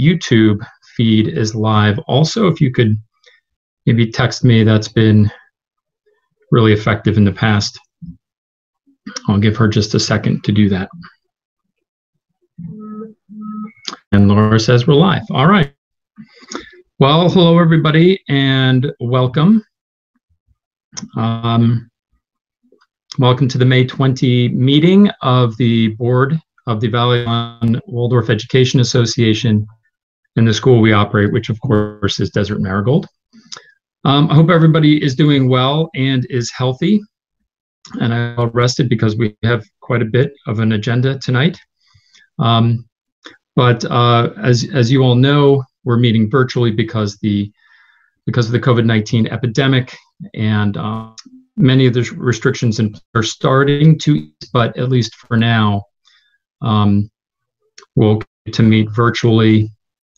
YouTube feed is live. Also, if you could maybe text me, that's been really effective in the past. I'll give her just a second to do that. And Laura says we're live. All right. Well, hello, everybody, and welcome. Welcome to the May 20 meeting of the Board of the Valley Waldorf Education Association and the school we operate, which of course is Desert Marigold. I hope everybody is doing well and is healthy, and I'm well rested because we have quite a bit of an agenda tonight. But as you all know, we're meeting virtually because of the COVID-19 epidemic, and many of the restrictions are starting to ease, but at least for now, we'll get to meet virtually.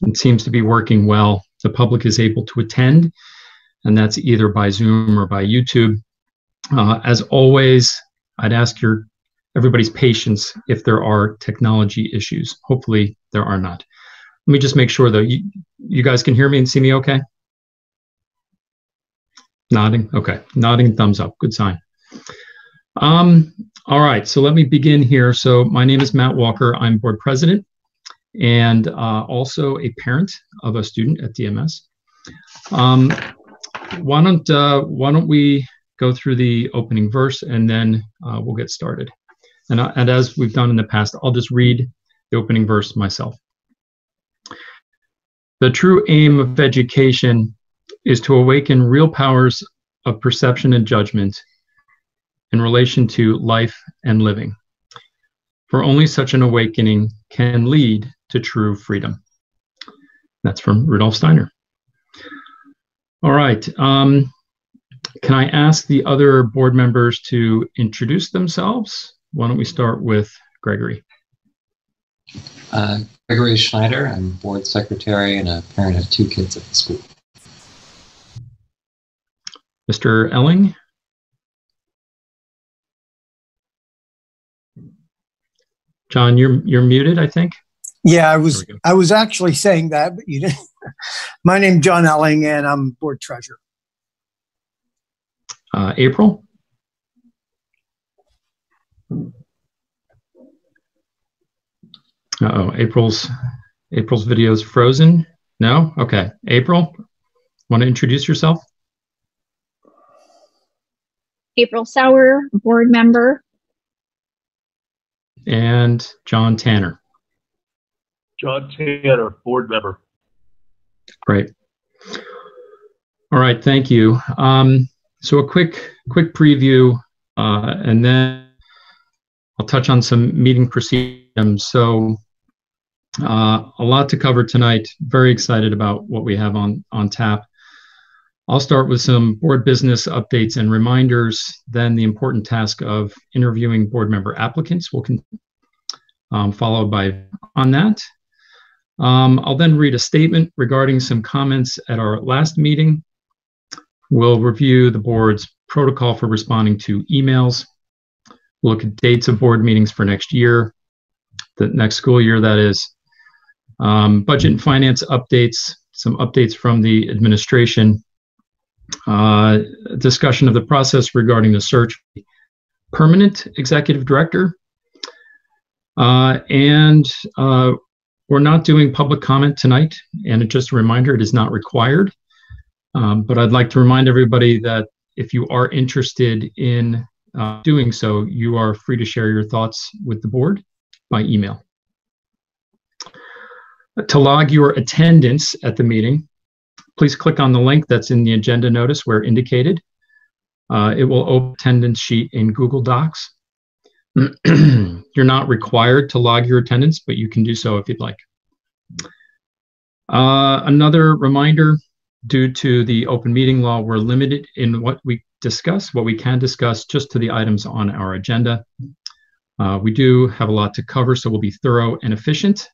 It seems to be working well. The public is able to attend, and that's either by Zoom or by YouTube. As always, I'd ask everybody's patience if there are technology issues. Hopefully there are not. Let me just make sure though, you guys can hear me and see me okay? Nodding, okay, nodding, thumbs up, good sign. All right, so let me begin here. So my name is Matt Walker, I'm board president and also a parent of a student at DMS. Why don't we go through the opening verse and then we'll get started. And as we've done in the past, I'll just read the opening verse myself. The true aim of education is to awaken real powers of perception and judgment in relation to life and living. For only such an awakening can lead to true freedom. That's from Rudolf Steiner. All right. Can I ask the other board members to introduce themselves? Why don't we start with Gregory? Gregory Schneider. I'm board secretary and a parent of 2 kids at the school. Mr. Elling? John, you're muted, I think. Yeah, I was actually saying that, but you didn't. My name's John Elling, and I'm board treasurer. April? Uh-oh, April's video is frozen. No? Okay. April, want to introduce yourself? April Sauer, board member. And John Tanner. John Tanner, board member. Great. All right, thank you. So a quick preview, and then I'll touch on some meeting procedures. So a lot to cover tonight. Very excited about what we have on tap. I'll start with some board business updates and reminders, then the important task of interviewing board member applicants will followed by on that. I'll then read a statement regarding some comments at our last meeting. We'll review the board's protocol for responding to emails. We'll look at dates of board meetings for next year, the next school year, that is. Budget and finance updates, some updates from the administration. Discussion of the process regarding the search permanent executive director. And we're not doing public comment tonight, and just a reminder, it is not required. But I'd like to remind everybody that if you are interested in doing so, you are free to share your thoughts with the board by email. To log your attendance at the meeting, please click on the link that's in the agenda notice where indicated. It will open attendance sheet in Google Docs. You're not required to log your attendance, but you can do so if you'd like. Another reminder, due to the open meeting law, we're limited in what we can discuss just to the items on our agenda. We do have a lot to cover, so we'll be thorough and efficient.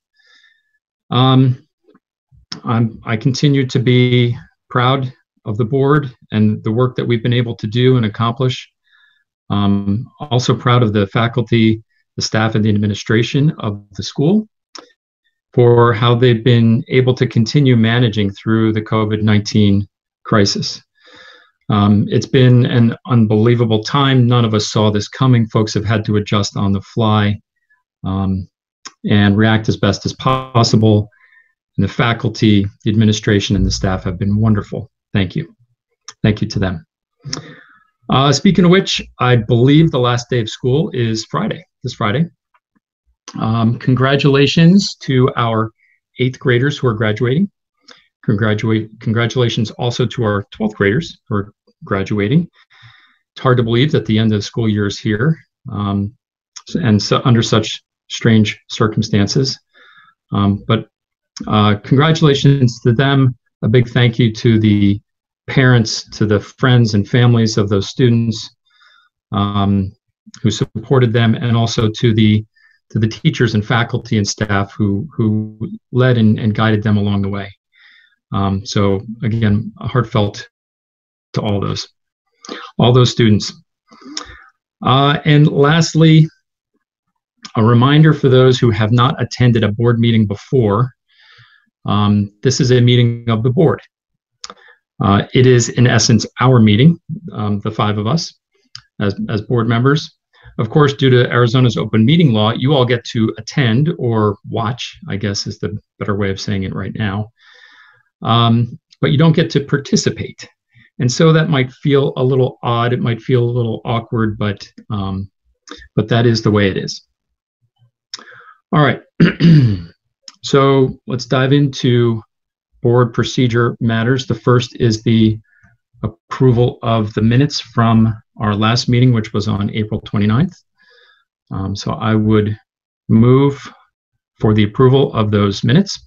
I continue to be proud of the board and the work that we've been able to do and accomplish. Also proud of the faculty, the staff, and the administration of the school. for how they've been able to continue managing through the COVID-19 crisis. It's been an unbelievable time. None of us saw this coming. Folks have had to adjust on the fly and react as best as possible. And the faculty, the administration, and the staff have been wonderful. Thank you. Thank you to them. Speaking of which, I believe the last day of school is Friday, this Friday. Congratulations to our 8th graders who are graduating. Congratulations also to our 12th graders who are graduating. It's hard to believe that the end of the school year is here, and so under such strange circumstances. But congratulations to them. A big thank you to the parents, to the friends and families of those students who supported them, and also to the teachers and faculty and staff who led and guided them along the way. So again, heartfelt to all those students. And lastly, a reminder for those who have not attended a board meeting before, this is a meeting of the board. It is, in essence, our meeting, the 5 of us as board members. Of course, due to Arizona's open meeting law, you all get to attend or watch, I guess is the better way of saying it right now. But you don't get to participate. And so that might feel a little odd. It might feel a little awkward, but that is the way it is. All right. So let's dive into board procedure matters. The first is the approval of the minutes from our last meeting, which was on April 29th. So I would move for the approval of those minutes.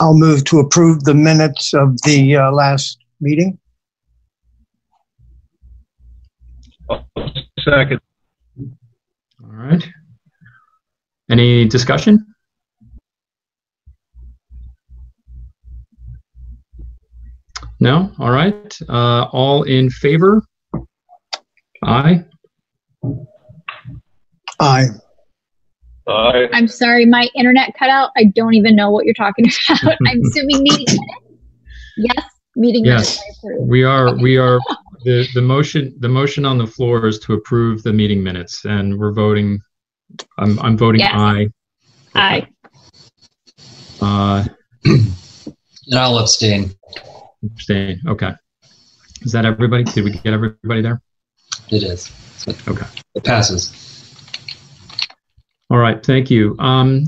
I'll move to approve the minutes of the last meeting. Second. All right. Any discussion? No? All right. All in favor? Aye. Aye. Aye. I'm sorry, my internet cut out. I don't even know what you're talking about. I'm assuming meeting minutes? Yes, meeting minutes. Yes, we are. The motion on the floor is to approve the meeting minutes, and we're voting. I'm voting Yes. aye. Aye. And I'll abstain. Abstain. Okay. Is that everybody? Did we get everybody there? It is. So Okay. it passes. All right. Thank you.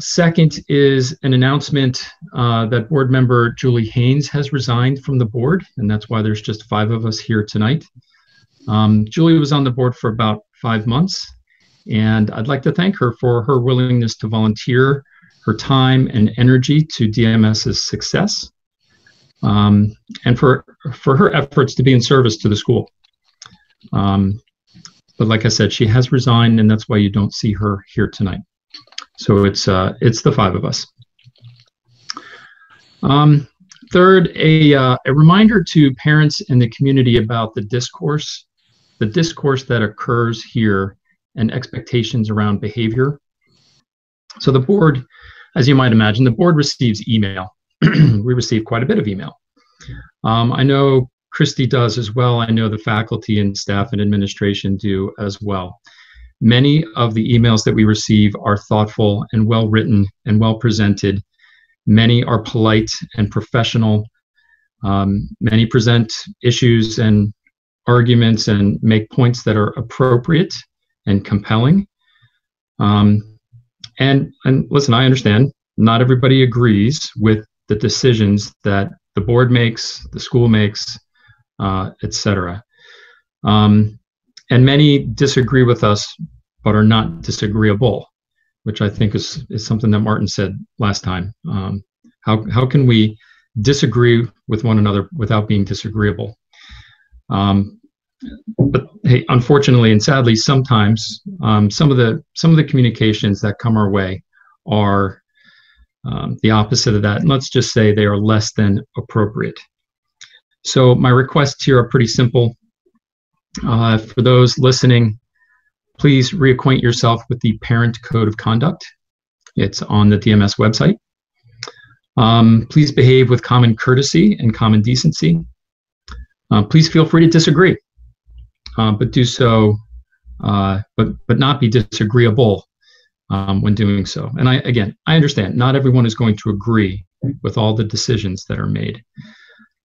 Second is an announcement that board member Julie Haynes has resigned from the board, and that's why there's just 5 of us here tonight. Julie was on the board for about 5 months, and I'd like to thank her for her willingness to volunteer her time and energy to DMS's success, and for her efforts to be in service to the school. But like I said, she has resigned, and that's why you don't see her here tonight. So it's the 5 of us. Third, a reminder to parents in the community about the discourse that occurs here and expectations around behavior. So the board, as you might imagine, the board receives email. We receive quite a bit of email. I know Christy does as well. I know the faculty and staff and administration do as well. Many of the emails that we receive are thoughtful and well written and well presented. Many are polite and professional. Many present issues and arguments and make points that are appropriate and compelling. And listen, I understand not everybody agrees with the decisions that the board makes, the school makes, etc. And many disagree with us, but are not disagreeable, which I think is something that Martin said last time. How can we disagree with one another without being disagreeable? But hey, unfortunately and sadly, sometimes some of the communications that come our way are the opposite of that, and let's just say they are less than appropriate. So my requests here are pretty simple. For those listening, Please reacquaint yourself with the Parent Code of Conduct. It's on the DMS website. Please behave with common courtesy and common decency. Please feel free to disagree, but do so, but not be disagreeable when doing so. And I understand not everyone is going to agree with all the decisions that are made,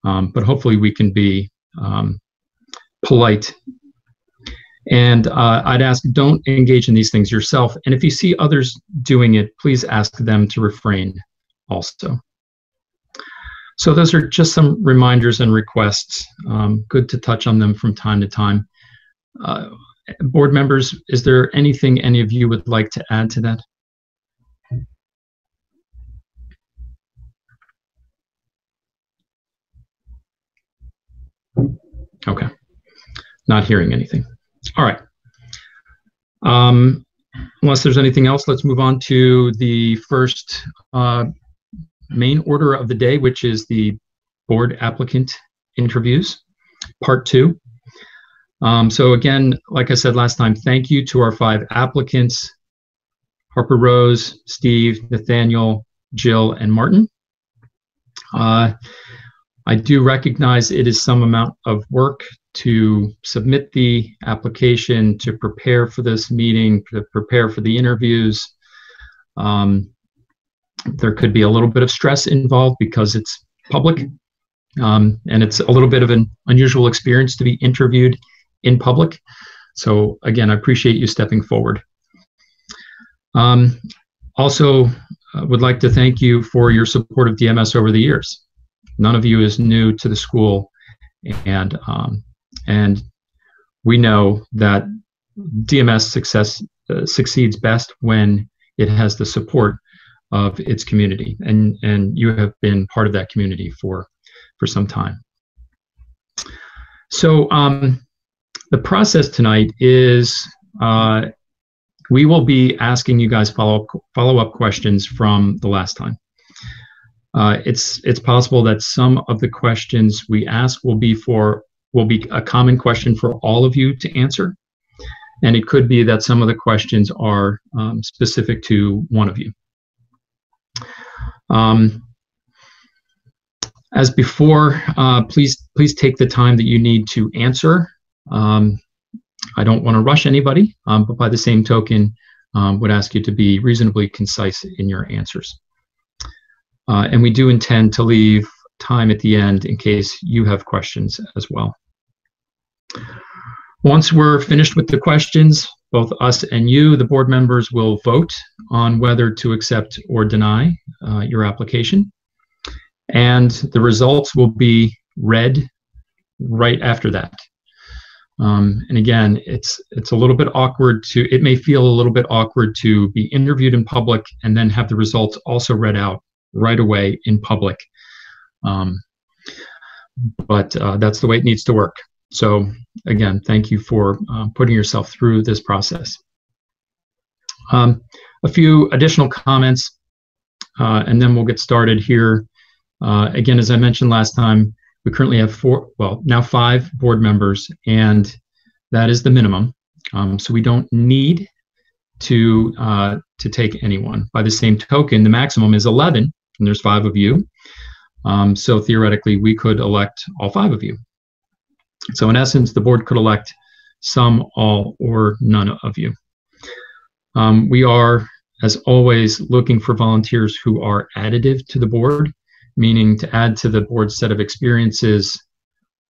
but hopefully we can be polite. And I'd ask, don't engage in these things yourself. And if you see others doing it, please ask them to refrain also. So those are just some reminders and requests. Good to touch on them from time to time. Board members, is there anything any of you would like to add to that? Okay, not hearing anything. All right. Unless there's anything else, let's move on to the first main order of the day, which is the board applicant interviews, part 2. So again, like I said last time, thank you to our 5 applicants, Harper Rose, Steve, Nathaniel, Jill, and Martin. I do recognize it is some amount of work to submit the application, to prepare for this meeting, to prepare for the interviews. There could be a little bit of stress involved because it's public, and it's a little bit of an unusual experience to be interviewed in public. So again, I appreciate you stepping forward. Also, would like to thank you for your support of DMS over the years. None of you is new to the school, and we know that DMS succeeds best when it has the support of its community, and you have been part of that community for some time. So the process tonight is we will be asking you guys follow-up questions from the last time. It's possible that some of the questions we ask will be a common question for all of you to answer, and it could be that some of the questions are specific to one of you. As before, please take the time that you need to answer. I don't want to rush anybody, but by the same token, would ask you to be reasonably concise in your answers. And we do intend to leave time at the end in case you have questions as well. Once we're finished with the questions, both us and you, the board members, will vote on whether to accept or deny your application. And the results will be read right after that. And again, it's a little bit awkward it may feel a little bit awkward to be interviewed in public and then have the results also read out right away in public. But that's the way it needs to work. So again, thank you for putting yourself through this process. A few additional comments, and then we'll get started here. Again, as I mentioned last time, we currently have now 5 board members, and that is the minimum. So we don't need to take anyone. By the same token, the maximum is 11, and there's 5 of you. So theoretically, we could elect all 5 of you. So in essence, the board could elect some, all, or none of you. We are, as always, looking for volunteers who are additive to the board, meaning to add to the board's set of experiences,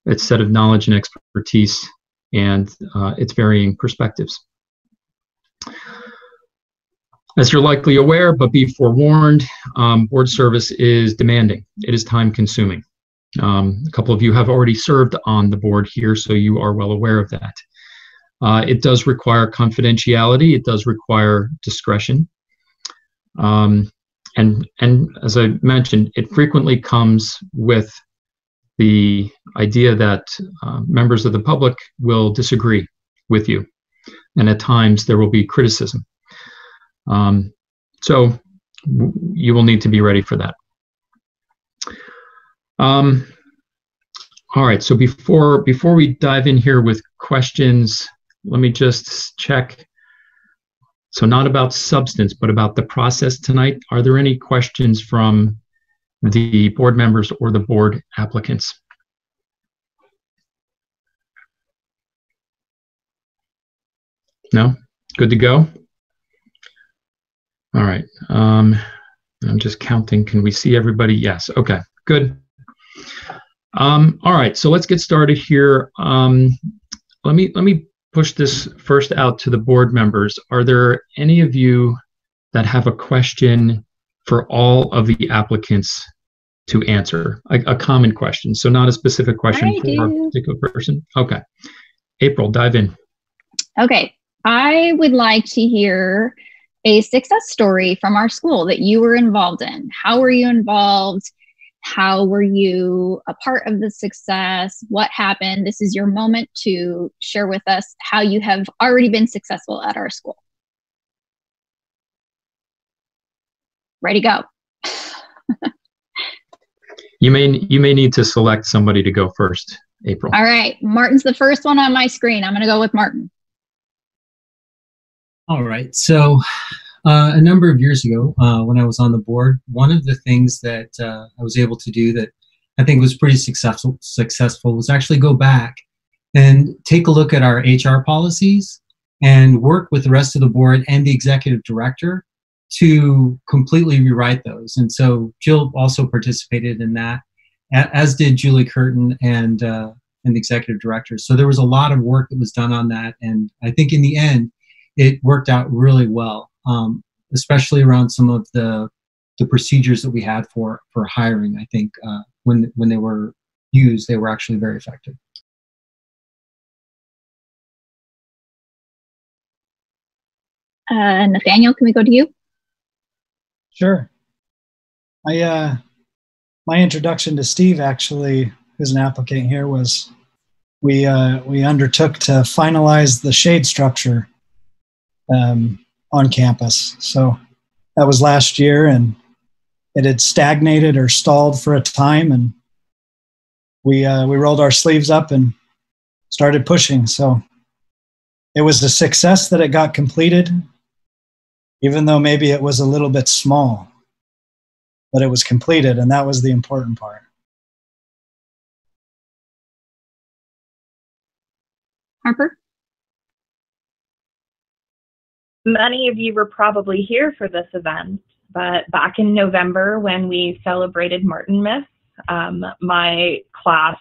its set of knowledge and expertise, and its varying perspectives. As you're likely aware, but be forewarned, board service is demanding. It is time-consuming. A couple of you have already served on the board here, so you are well aware of that. It does require confidentiality. It does require discretion. And as I mentioned, it frequently comes with the idea that members of the public will disagree with you, and at times there will be criticism. So you will need to be ready for that. All right, so before we dive in here with questions, let me just check So not about substance, but about the process tonight. Are there any questions from the board members or the board applicants? No? Good to go? All right. I'm just counting. Can we see everybody? Yes. Okay, good. All right, so let's get started here. Let me push this first out to the board members. Are there any of you that have a question for all of the applicants to answer? A common question, so not a specific question for a particular person. Okay. April, dive in. Okay. I would like to hear a success story from our school that you were involved in. How were you involved? How were you a part of the success? What happened? This is your moment to share with us how you have already been successful at our school. Ready, go. You may need to select somebody to go first, April. All right, Martin's the first one on my screen. I'm going to go with Martin. All right, so a number of years ago, when I was on the board, one of the things that I was able to do that I think was pretty successful was actually go back and take a look at our HR policies and work with the rest of the board and the executive director to completely rewrite those. And so Jill also participated in that, as did Julie Curtin and the executive director. So there was a lot of work that was done on that, and I think in the end, it worked out really well, especially around some of the procedures that we had for hiring. I think when they were used, they were actually very effective. Nathaniel, can we go to you? Sure. My introduction to Steve, actually, who's an applicant here, was we undertook to finalize the shade structure on campus. So that was last year, and it had stagnated or stalled for a time, and we rolled our sleeves up and started pushing. So it was a success that it got completed, even though maybe it was a little bit small, but it was completed, and that was the important part. Harper? Many of you were probably here for this event, but back in November when we celebrated Martinmas, my class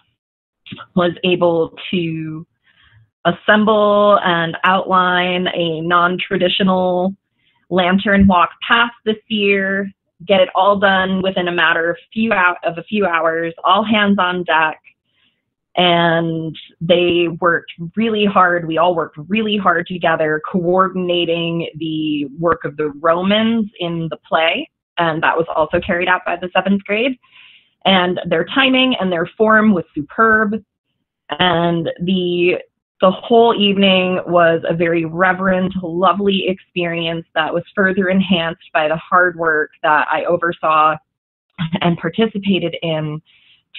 was able to assemble and outline a non-traditional lantern walk path this year, get it all done within a matter of a few hours, all hands on deck. And they worked really hard. We all worked really hard together, coordinating the work of the Romans in the play. And that was also carried out by the 7th grade. And their timing and their form was superb. And the whole evening was a very reverent, lovely experience that was further enhanced by the hard work that I oversaw and participated in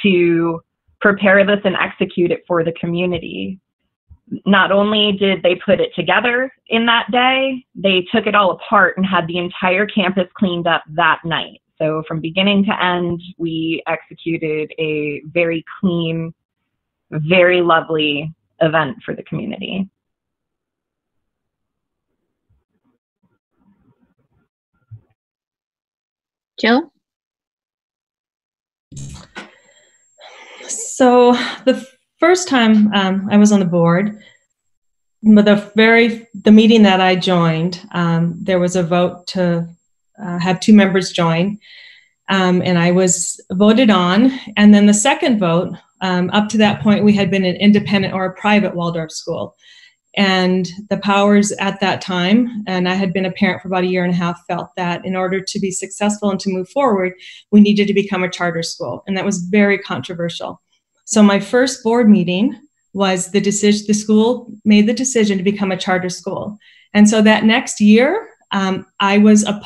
to prepare this and execute it for the community. Not only did they put it together in that day, they took it all apart and had the entire campus cleaned up that night. So from beginning to end, we executed a very clean, very lovely event for the community. Jill? So the first time I was on the board, the meeting that I joined, there was a vote to have 2 members join, and I was voted on. And then the second vote, up to that point, we had been an independent or a private Waldorf school. And the powers at that time, and I had been a parent for about a year and a half, felt that in order to be successful and to move forward, we needed to become a charter school. And that was very controversial. So my first board meeting was the school made the decision to become a charter school. And so that next year, I was a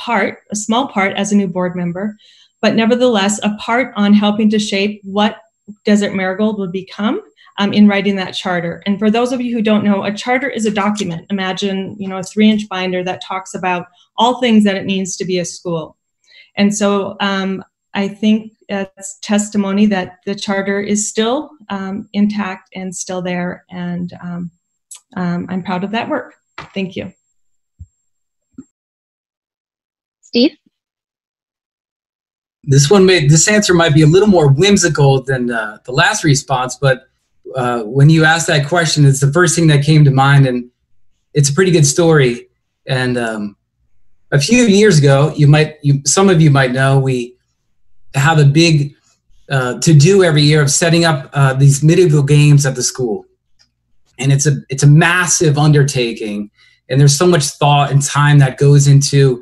small part as a new board member, but nevertheless, a part on helping to shape what Desert Marigold would become. in writing that charter. And for those of you who don't know, a charter is a document. Imagine, a 3-inch binder that talks about all things that it means to be a school. And so I think it's testimony that the charter is still intact and still there. And I'm proud of that work. Thank you. Steve? This answer might be a little more whimsical than the last response, but when you asked that question, it's the first thing that came to mind, and it's a pretty good story. And a few years ago, some of you might know, we have a big to-do every year of setting up these medieval games at the school, and it's a massive undertaking, and there's so much thought and time that goes into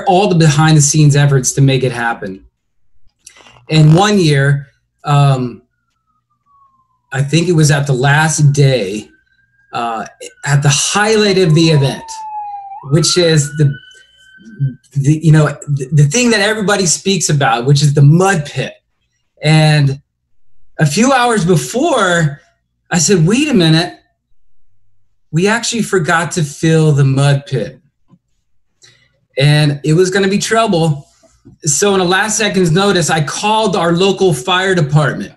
all the behind-the-scenes efforts to make it happen. And one year, I think it was at the last day, at the highlight of the event, which is the thing that everybody speaks about, which is the mud pit. And a few hours before, I said, wait a minute, we actually forgot to fill the mud pit. And it was going to be trouble. So in a last second's notice, I called our local fire department.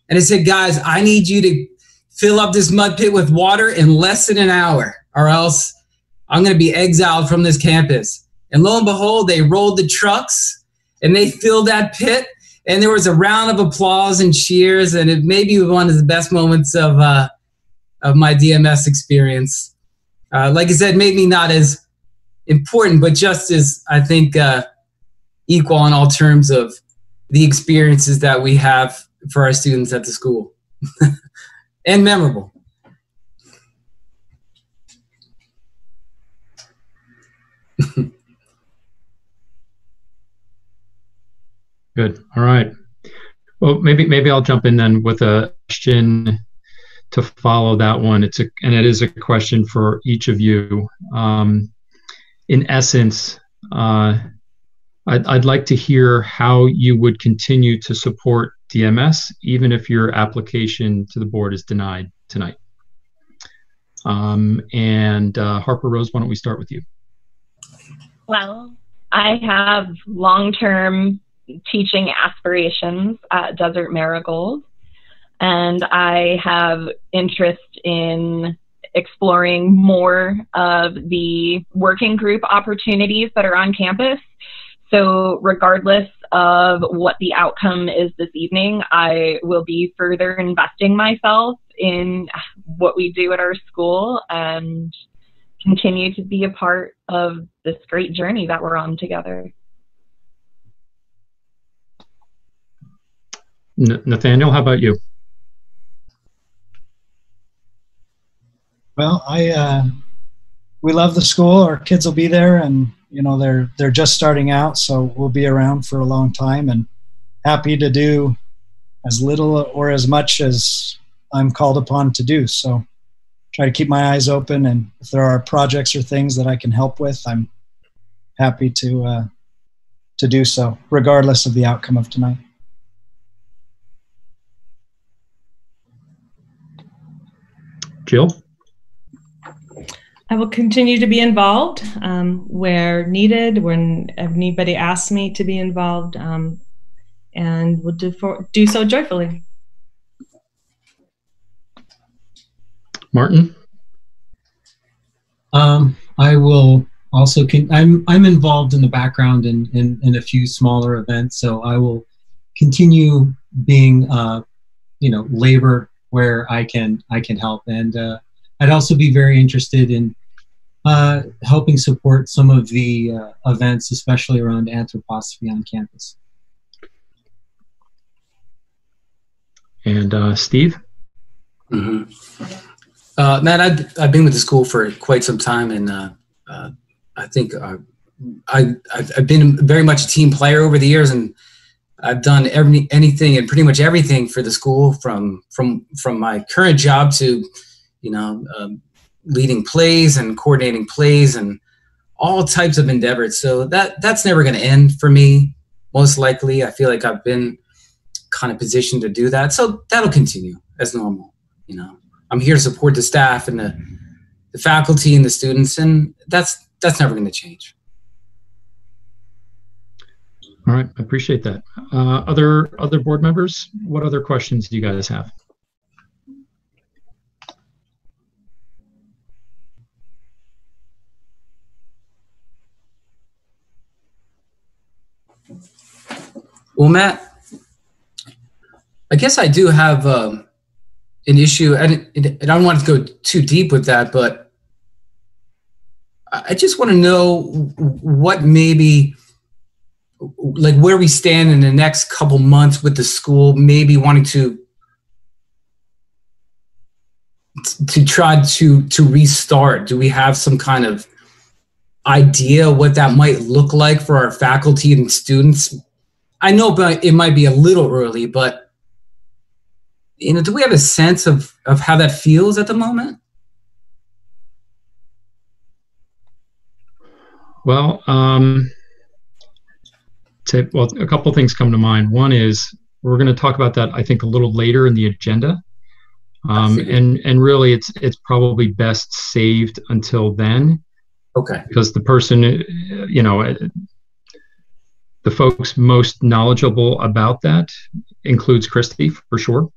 And I said, guys, I need you to fill up this mud pit with water in less than an hour, or else I'm going to be exiled from this campus. And lo and behold, they rolled the trucks and they filled that pit. And there was a round of applause and cheers. And it may be one of the best moments of my DMS experience. Like I said, maybe not as important, but just as, I think, equal in all terms of the experiences that we have for our students at the school. And memorable. Good. All right. Well, maybe I'll jump in then with a question to follow that one. It is a question for each of you. In essence, I'd like to hear how you would continue to support DMS, even if your application to the board is denied tonight. Harper Rose, why don't we start with you? Well, I have long-term teaching aspirations at Desert Marigold, and I have interest in exploring more of the working group opportunities that are on campus. So regardless of what the outcome is this evening, I will be further investing myself in what we do at our school and continue to be a part of this great journey that we're on together. Nathaniel, how about you? Well, we love the school. Our kids will be there, and they're just starting out, so we'll be around for a long time, and happy to do as little or as much as I'm called upon to do. So try to keep my eyes open, and if there are projects or things that I can help with, I'm happy to do so, regardless of the outcome of tonight. Jill? I will continue to be involved where needed, when anybody asks me to be involved, and will do so joyfully. Martin? I will also, I'm involved in the background in a few smaller events, so I will continue being, labor where I can help. And I'd also be very interested in helping support some of the events, especially around anthroposophy on campus. And Steve? Mm-hmm. Matt, I've been with the school for quite some time, and I think I've been very much a team player over the years, and I've done anything and pretty much everything for the school, from my current job to leading plays and coordinating plays and all types of endeavors. So that's never going to end for me. Most likely, I feel like I've been kind of position to do that. So that'll continue as normal. You know, I'm here to support the staff and the faculty and the students, and that's never going to change. All right, I appreciate that. Other board members, what other questions do you guys have? Well, Matt, I guess I do have an issue, and I don't want to go too deep with that, but I just want to know what maybe, like where we stand in the next couple months with the school, maybe wanting to try to restart. Do we have some kind of idea what that might look like for our faculty and students? I know it might be a little early, but you know, do we have a sense of how that feels at the moment? Well, a couple things come to mind. One is we're going to talk about that, I think, a little later in the agenda. And really it's probably best saved until then. Okay. Because the person, you know, the folks most knowledgeable about that includes Christy for sure.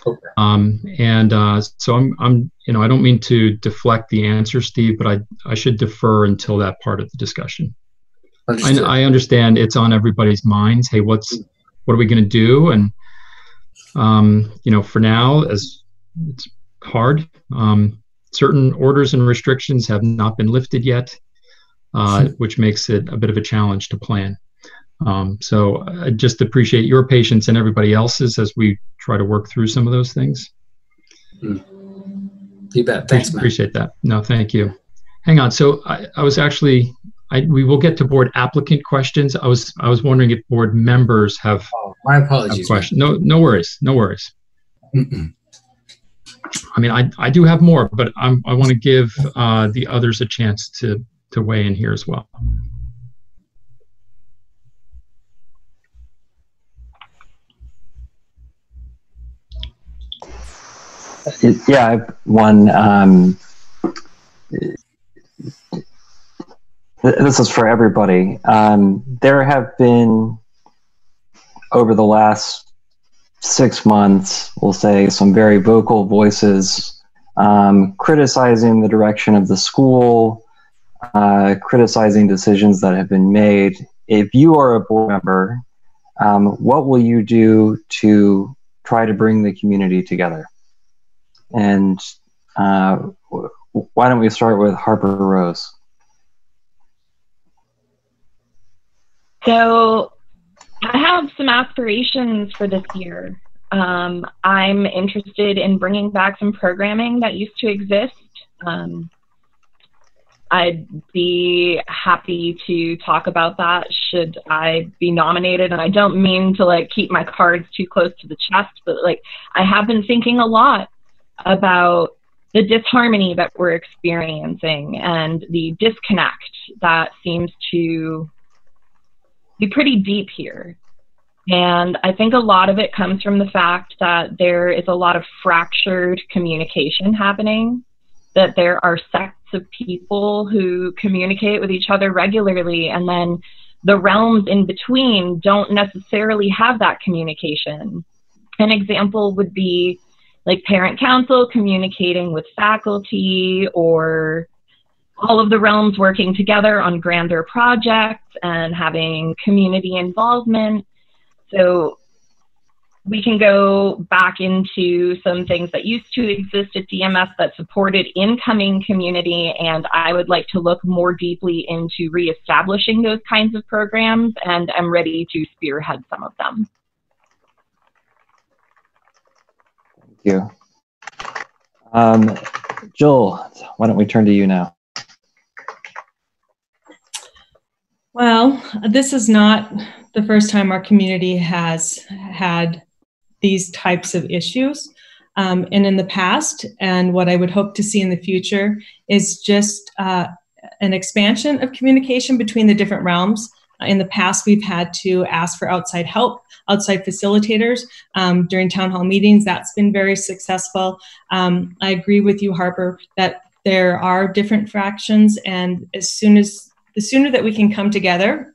Okay. So I'm, you know, I don't mean to deflect the answer, Steve, but I should defer until that part of the discussion. I understand it's on everybody's minds. Hey, what are we going to do? And, you know, for now, as it's hard, certain orders and restrictions have not been lifted yet, which makes it a bit of a challenge to plan. So I just appreciate your patience and everybody else's as we try to work through some of those things. You bet. Thanks, man. Appreciate that. No, thank you. Hang on. So I was actually, we will get to board applicant questions. I was wondering if board members have. Oh, my apologies. Questions. No worries. No worries. Mm-mm. I mean, I do have more, but I want to give the others a chance to weigh in here as well. Yeah, I have one. This is for everybody. There have been, over the last 6 months, we'll say, some very vocal voices criticizing the direction of the school, criticizing decisions that have been made. If you are a board member, what will you do to try to bring the community together? And why don't we start with Harper Rose? So I have some aspirations for this year. I'm interested in bringing back some programming that used to exist. I'd be happy to talk about that should I be nominated. And I don't mean to like keep my cards too close to the chest, but like I have been thinking a lot about the disharmony that we're experiencing and the disconnect that seems to be pretty deep here. And I think a lot of it comes from the fact that there is a lot of fractured communication happening, that there are sects of people who communicate with each other regularly, and then the realms in between don't necessarily have that communication. An example would be like parent council communicating with faculty, or all of the realms working together on grander projects and having community involvement. So we can go back into some things that used to exist at DMS that supported incoming community, and I would like to look more deeply into reestablishing those kinds of programs, and I'm ready to spearhead some of them. Thank you. Jill, why don't we turn to you now? Well, this is not the first time our community has had these types of issues. And in the past, and what I would hope to see in the future, is just an expansion of communication between the different realms. In the past, we've had to ask for outside help, outside facilitators during town hall meetings. That's been very successful. I agree with you, Harper, that there are different fractions, and the sooner that we can come together,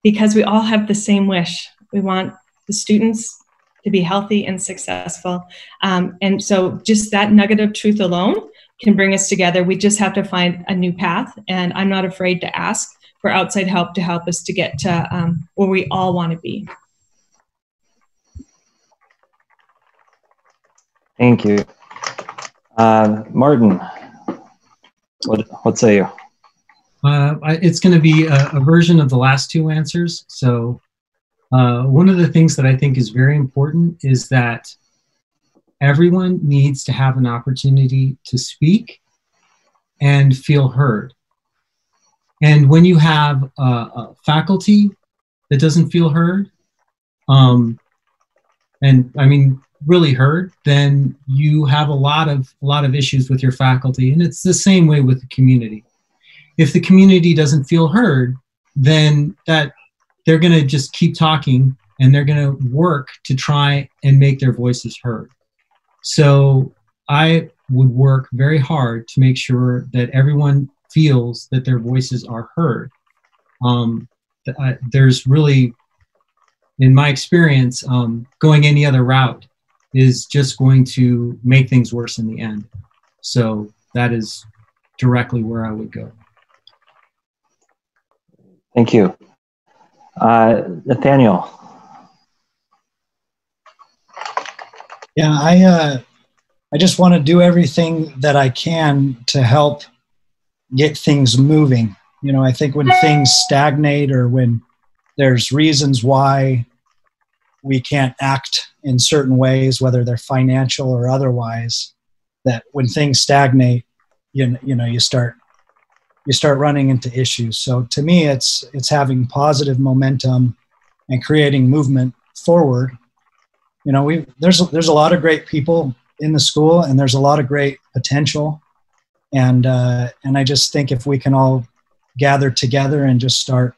because we all have the same wish. We want the students to be healthy and successful. And so just that nugget of truth alone can bring us together. We just have to find a new path. And I'm not afraid to ask for outside help to help us to get to where we all want to be. Thank you. Martin, what say you? It's going to be a version of the last two answers. So one of the things that I think is very important is that everyone needs to have an opportunity to speak and feel heard. And when you have a faculty that doesn't feel heard, and I mean really heard, then you have a lot of issues with your faculty. And it's the same way with the community. If the community doesn't feel heard, then they're going to just keep talking, and they're going to work to try and make their voices heard. So I would work very hard to make sure that everyone feels that their voices are heard. There's really, in my experience, going any other route is just going to make things worse in the end. So that is directly where I would go. Thank you. Nathaniel. Yeah, I just want to do everything that I can to help get things moving. You know, I think when things stagnate or when there's reasons why we can't act in certain ways, whether they're financial or otherwise, that when things stagnate, you start running into issues. So to me, it's having positive momentum and creating movement forward. You know, there's a lot of great people in the school, and there's a lot of great potential. And I just think if we can all gather together and just start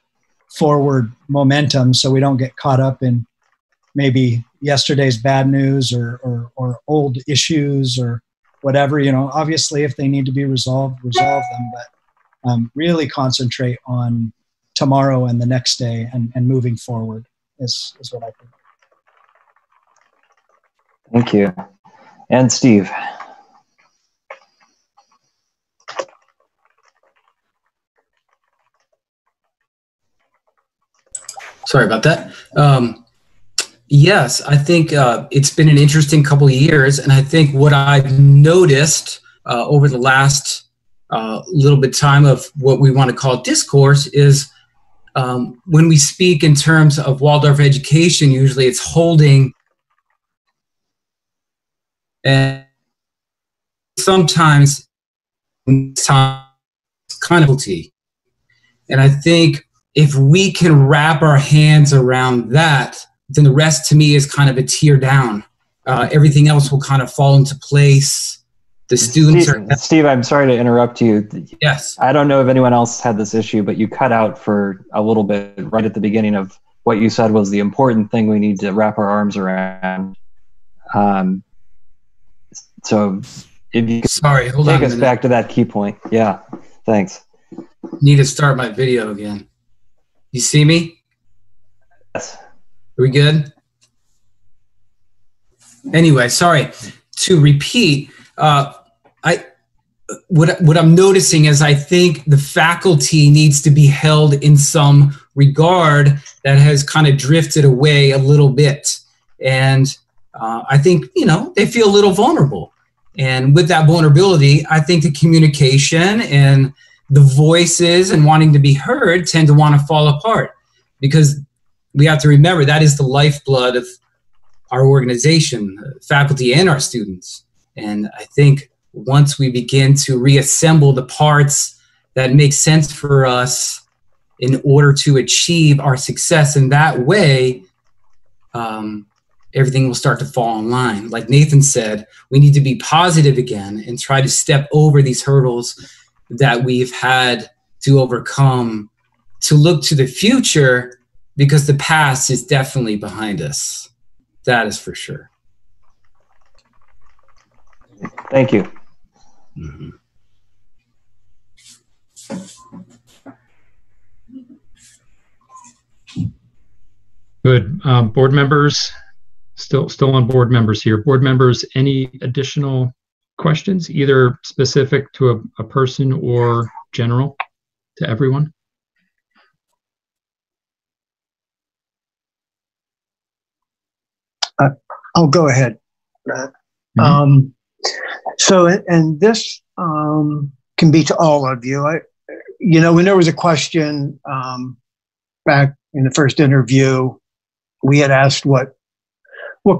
forward momentum, so we don't get caught up in maybe yesterday's bad news or old issues or whatever. You know, obviously if they need to be resolve them, but really concentrate on tomorrow and the next day and moving forward is what I think. Thank you. And Steve. Sorry about that. Yes, I think it's been an interesting couple of years, and I think what I've noticed over the last little bit time of what we want to call discourse is when we speak in terms of Waldorf education, usually it's holding and sometimes it's kind of guilty. And I think if we can wrap our hands around that, then the rest to me is kind of a tear down. Everything else will kind of fall into place. The students Steve, I'm sorry to interrupt you. Yes. I don't know if anyone else had this issue, but you cut out for a little bit right at the beginning of what you said was the important thing we need to wrap our arms around. So if you could take us back to that key point. Yeah, thanks. Need to start my video again. You see me? Yes. Are we good? Anyway, sorry. To repeat, what I'm noticing is I think the faculty needs to be held in some regard that has kind of drifted away a little bit. And I think, they feel a little vulnerable. And with that vulnerability, I think the communication and the voices and wanting to be heard tend to want to fall apart, because we have to remember that is the lifeblood of our organization, faculty and our students. And I think once we begin to reassemble the parts that make sense for us in order to achieve our success in that way, everything will start to fall in line. Like Nathan said, we need to be positive again and try to step over these hurdles that we've had to overcome to look to the future, because the past is definitely behind us. That is for sure. Thank you. Mm-hmm. Good. Board members, still on board members here. Board members, any additional questions, either specific to a person or general to everyone? I'll go ahead. Mm-hmm. So, and this can be to all of you. When there was a question back in the first interview, we had asked what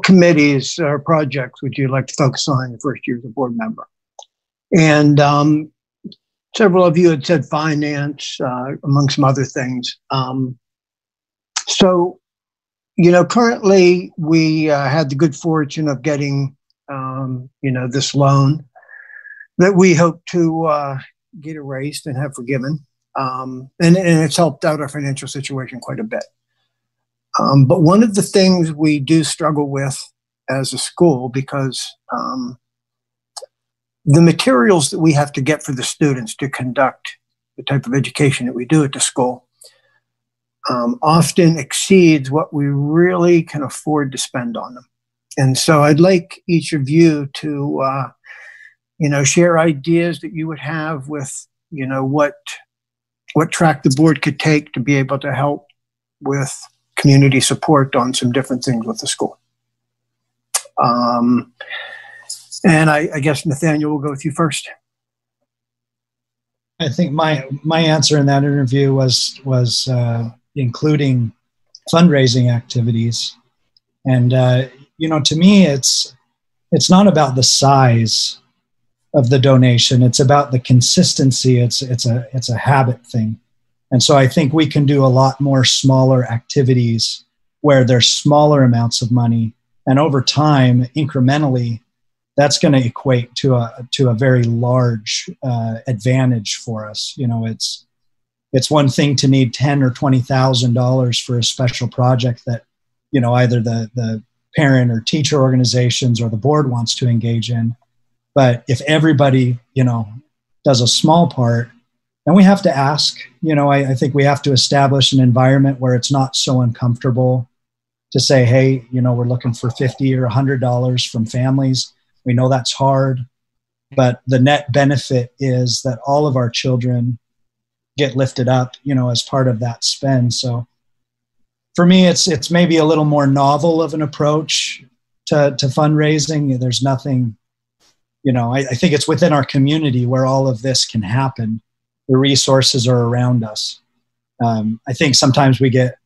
committees or projects would you like to focus on in your first year as a board member? And several of you had said finance, among some other things. So, currently we had the good fortune of getting, this loan that we hope to get erased and have forgiven. And it's helped out our financial situation quite a bit. But one of the things we do struggle with as a school, because the materials that we have to get for the students to conduct the type of education that we do at the school often exceeds what we really can afford to spend on them. And so I'd like each of you to, share ideas that you would have with, what track the board could take to be able to help with community support on some different things with the school. And I guess, Nathaniel, will go with you first. I think my answer in that interview was including fundraising activities. And, to me, it's not about the size of the donation. It's about the consistency. It's a habit thing. And so I think we can do a lot more smaller activities where there's smaller amounts of money. And over time, incrementally, that's going to equate to a very large advantage for us. It's one thing to need $10,000 or $20,000 for a special project that, either the parent or teacher organizations or the board wants to engage in. But if everybody, does a small part, and we have to ask, I think we have to establish an environment where it's not so uncomfortable to say, hey, we're looking for $50 or $100 from families. We know that's hard, but the net benefit is that all of our children get lifted up, as part of that spend. So for me, it's maybe a little more novel of an approach to fundraising. There's nothing, I think it's within our community where all of this can happen. The resources are around us. I think sometimes we get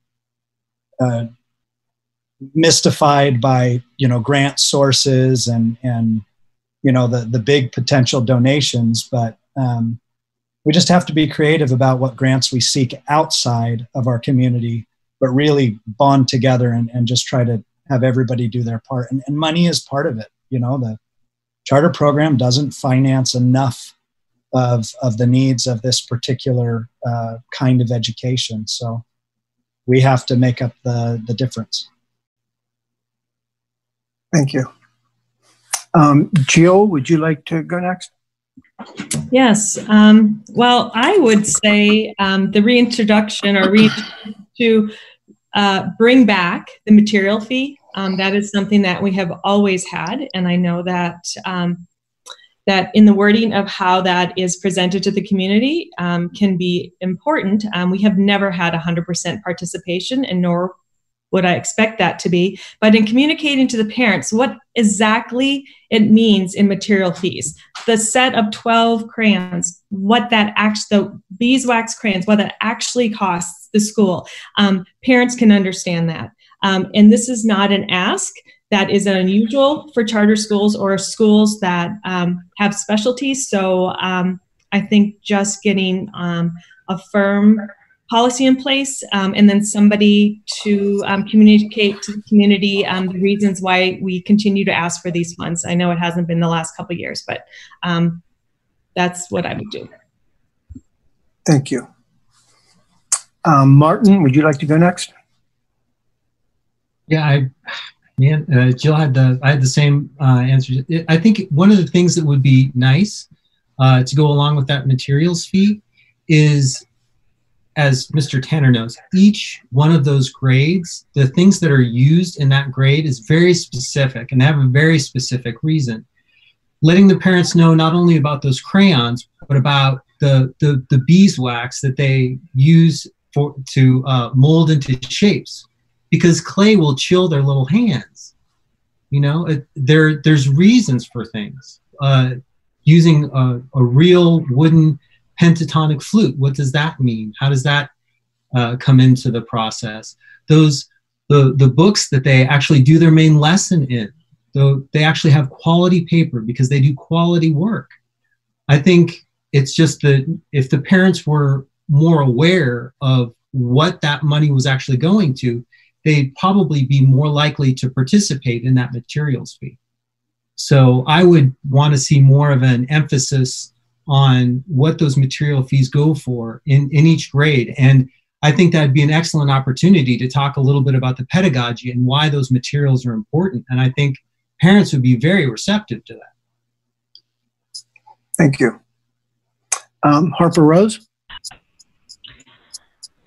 mystified by, grant sources and the big potential donations, but we just have to be creative about what grants we seek outside of our community, but really bond together and just try to have everybody do their part. And money is part of it. The charter program doesn't finance enough of the needs of this particular kind of education. So we have to make up the difference. Thank you. Jill, would you like to go next? Yes. Well, I would say the reintroduction to bring back the material fee. That is something that we have always had. And I know that that in the wording of how that is presented to the community can be important. We have never had 100% participation, and nor would I expect that to be. But in communicating to the parents what exactly it means in material fees, the set of 12 crayons, what that the beeswax crayons, what that actually costs the school, parents can understand that. And this is not an ask that is unusual for charter schools or schools that have specialties. So I think just getting a firm policy in place and then somebody to communicate to the community the reasons why we continue to ask for these funds. I know it hasn't been the last couple of years, but that's what I would do. Thank you. Martin, would you like to go next? Yeah, Jill had I had the same answer. I think one of the things that would be nice to go along with that materials fee is, as Mr. Tanner knows, each one of those grades, the things that are used in that grade is very specific and have a very specific reason. Letting the parents know not only about those crayons, but about the beeswax that they use to mold into shapes, because clay will chill their little hands. You know, there's reasons for things. Using a real wooden pentatonic flute, what does that mean? How does that come into the process? The books that they actually do their main lesson in, though they actually have quality paper because they do quality work. I think it's just that if the parents were more aware of what that money was actually going to, they'd probably be more likely to participate in that materials fee. So I would want to see more of an emphasis on what those material fees go for in each grade. And I think that'd be an excellent opportunity to talk a little bit about the pedagogy and why those materials are important. And I think parents would be very receptive to that. Thank you. Harper Rose?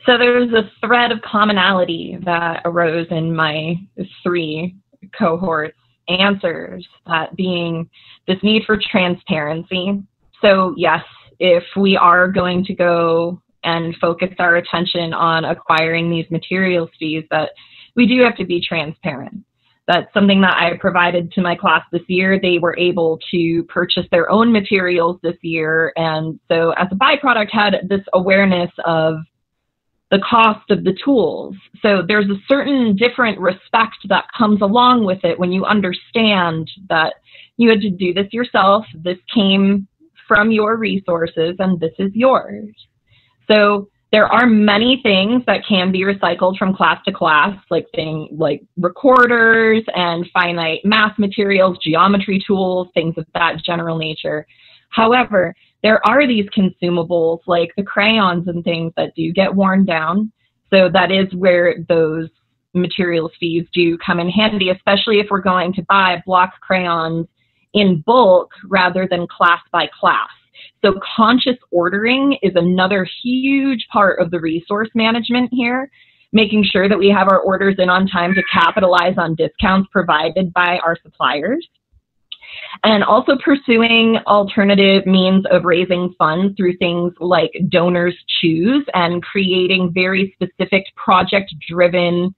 So there's a thread of commonality that arose in my 3 cohorts answers, that being this need for transparency. So yes, if we are going to go and focus our attention on acquiring these materials fees, that we do have to be transparent. That's something that I provided to my class this year. They were able to purchase their own materials this year. And so as a byproduct, had this awareness of the cost of the tools. So there's a certain different respect that comes along with it when you understand that you had to do this yourself. This came from your resources and this is yours. So there are many things that can be recycled from class to class, like things like recorders and finite math materials, geometry tools, things of that general nature. However, there are these consumables like the crayons and things that do get worn down. So that is where those materials fees do come in handy, especially if we're going to buy block crayons in bulk rather than class by class. So conscious ordering is another huge part of the resource management here, making sure that we have our orders in on time to capitalize on discounts provided by our suppliers. And also pursuing alternative means of raising funds through things like Donors Choose and creating very specific project-driven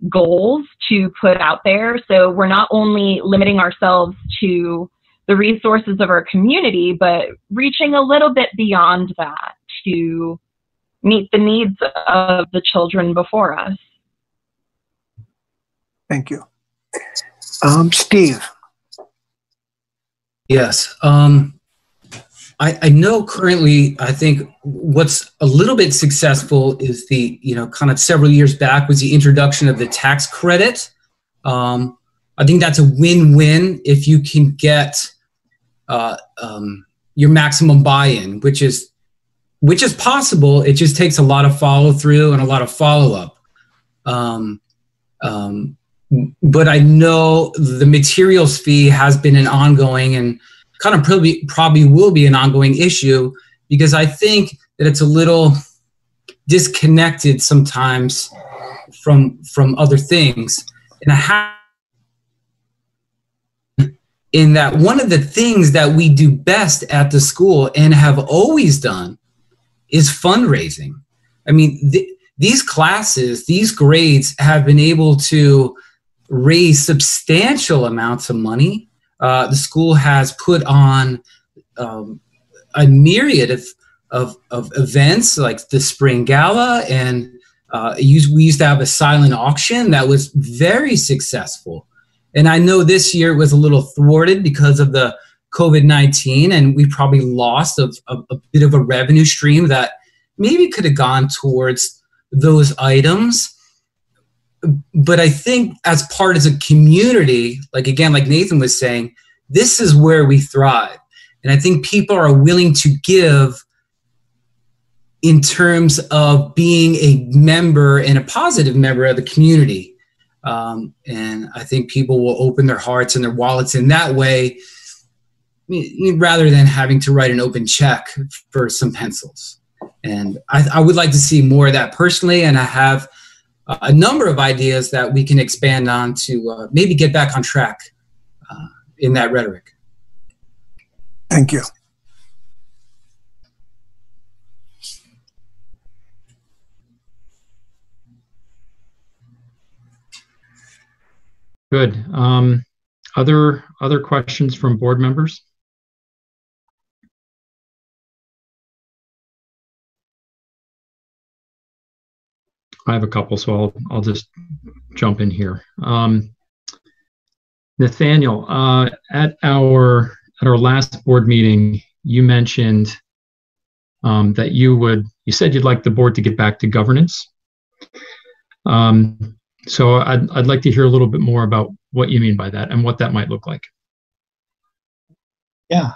goals to put out there. So we're not only limiting ourselves to the resources of our community, but reaching a little bit beyond that to meet the needs of the children before us. Thank you. Steve. Yes. I know currently, I think what's a little bit successful is the, kind of several years back was the introduction of the tax credit. I think that's a win-win if you can get your maximum buy-in, which is possible. It just takes a lot of follow-through and a lot of follow-up. But I know the materials fee has been an ongoing and kind of probably will be an ongoing issue, because I think that it's a little disconnected sometimes from other things. And in that one of the things that we do best at the school and have always done is fundraising. I mean, these classes, these grades have been able to raise substantial amounts of money. The school has put on a myriad of events like the spring gala, and we used to have a silent auction that was very successful. And I know this year it was a little thwarted because of the COVID-19, and we probably lost a bit of a revenue stream that maybe could have gone towards those items. But I think as part of a community, like Nathan was saying, this is where we thrive. And I think people are willing to give in terms of being a member and a positive member of the community. And I think people will open their hearts and their wallets in that way, rather than having to write an open check for some pencils. And I would like to see more of that personally, and I have a number of ideas that we can expand on to maybe get back on track in that rhetoric. Thank you. Good. Other questions from board members? I have a couple, so I'll just jump in here. Nathaniel, at our last board meeting, you mentioned that you said you'd like the board to get back to governance. So I'd like to hear a little bit more about what you mean by that and what that might look like. Yeah,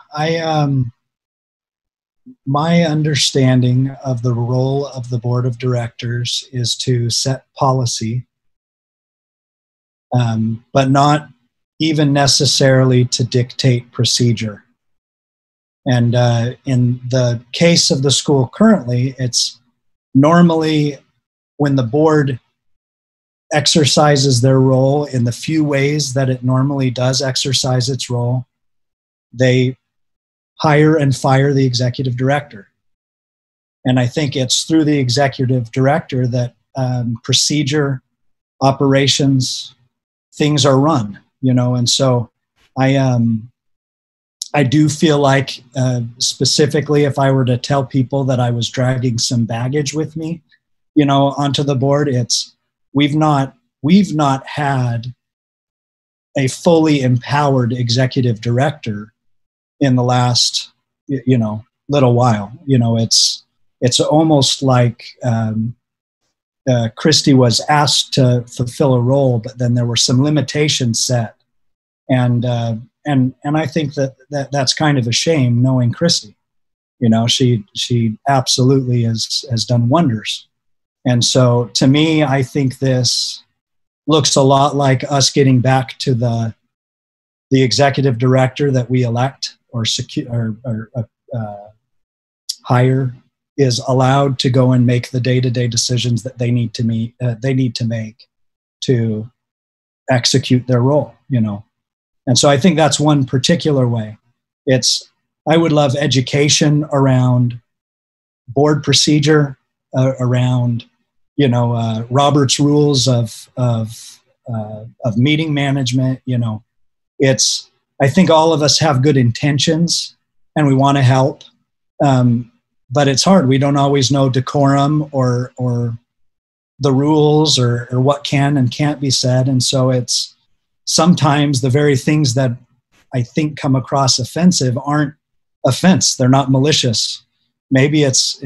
my understanding of the role of the board of directors is to set policy, but not even necessarily to dictate procedure. And in the case of the school currently, it's normally when the board exercises their role in the few ways that it normally does exercise its role, they hire and fire the executive director. And I think it's through the executive director that procedure, operations, things are run, and so I do feel like specifically if I were to tell people that I was dragging some baggage with me, onto the board, it's we've not had a fully empowered executive director in the last, little while. It's almost like Christy was asked to fulfill a role, but then there were some limitations set, and I think that's kind of a shame, knowing Christy. She absolutely has done wonders. And so to me, I think this looks a lot like us getting back to the executive director that we elect or hire is allowed to go and make the day-to-day decisions that they need to make to execute their role, And so I think that's one particular way. I would love education around board procedure, around Robert's rules of meeting management. I think all of us have good intentions and we want to help, but it's hard. We don't always know decorum or the rules or what can and can't be said, and so it's sometimes the very things that I think come across offensive aren't offense. They're not malicious. Maybe it's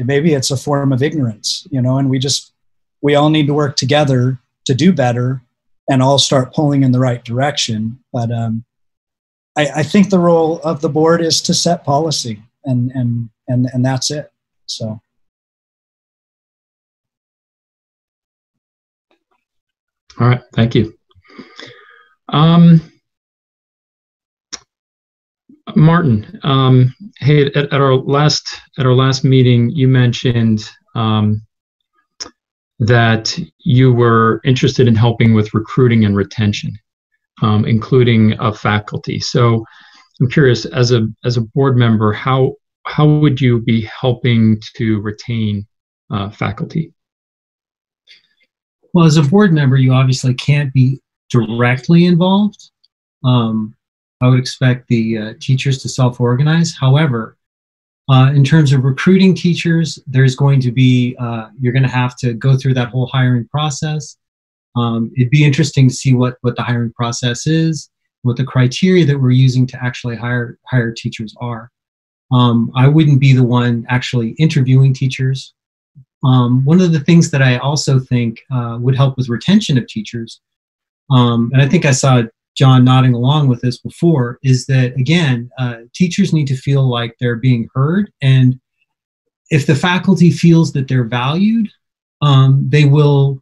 a form of ignorance, and we all need to work together to do better and all start pulling in the right direction. But I think the role of the board is to set policy and that's it. So. All right. Thank you. Martin, hey, at our last meeting, you mentioned that you were interested in helping with recruiting and retention, including of faculty. So I'm curious, as a board member, how would you be helping to retain faculty? Well, as a board member, you obviously can't be directly involved. I would expect the teachers to self-organize. However, in terms of recruiting teachers, there's going to be, you're going to have to go through that whole hiring process. It'd be interesting to see what the hiring process is, what the criteria that we're using to actually hire teachers are. I wouldn't be the one actually interviewing teachers. One of the things that I also think would help with retention of teachers, and I think I saw John nodding along with this before, is that, again, teachers need to feel like they're being heard. And if the faculty feels that they're valued, they will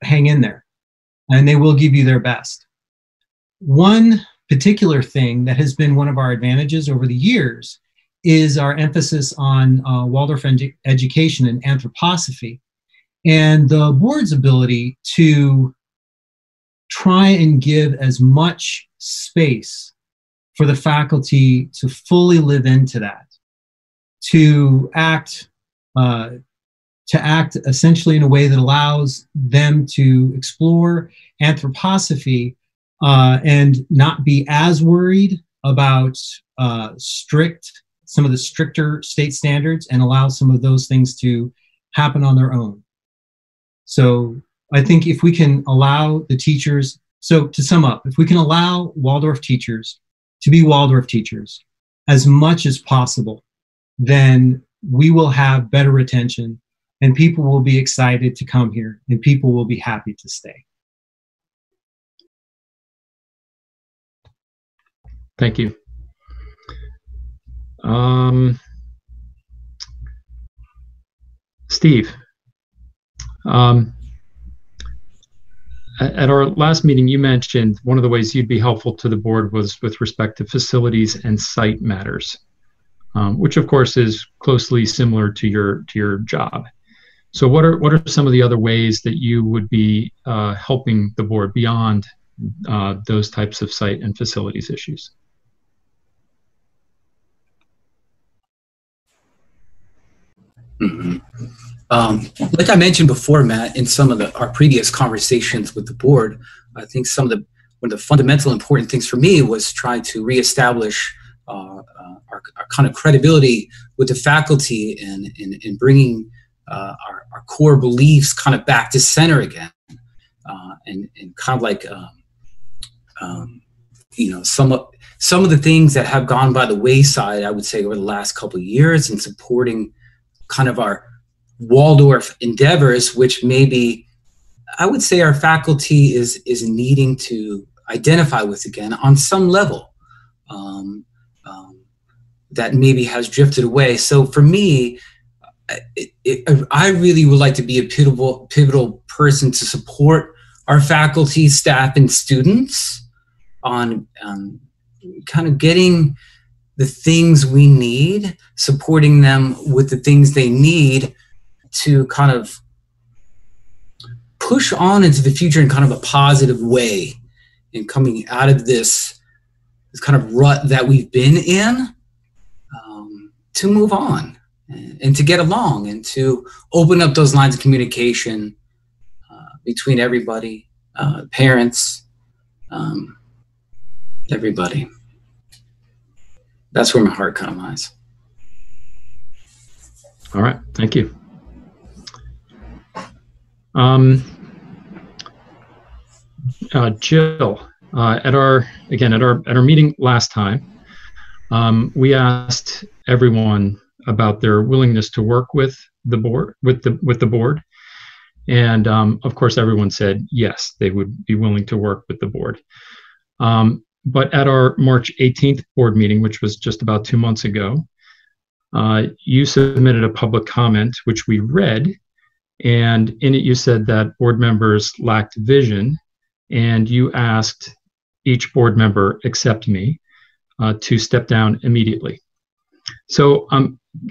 hang in there, and they will give you their best. One particular thing that has been one of our advantages over the years is our emphasis on Waldorf education and anthroposophy, and the board's ability to try and give as much space for the faculty to fully live into that, to act essentially in a way that allows them to explore anthroposophy and not be as worried about some of the stricter state standards, and allow some of those things to happen on their own. So I think if we can allow the teachers, so to sum up, if we can allow Waldorf teachers to be Waldorf teachers as much as possible, then we will have better retention, and people will be excited to come here, and people will be happy to stay. Thank you. Steve, at our last meeting, you mentioned one of the ways you'd be helpful to the board was with respect to facilities and site matters, which of course is closely similar to your job. So what are some of the other ways that you would be helping the board beyond those types of site and facilities issues? Mm-hmm. Like I mentioned before, Matt, in some of our previous conversations with the board, I think one of the fundamental important things for me was try to reestablish our kind of credibility with the faculty and bringing our core beliefs kind of back to center again, and kind of like some of the things that have gone by the wayside, I would say, over the last couple of years, in supporting kind of our Waldorf endeavors, which maybe I would say our faculty is needing to identify with again on some level, that maybe has drifted away. So for me, I really would like to be a pivotal person to support our faculty, staff, and students on kind of getting the things we need, supporting them with the things they need to kind of push on into the future in kind of a positive way, and coming out of this kind of rut that we've been in, to move on and to get along and to open up those lines of communication between everybody, parents, everybody. That's where my heart kind of lies. All right, thank you. Jill, at our meeting last time, we asked everyone about their willingness to work with the board, and of course, everyone said yes, they would be willing to work with the board. But at our March 18th board meeting, which was just about 2 months ago, you submitted a public comment, which we read, and in it you said that board members lacked vision, and you asked each board member, except me, to step down immediately. So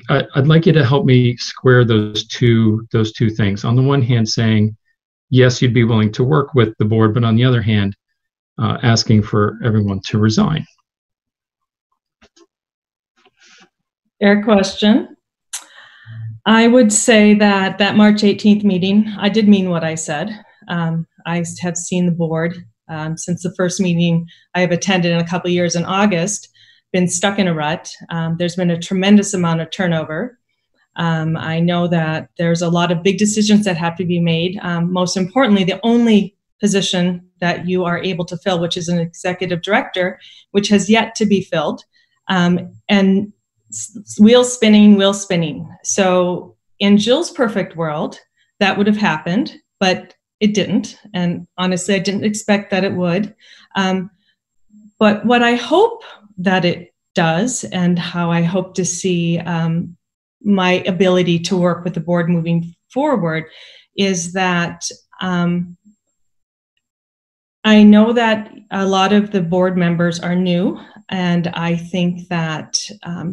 I'd like you to help me square those two things. On the one hand, saying, yes, you'd be willing to work with the board, but on the other hand, asking for everyone to resign. Fair question. I would say that March 18th meeting, I did mean what I said. I have seen the board since the first meeting I have attended in a couple of years in August, been stuck in a rut. There's been a tremendous amount of turnover. I know that there's a lot of big decisions that have to be made. Most importantly, the only position that you are able to fill, which is an executive director, which has yet to be filled. And wheel spinning. So in Jill's perfect world, that would have happened, but it didn't. And honestly, I didn't expect that it would. But what I hope that it does, and how I hope to see my ability to work with the board moving forward is that I know that a lot of the board members are new, and I think that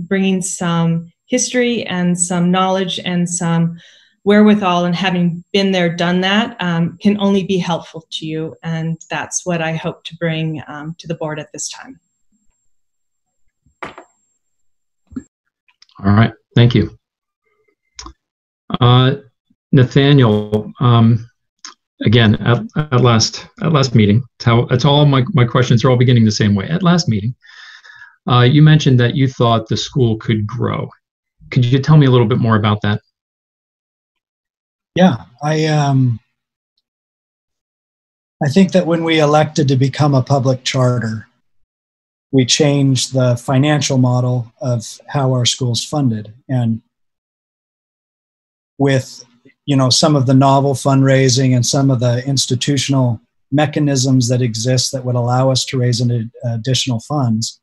bringing some history and some knowledge and some wherewithal and having been there, done that, can only be helpful to you. And that's what I hope to bring to the board at this time. All right, thank you. Nathaniel, again, at last meeting, it's all my questions are all beginning the same way. At last meeting, you mentioned that you thought the school could grow. Could you tell me a little bit more about that? Yeah, I think that when we elected to become a public charter, we changed the financial model of how our school's funded. And with, you know, some of the novel fundraising and some of the institutional mechanisms that exist that would allow us to raise additional funds,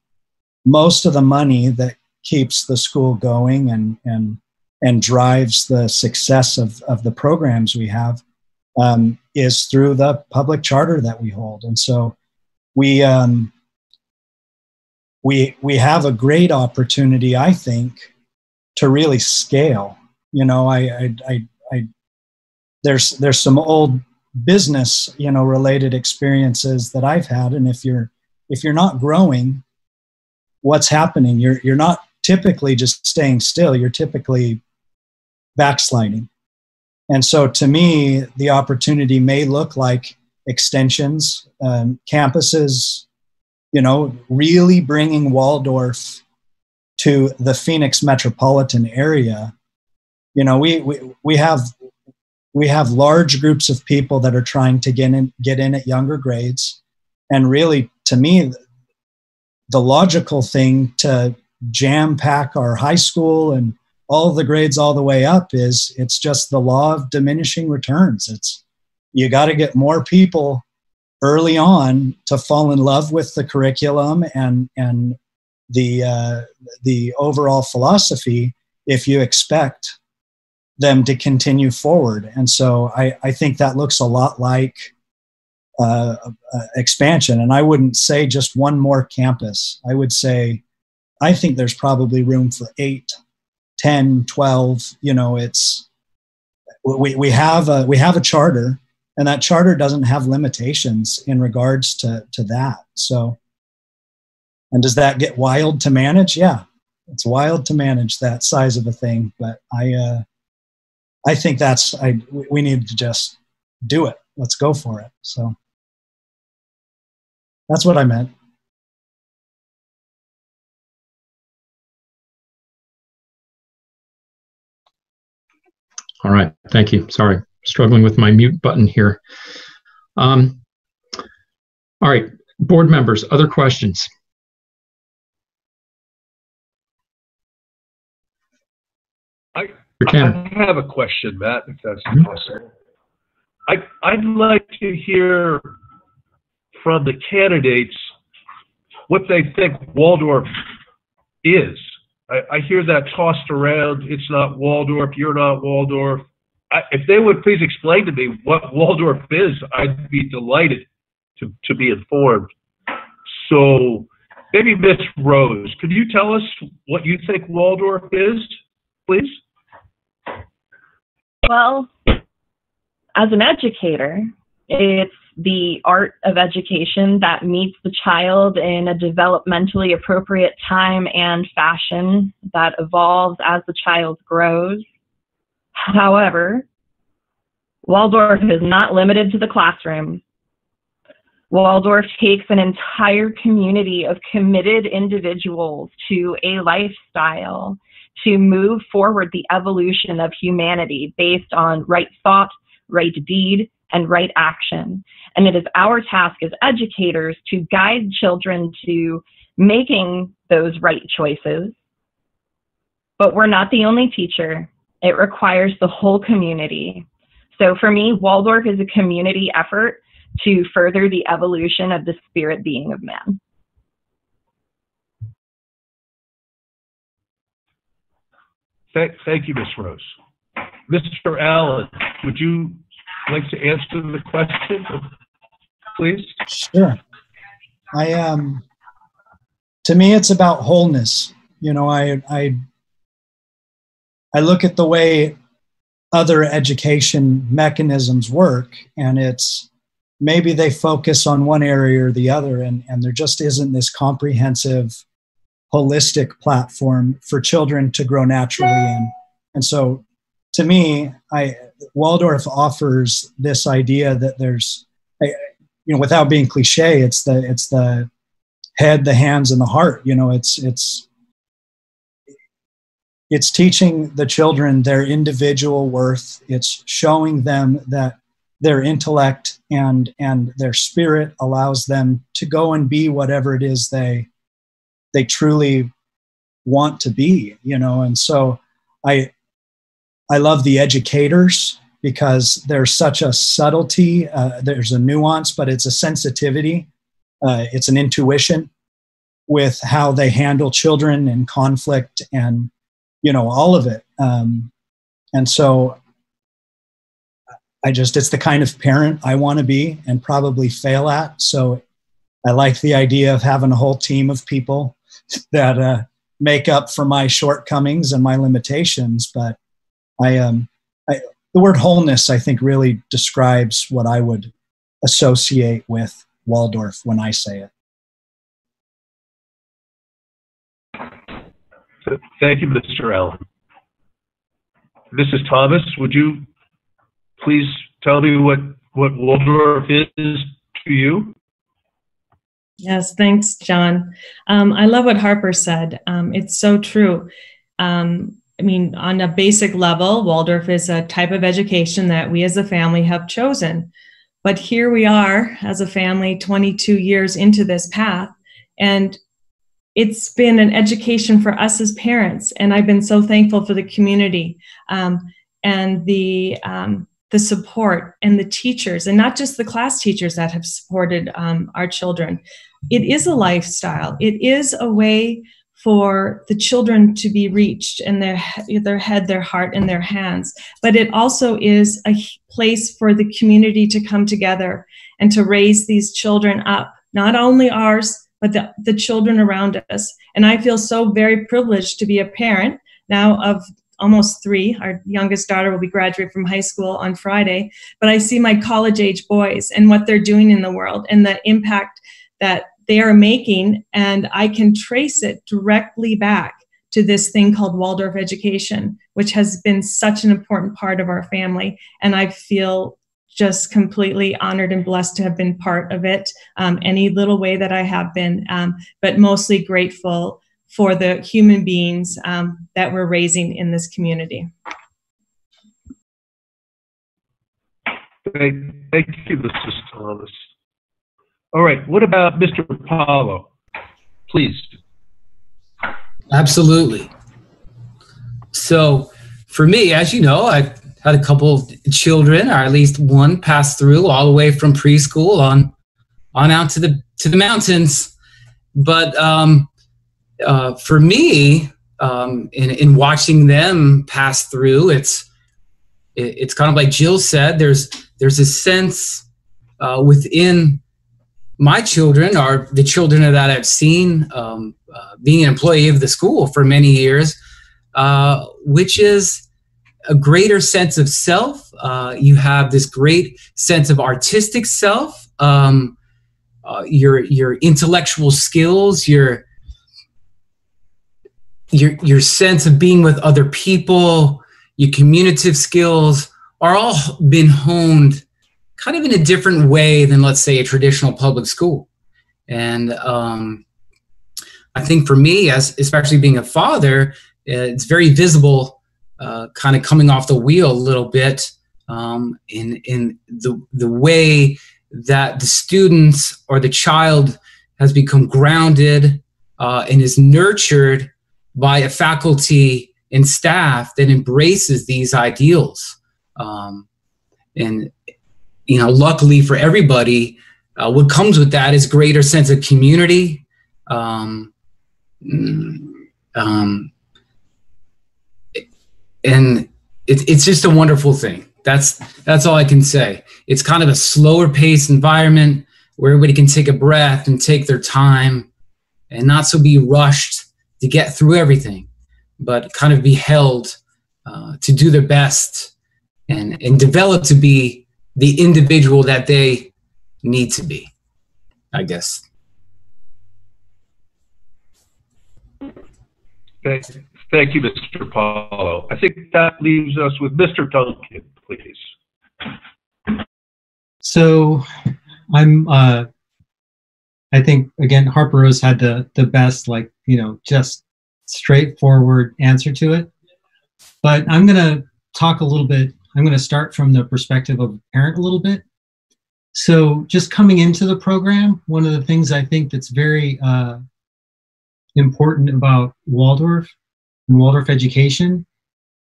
most of the money that keeps the school going and drives the success of the programs we have is through the public charter that we hold. And so we have a great opportunity, I think, to really scale. You know, there's some old business, you know, related experiences that I've had, and if you're not growing, what's happening? You're not typically just staying still. You're typically backsliding. And so to me, the opportunity may look like extensions, campuses, you know, really bringing Waldorf to the Phoenix metropolitan area. You know, we have large groups of people that are trying to get in at younger grades. And really, to me, the logical thing to jam pack our high school and all the grades all the way up is it's just the law of diminishing returns. It's you got to get more people early on to fall in love with the curriculum and the overall philosophy if you expect them to continue forward. And so I think that looks a lot like expansion. And I wouldn't say just one more campus. I would say I think there's probably room for 8, 10, 12. You know, it's we have a charter, and that charter doesn't have limitations in regards to that. So, and does that get wild to manage? Yeah, it's wild to manage that size of a thing. But I think we need to just do it. Let's go for it. So that's what I meant. All right, thank you. Sorry, struggling with my mute button here. All right, board members, other questions? I have a question, Matt, if that's possible. I'd like to hear from the candidates what they think Waldorf is. I hear that tossed around. It's not Waldorf. You're not Waldorf. If they would please explain to me what Waldorf is, I'd be delighted to be informed. So maybe Miss Rose, could you tell us what you think Waldorf is, please? Well, as an educator, it's the art of education that meets the child in a developmentally appropriate time and fashion that evolves as the child grows. However, Waldorf is not limited to the classroom. Waldorf takes an entire community of committed individuals to a lifestyle to move forward the evolution of humanity based on right thought, right deed, and right action. And it is our task as educators to guide children to making those right choices. But we're not the only teacher. It requires the whole community. So for me, Waldorf is a community effort to further the evolution of the spirit being of man. Thank you, Ms. Rose. Mr. Allen, would you like to answer the question, please? Sure. To me, it's about wholeness. You know, I look at the way other education mechanisms work, and it's maybe they focus on one area or the other, and there just isn't this comprehensive, holistic platform for children to grow naturally in. And so, to me, Waldorf offers this idea that there's, you know, without being cliche, it's the head, the hands, and the heart. You know, it's teaching the children their individual worth. It's showing them that their intellect and their spirit allows them to go and be whatever it is they truly want to be, you know. And so I love the educators because there's such a subtlety, there's a nuance, but it's a sensitivity, it's an intuition with how they handle children and conflict and, you know, all of it. And so it's the kind of parent I want to be and probably fail at. So I like the idea of having a whole team of people that make up for my shortcomings and my limitations. But the word wholeness, I think, really describes what I would associate with Waldorf when I say it. Thank you, Mr. Allen. Mrs. Thomas, would you please tell me what Waldorf is to you? Yes, thanks, John. I love what Harper said. It's so true. I mean, on a basic level, Waldorf is a type of education that we as a family have chosen. But here we are as a family 22 years into this path, and it's been an education for us as parents. And I've been so thankful for the community and the support and the teachers, and not just the class teachers that have supported our children. It is a lifestyle. It is a way for the children to be reached in their head, their heart, and their hands. But it also is a place for the community to come together and to raise these children up, not only ours, but the children around us. And I feel so very privileged to be a parent now of almost 3. Our youngest daughter will be graduating from high school on Friday. But I see my college-age boys and what they're doing in the world and the impact that they are making, and I can trace it directly back to this thing called Waldorf education, which has been such an important part of our family. And I feel just completely honored and blessed to have been part of it, any little way that I have been, but mostly grateful for the human beings that we're raising in this community. Thank you, Mrs. Thomas. All right, what about Mr. Paulo? Please. Absolutely. So for me, as you know, I've had a couple of children, or at least one, pass through all the way from preschool on out to the mountains. But for me, in watching them pass through, it's kind of like Jill said. There's a sense within my children, or the children that I've seen being an employee of the school for many years, which is a greater sense of self. You have this great sense of artistic self, your intellectual skills, your sense of being with other people, your communicative skills are all been honed kind of in a different way than, let's say, a traditional public school. And I think for me, especially being a father, it's very visible, kind of coming off the wheel a little bit in the way that the students or the child has become grounded and is nurtured by a faculty and staff that embraces these ideals. And you know, luckily for everybody, what comes with that is greater sense of community, and it's just a wonderful thing. That's all I can say. It's kind of a slower paced environment where everybody can take a breath and take their time and not so be rushed to get through everything, but kind of be held to do their best and develop to be the individual that they need to be, I guess. Thank you, Mr. Paulo. I think that leaves us with Mr. Duncan, please. So I think, again, Harper Rose had the best, like, just straightforward answer to it. But I'm going to talk a little bit. I'm going to start from the perspective of a parent a little bit. So just coming into the program, one of the things I think that's very important about Waldorf and Waldorf education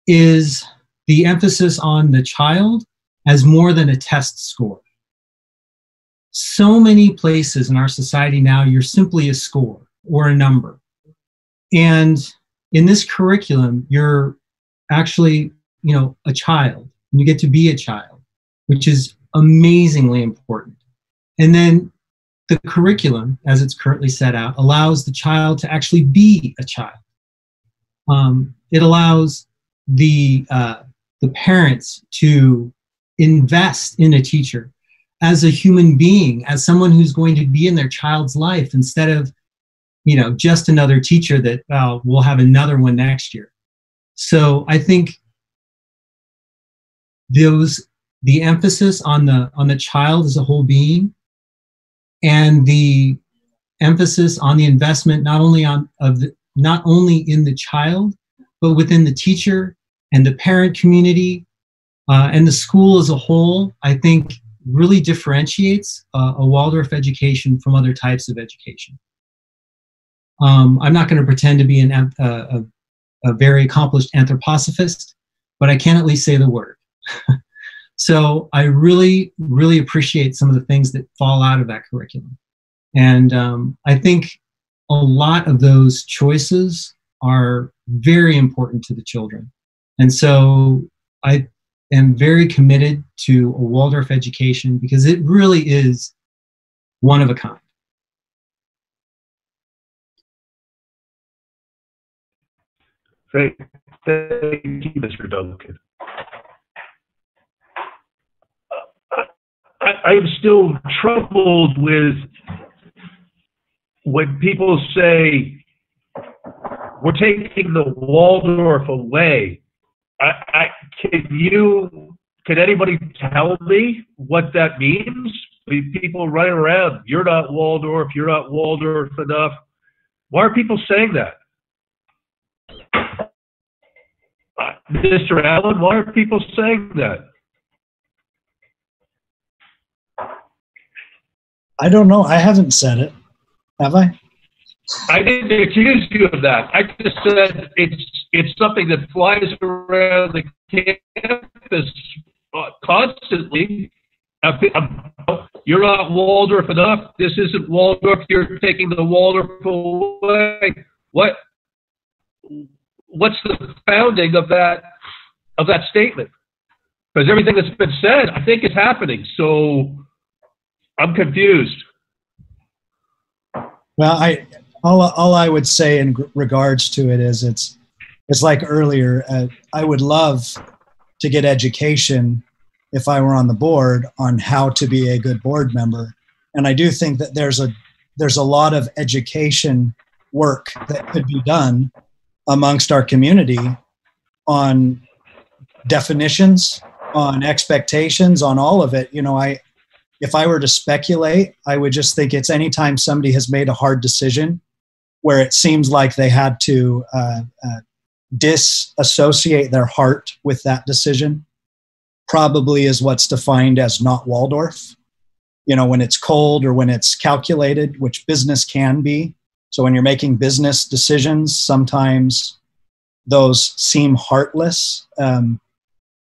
is the emphasis on the child as more than a test score. So many places in our society now, you're simply a score or a number. And in this curriculum, you're actually, a child. You get to be a child, which is amazingly important. And then the curriculum, as it's currently set out, allows the child to actually be a child. It allows the parents to invest in a teacher as a human being, as someone who's going to be in their child's life, instead of, just another teacher that we'll have another one next year. So I think the emphasis on the child as a whole being, and the emphasis on the investment not only in the child, but within the teacher and the parent community and the school as a whole, I think really differentiates a Waldorf education from other types of education. I'm not going to pretend to be a very accomplished anthroposophist, but I can at least say the word. So I really, really appreciate some of the things that fall out of that curriculum. And I think a lot of those choices are very important to the children. And so I am very committed to a Waldorf education because it really is one of a kind. Thank you, Mr. Duncan. I'm still troubled with when people say we're taking the Waldorf away. Can anybody tell me what that means? People running around, you're not Waldorf enough. Why are people saying that? Mr. Allen, why are people saying that? I don't know. I haven't said it. Have I? I didn't accuse you of that. I just said it's something that flies around the campus constantly. You're not Waldorf enough. This isn't Waldorf. You're taking the Waldorf away. What's the founding of that statement? Because everything that's been said, I think, is happening. So I'm confused. Well, all I would say in regards to it is it's like earlier. I would love to get education if I were on the board on how to be a good board member, and I do think that there's a lot of education work that could be done amongst our community on definitions, on expectations, on all of it. If I were to speculate, I would just think it's anytime somebody has made a hard decision where it seems like they had to disassociate their heart with that decision, probably is what's defined as not Waldorf. When it's cold or when it's calculated, which business can be. So when you're making business decisions, sometimes those seem heartless.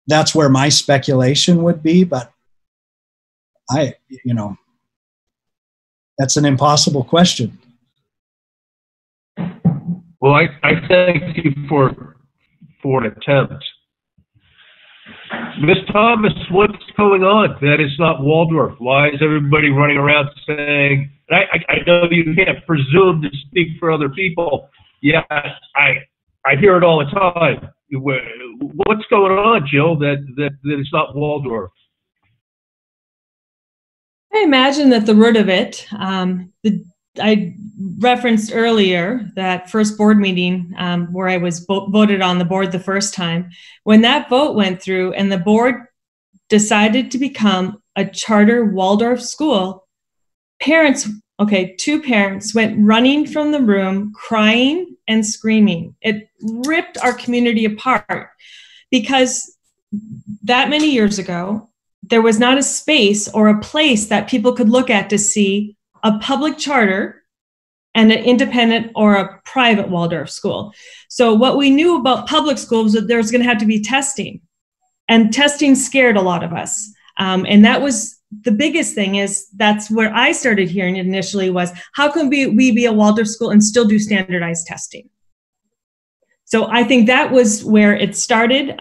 That's where my speculation would be, but that's an impossible question. Well, I thank you for an attempt. Miss Thomas, what's going on? That is not Waldorf. Why is everybody running around saying, I know you can't presume to speak for other people. Yeah, I hear it all the time. What's going on, Jill, that it's not Waldorf? I imagine that the root of it, I referenced earlier that first board meeting where I was voted on the board the first time. When that vote went through and the board decided to become a charter Waldorf school, two parents went running from the room, crying and screaming. It ripped our community apart because that many years ago, there was not a space or a place that people could look at to see a public charter and an independent or a private Waldorf school. So what we knew about public schools was that there was going to have to be testing, and testing scared a lot of us. And that was the biggest thing. Is that's where I started hearing it initially was, how can we be a Waldorf school and still do standardized testing? So I think that was where it started.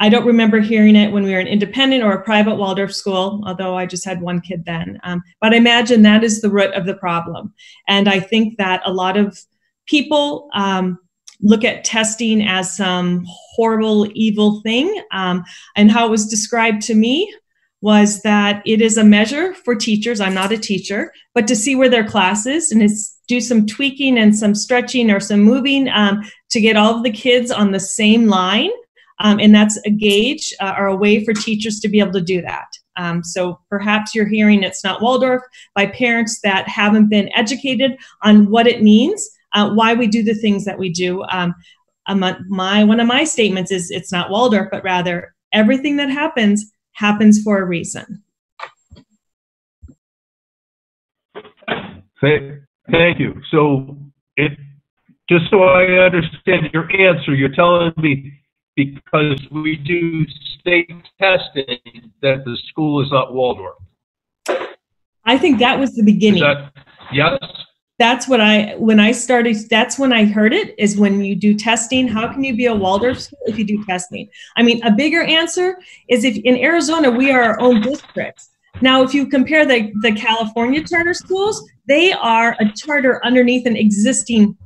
I don't remember hearing it when we were an independent or a private Waldorf school, although I just had one kid then. But I imagine that is the root of the problem. And I think that a lot of people look at testing as some horrible, evil thing. And how it was described to me was that it is a measure for teachers. I'm not a teacher, but to see where their class is and do some tweaking and some stretching or some moving to get all of the kids on the same line. And that's a gauge or a way for teachers to be able to do that. So perhaps you're hearing it's not Waldorf by parents that haven't been educated on what it means, why we do the things that we do. One of my statements is it's not Waldorf, but rather everything that happens for a reason. Thank you. So just so I understand your answer, you're telling me because we do state testing that the school is not Waldorf. I think that was the beginning. Yes? That's when I started, that's when I heard it, is when you do testing. How can you be a Waldorf school if you do testing? I mean, a bigger answer is if in Arizona, we are our own district. Now, if you compare the California charter schools, they are a charter underneath an existing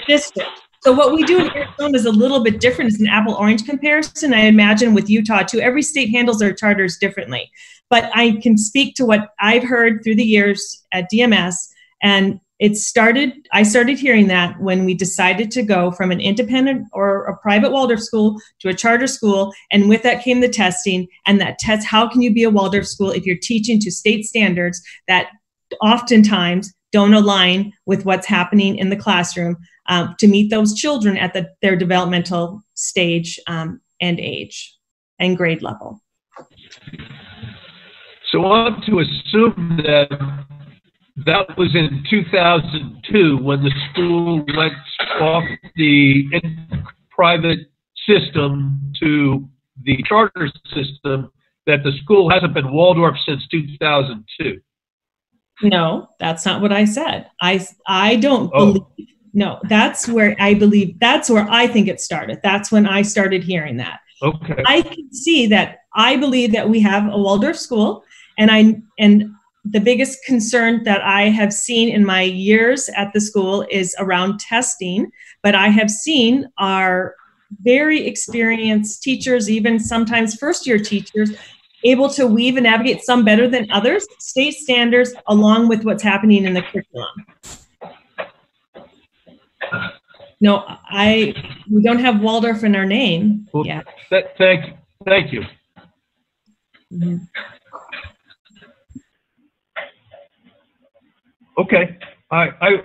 district. So what we do in Arizona is a little bit different. It's an apple-orange comparison. I imagine with Utah too. Every state handles their charters differently. But I can speak to what I've heard through the years at DMS, and I started hearing that when we decided to go from an independent or a private Waldorf school to a charter school, and with that came the testing, and that test, how can you be a Waldorf school if you're teaching to state standards that oftentimes don't align with what's happening in the classroom to meet those children at their developmental stage and age and grade level. So I'm to assume that was in 2002 when the school went off the private system to the charter system, that the school hasn't been Waldorf since 2002. No, that's not what I said. I don't believe. No, that's where I believe. That's where I think it started. That's when I started hearing that. Okay. I can see that. I believe that we have a Waldorf school, and the biggest concern that I have seen in my years at the school is around testing. But I have seen our very experienced teachers, even sometimes first-year teachers, able to weave and navigate, some better than others, state standards along with what's happening in the curriculum. No, we don't have Waldorf in our name. Well, yeah. Thank you. Mm-hmm. Okay. I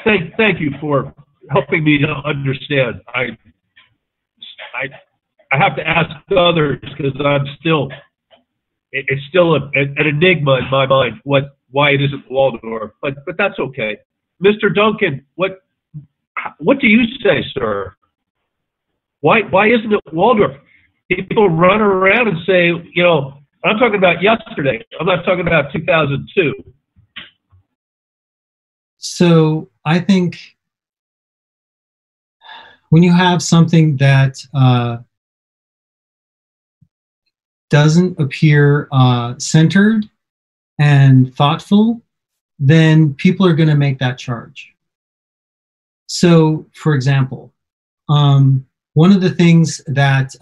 thank you for helping me to understand. I have to ask others because it's still an enigma in my mind why it isn't Waldorf, but that's okay. Mr. Duncan, what do you say, sir? Why isn't it Waldorf? People run around and say, I'm talking about yesterday. I'm not talking about 2002. So I think when you have something that doesn't appear centered and thoughtful, then people are going to make that charge. So, for example, one of the things that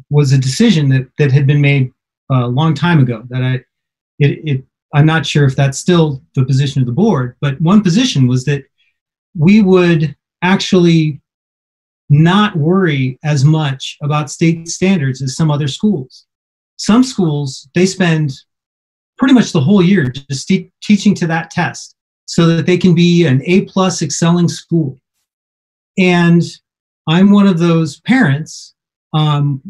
was a decision that had been made a long time ago, that I'm not sure if that's still the position of the board, but one position was that we would actually not worry as much about state standards as some other schools. Some schools, they spend pretty much the whole year just teaching to that test so that they can be an A+ excelling school. And I'm one of those parents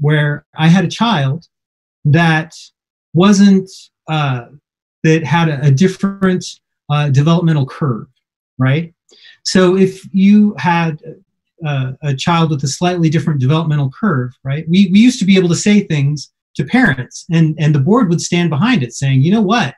where I had a child that wasn't, that had a different developmental curve, right? So if you had a child with a slightly different developmental curve, right? We used to be able to say things to parents, and the board would stand behind it saying, you know what?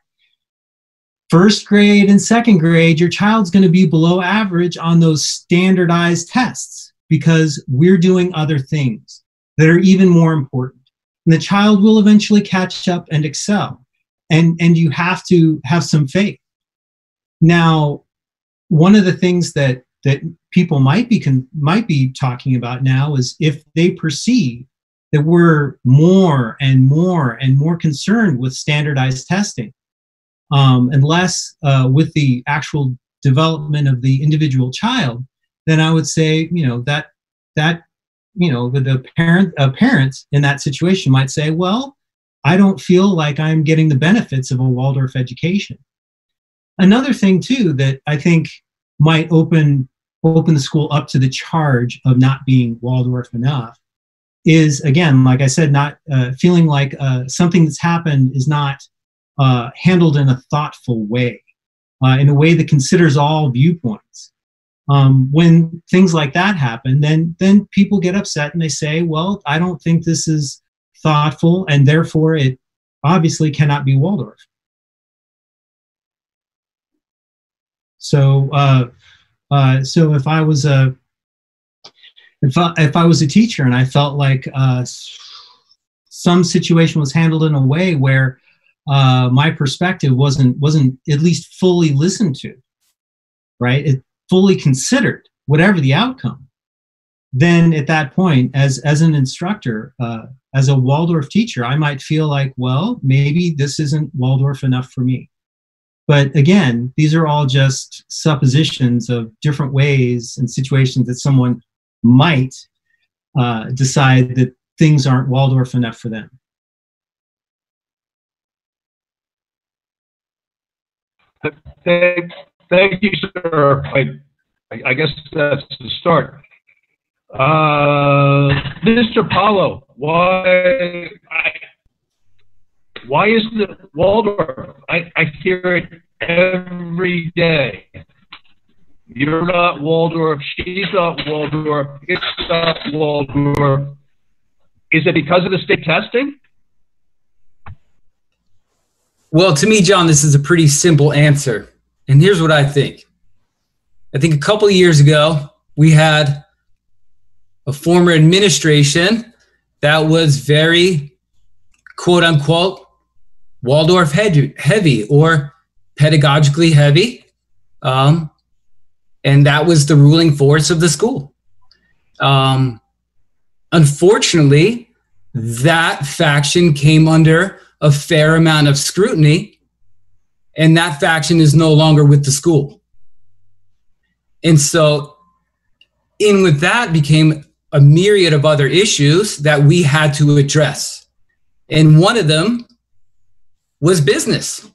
First grade and second grade, your child's going to be below average on those standardized tests because we're doing other things that are even more important. And the child will eventually catch up and excel. And you have to have some faith. Now, one of the things that people might be talking about now is if they perceive that we're more and more and more concerned with standardized testing, and less with the actual development of the individual child, then I would say, that the parents in that situation might say, well, I don't feel like I'm getting the benefits of a Waldorf education. Another thing too that I think might open the school up to the charge of not being Waldorf enough is, again, like I said, not feeling like something that's happened is not handled in a thoughtful way, in a way that considers all viewpoints. When things like that happen, then people get upset and they say, well, I don't think this is thoughtful, and therefore it obviously cannot be Waldorf. So, so if I was a teacher and I felt like some situation was handled in a way where my perspective wasn't at least fully listened to, right? It fully considered, whatever the outcome. Then at that point, as an instructor, as a Waldorf teacher, I might feel like, well, maybe this isn't Waldorf enough for me. But again, these are all just suppositions of different ways and situations that someone might decide that things aren't Waldorf enough for them. Thank you, sir. I guess that's the start. Mr. Paulo, why isn't it Waldorf? I hear it every day. You're not Waldorf, she's not Waldorf, it's not Waldorf. Is it because of the state testing? Well, to me, John, this is a pretty simple answer. And here's what I think. I think a couple of years ago, we had a former administration that was very, quote unquote, Waldorf heavy or pedagogically heavy. And that was the ruling force of the school. Unfortunately, that faction came under a fair amount of scrutiny, and that faction is no longer with the school. And so in with that became a myriad of other issues that we had to address. And one of them was business,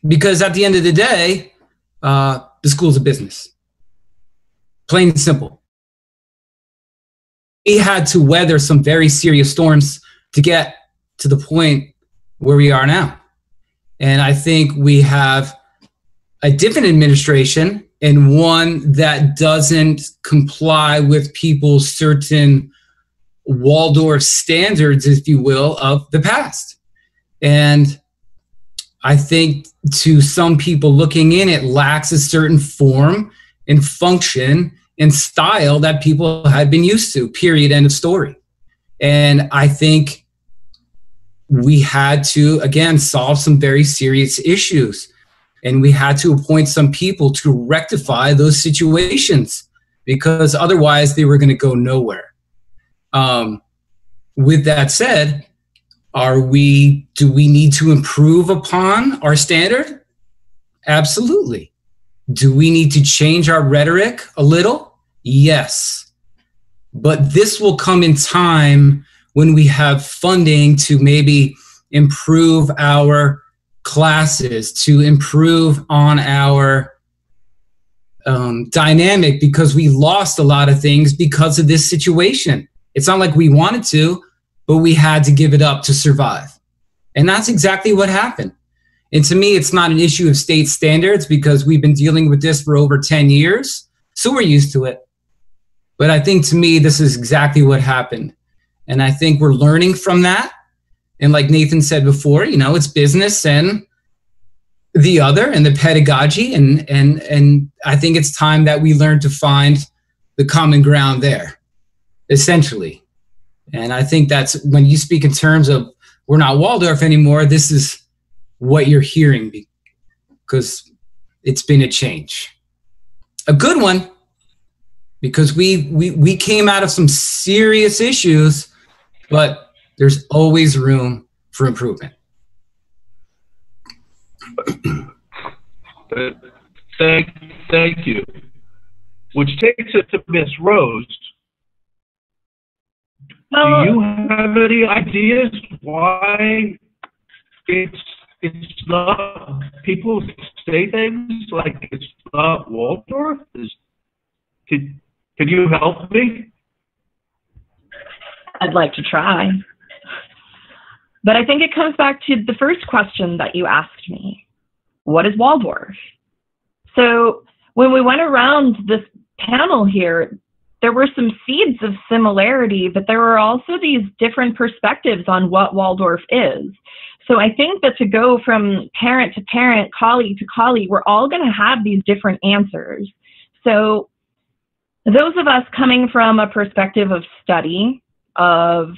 because at the end of the day, the school's a business. Plain and simple. We had to weather some very serious storms to get to the point where we are now. And I think we have a different administration, and one that doesn't comply with people's certain Waldorf standards, if you will, of the past. And I think to some people looking in, it lacks a certain form and function and style that people had been used to, period, end of story. And I think we had to, again, solve some very serious issues. And we had to appoint some people to rectify those situations, because otherwise they were going to go nowhere. With that said, do we need to improve upon our standard? Absolutely. Do we need to change our rhetoric a little? Yes. But this will come in time when we have funding to maybe improve our classes, to improve on our dynamic, because we lost a lot of things because of this situation. It's not like we wanted to, but we had to give it up to survive. And that's exactly what happened. And to me, it's not an issue of state standards, because we've been dealing with this for over 10 years, so we're used to it. But I think, to me, this is exactly what happened. And I think we're learning from that. And like Nathan said before, you know, it's business and the other and the pedagogy. And I think it's time that we learn to find the common ground there, essentially. And I think that's when you speak in terms of we're not Waldorf anymore, this is what you're hearing, because it's been a change. A good one, because we came out of some serious issues, but there's always room for improvement. Thank you. Which takes us to Miss Rose. Do you have any ideas why it's not, people say things like it's not Waldorf? Can you help me? I'd like to try. But I think it comes back to the first question that you asked me. What is Waldorf? So when we went around this panel here, there were some seeds of similarity, but there were also these different perspectives on what Waldorf is. So I think that to go from parent to parent, colleague to colleague, we're all going to have these different answers. So those of us coming from a perspective of study, of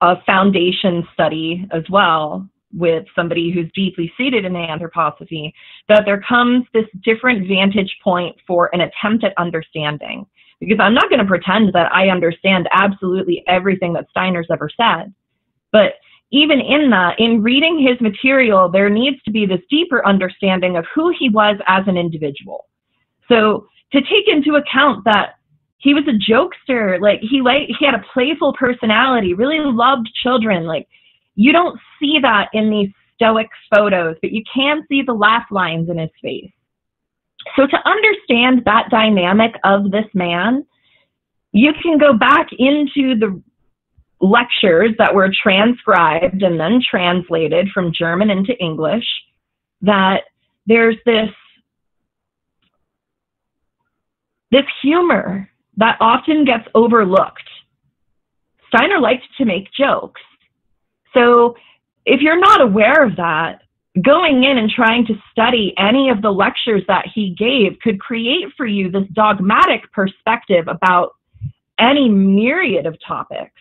a foundation study as well, with somebody who's deeply seated in anthroposophy, that there comes this different vantage point for an attempt at understanding. Because I'm not going to pretend that I understand absolutely everything that Steiner's ever said. But even in that, in reading his material, there needs to be this deeper understanding of who he was as an individual. So to take into account that he was a jokester, like he had a playful personality, really loved children. Like, you don't see that in these stoic photos, but you can see the laugh lines in his face. So to understand that dynamic of this man, you can go back into the lectures that were transcribed and then translated from German into English, that there's this humor that often gets overlooked. Steiner liked to make jokes. So if you're not aware of that, going in and trying to study any of the lectures that he gave could create for you this dogmatic perspective about any myriad of topics.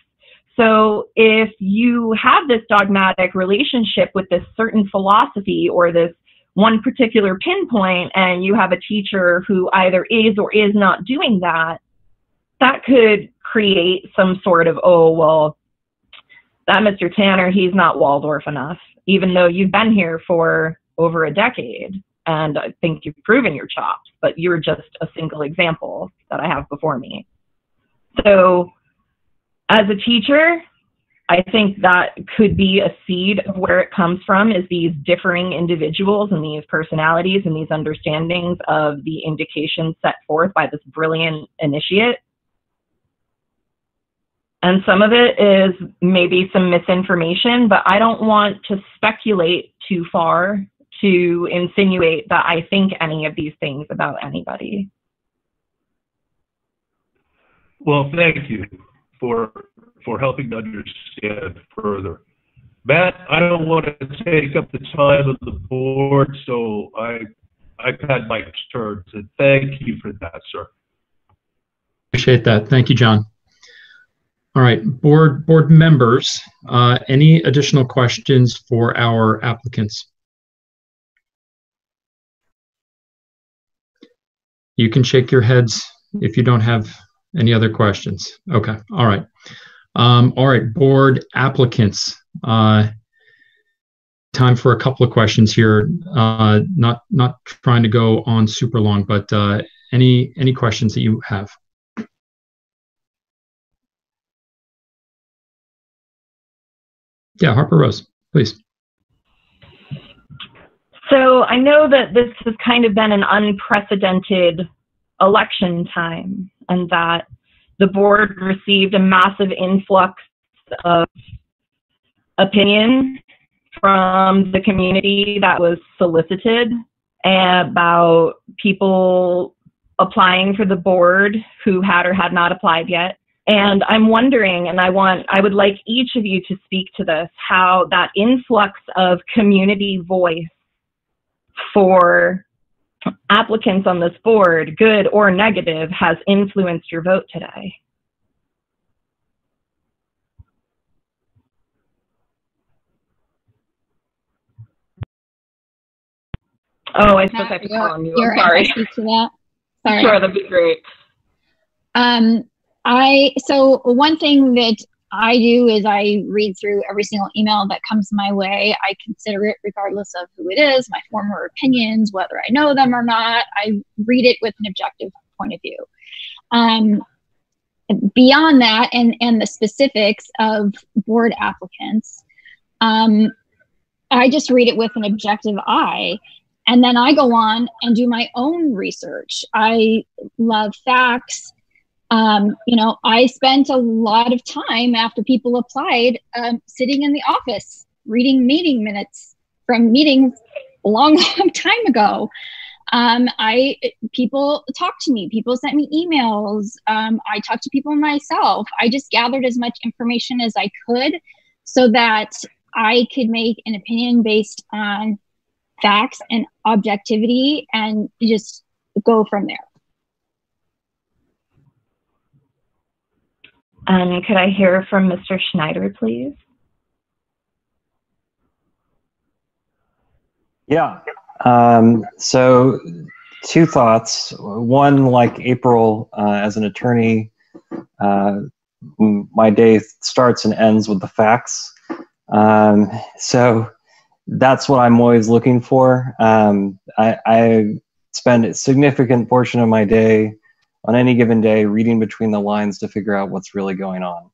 So if you have this dogmatic relationship with this certain philosophy or this one particular pinpoint, and you have a teacher who either is or is not doing that, that could create some sort of, oh, well, that Mr. Tanner, he's not Waldorf enough, even though you've been here for over a decade, and I think you've proven your chops, but you're just a single example that I have before me. So as a teacher, I think that could be a seed of where it comes from, is these differing individuals and these personalities and these understandings of the indications set forth by this brilliant initiate. And some of it is maybe some misinformation, but I don't want to speculate too far to insinuate that I think any of these things about anybody. Well, thank you for helping to understand further. Matt, I don't want to take up the time of the board, so I've had my turn, so thank you for that, sir. Appreciate that. Thank you, John. All right, board members, any additional questions for our applicants? You can shake your heads if you don't have any other questions. Okay, all right. All right, board applicants. Time for a couple of questions here. Not trying to go on super long, but any questions that you have? Yeah, Harper Rose, please. So I know that this has kind of been an unprecedented election time, and that the board received a massive influx of opinion from the community that was solicited about people applying for the board who had or had not applied yet. And I'm wondering, and I would like each of you to speak to this, how that influx of community voice for applicants on this board, good or negative, has influenced your vote today. Oh, I suppose I have to call on you. I'm sorry. Speak to that. Sorry. Sure, that'd be great. So one thing that I do is I read through every single email that comes my way. I consider it regardless of who it is, my former opinions, whether I know them or not. I read it with an objective point of view. Beyond that, and the specifics of board applicants, I just read it with an objective eye. And then I go on and do my own research. I love facts. I spent a lot of time after people applied sitting in the office reading meeting minutes from meetings a long time ago. People talked to me, people sent me emails. I talked to people myself. I just gathered as much information as I could so that I could make an opinion based on facts and objectivity and just go from there. And could I hear from Mr. Schneider, please? Yeah. So two thoughts. One, like April, as an attorney, my day starts and ends with the facts. So that's what I'm always looking for. I spend a significant portion of my day on any given day reading between the lines to figure out what's really going on.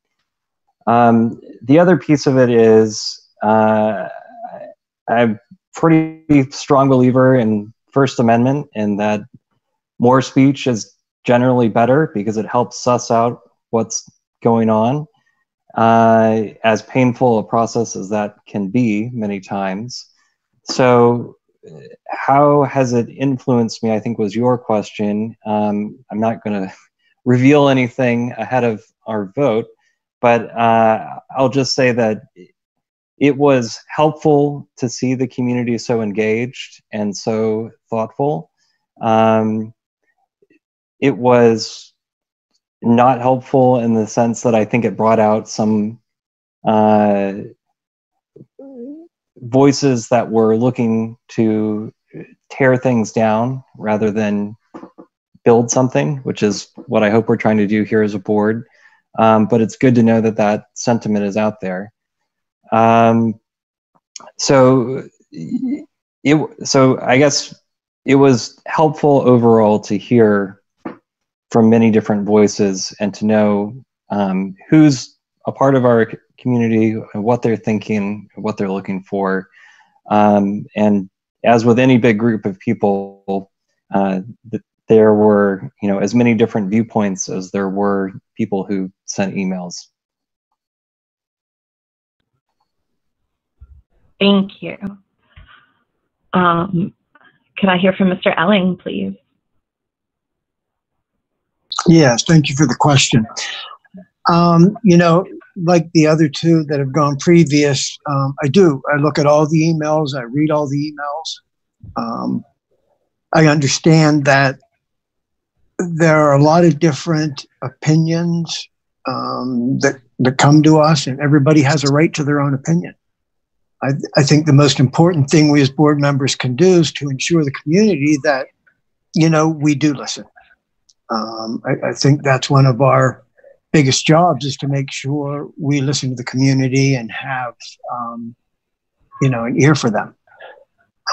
The other piece of it is I'm a pretty strong believer in First Amendment, and that more speech is generally better because it helps suss out what's going on. As painful a process as that can be many times. So how has it influenced me, I think was your question. I'm not going to reveal anything ahead of our vote, but I'll just say that it was helpful to see the community so engaged and so thoughtful. It was not helpful in the sense that I think it brought out some voices that were looking to tear things down rather than build something, which is what I hope we're trying to do here as a board. But it's good to know that that sentiment is out there. So I guess it was helpful overall to hear from many different voices and to know who's a part of our community, what they're thinking, what they're looking for. And as with any big group of people, there were, as many different viewpoints as there were people who sent emails. Thank you. Could I hear from Mr. Elling, please? Yes, thank you for the question. Like the other two that have gone previous, I look at all the emails, I read all the emails. I understand that there are a lot of different opinions that come to us, and everybody has a right to their own opinion. I think the most important thing we as board members can do is to ensure the community that, we do listen. I think that's one of our biggest jobs, is to make sure we listen to the community and have, an ear for them.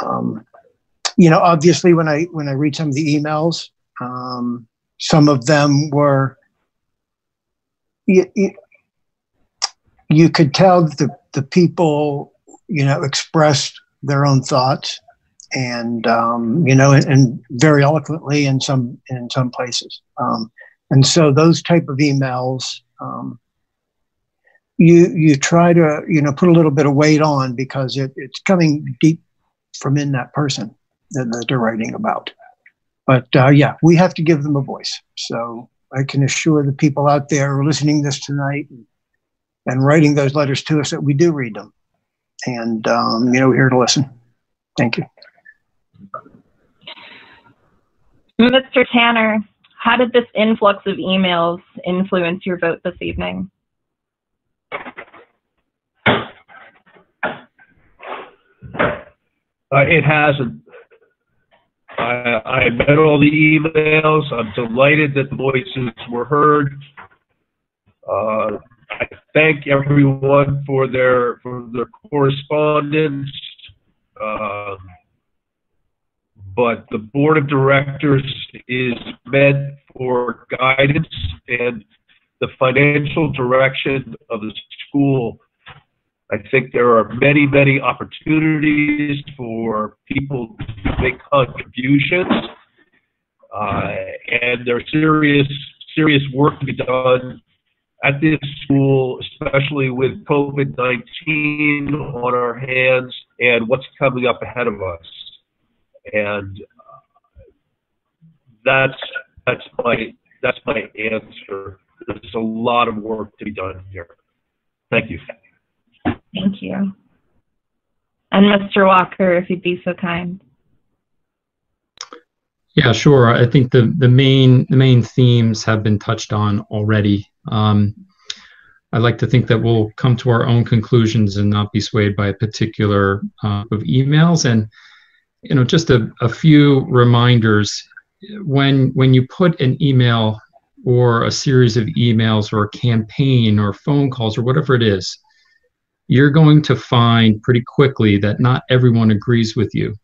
Obviously when I read some of the emails, some of them were, you could tell that the people, expressed their own thoughts and, and very eloquently in some places. And so those type of emails, you try to, put a little bit of weight on, because it's coming deep from in that person that they're writing about. But yeah, we have to give them a voice. So I can assure the people out there who are listening to this tonight and writing those letters to us that we do read them. And, we're here to listen. Thank you. Mr. Tanner, how did this influx of emails influence your vote this evening? It hasn't. I read all the emails. I'm delighted that the voices were heard. I thank everyone for their correspondence. But the board of directors is meant for guidance and the financial direction of the school. I think there are many, many opportunities for people to make contributions, and there's serious work to be done at this school, especially with COVID-19 on our hands and what's coming up ahead of us. And that's my answer. There's a lot of work to be done here. Thank you. Thank you. And Mr. Walker, if you'd be so kind. Yeah, sure. I think the main themes have been touched on already. I like to think that we'll come to our own conclusions and not be swayed by a particular of emails. And just a few reminders. When you put an email or a series of emails or a campaign or phone calls or whatever it is, you're going to find pretty quickly that not everyone agrees with you.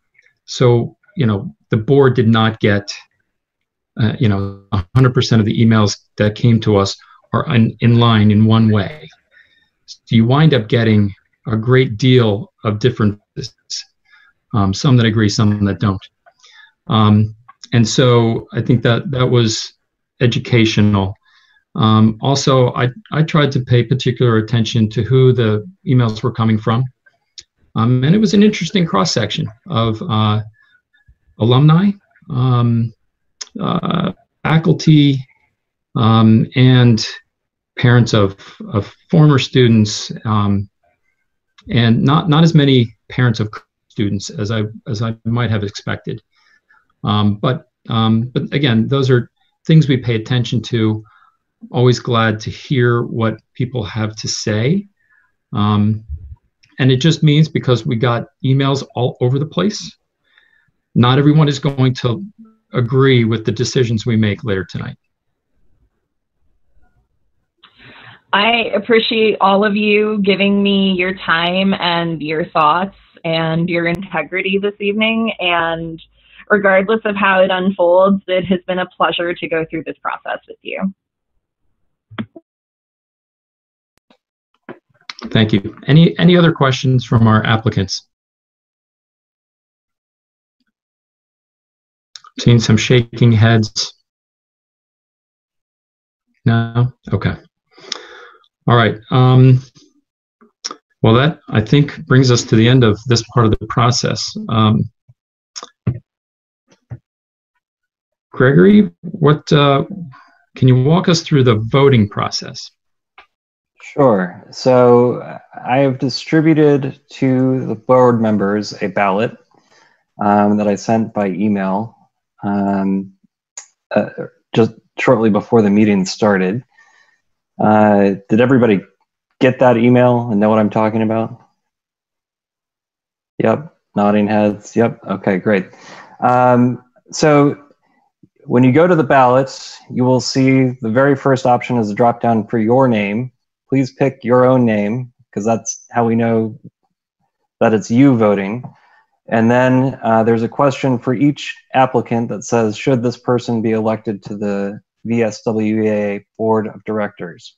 So, the board did not get, 100% of the emails that came to us are in line in one way. So you wind up getting a great deal of different, some that agree, some that don't. And so I think that was educational. Also, I tried to pay particular attention to who the emails were coming from. And it was an interesting cross-section of alumni, faculty, and parents of former students, and not as many parents of students as I might have expected. But again, those are things we pay attention to. Always glad to hear what people have to say. And it just means, because we got emails all over the place, not everyone is going to agree with the decisions we make later tonight. I appreciate all of you giving me your time and your thoughts and your integrity this evening. And regardless of how it unfolds, it has been a pleasure to go through this process with you. Thank you. Any other questions from our applicants? Seeing some shaking heads. No? Okay. All right. Well, that, I think, brings us to the end of this part of the process. Gregory, can you walk us through the voting process? Sure. So I have distributed to the board members a ballot that I sent by email just shortly before the meeting started. Did everybody get that email and know what I'm talking about? Yep, nodding heads. Yep, okay, great. So when you go to the ballots, you will see the very first option is a drop down for your name. Please pick your own name, because that's how we know that it's you voting. And then there's a question for each applicant that says, should this person be elected to the VSWA Board of Directors?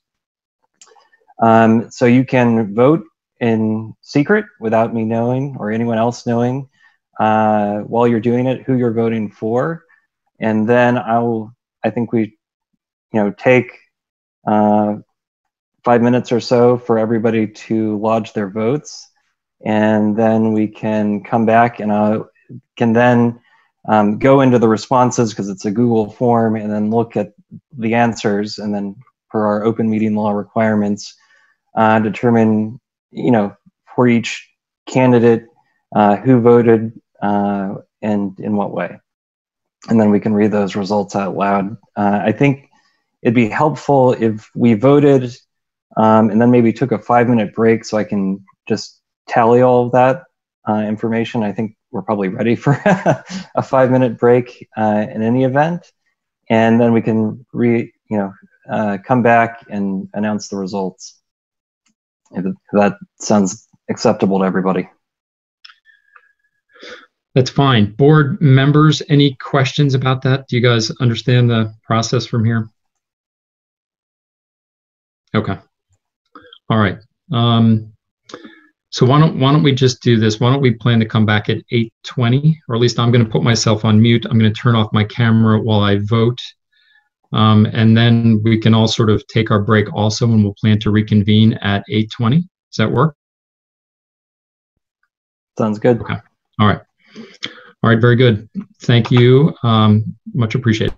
So you can vote in secret without me knowing or anyone else knowing while you're doing it who you're voting for. And then I think we take 5 minutes or so for everybody to lodge their votes. And then we can come back and I can then go into the responses, because it's a Google form, and then look at the answers, and then per our open meeting law requirements, determine, for each candidate who voted and in what way. And then we can read those results out loud. I think it'd be helpful if we voted and then maybe took a 5-minute break so I can just tally all of that information. I think we're probably ready for a 5-minute break in any event. And then we can come back and announce the results. If that sounds acceptable to everybody. That's fine. Board members, any questions about that? Do you guys understand the process from here? Okay. All right. So why don't we just do this? Why don't we plan to come back at 8:20, or at least I'm going to put myself on mute. I'm going to turn off my camera while I vote. And then we can all sort of take our break also, and we'll plan to reconvene at 8:20. Does that work? Sounds good. Okay. All right. All right. Very good. Thank you. Much appreciated.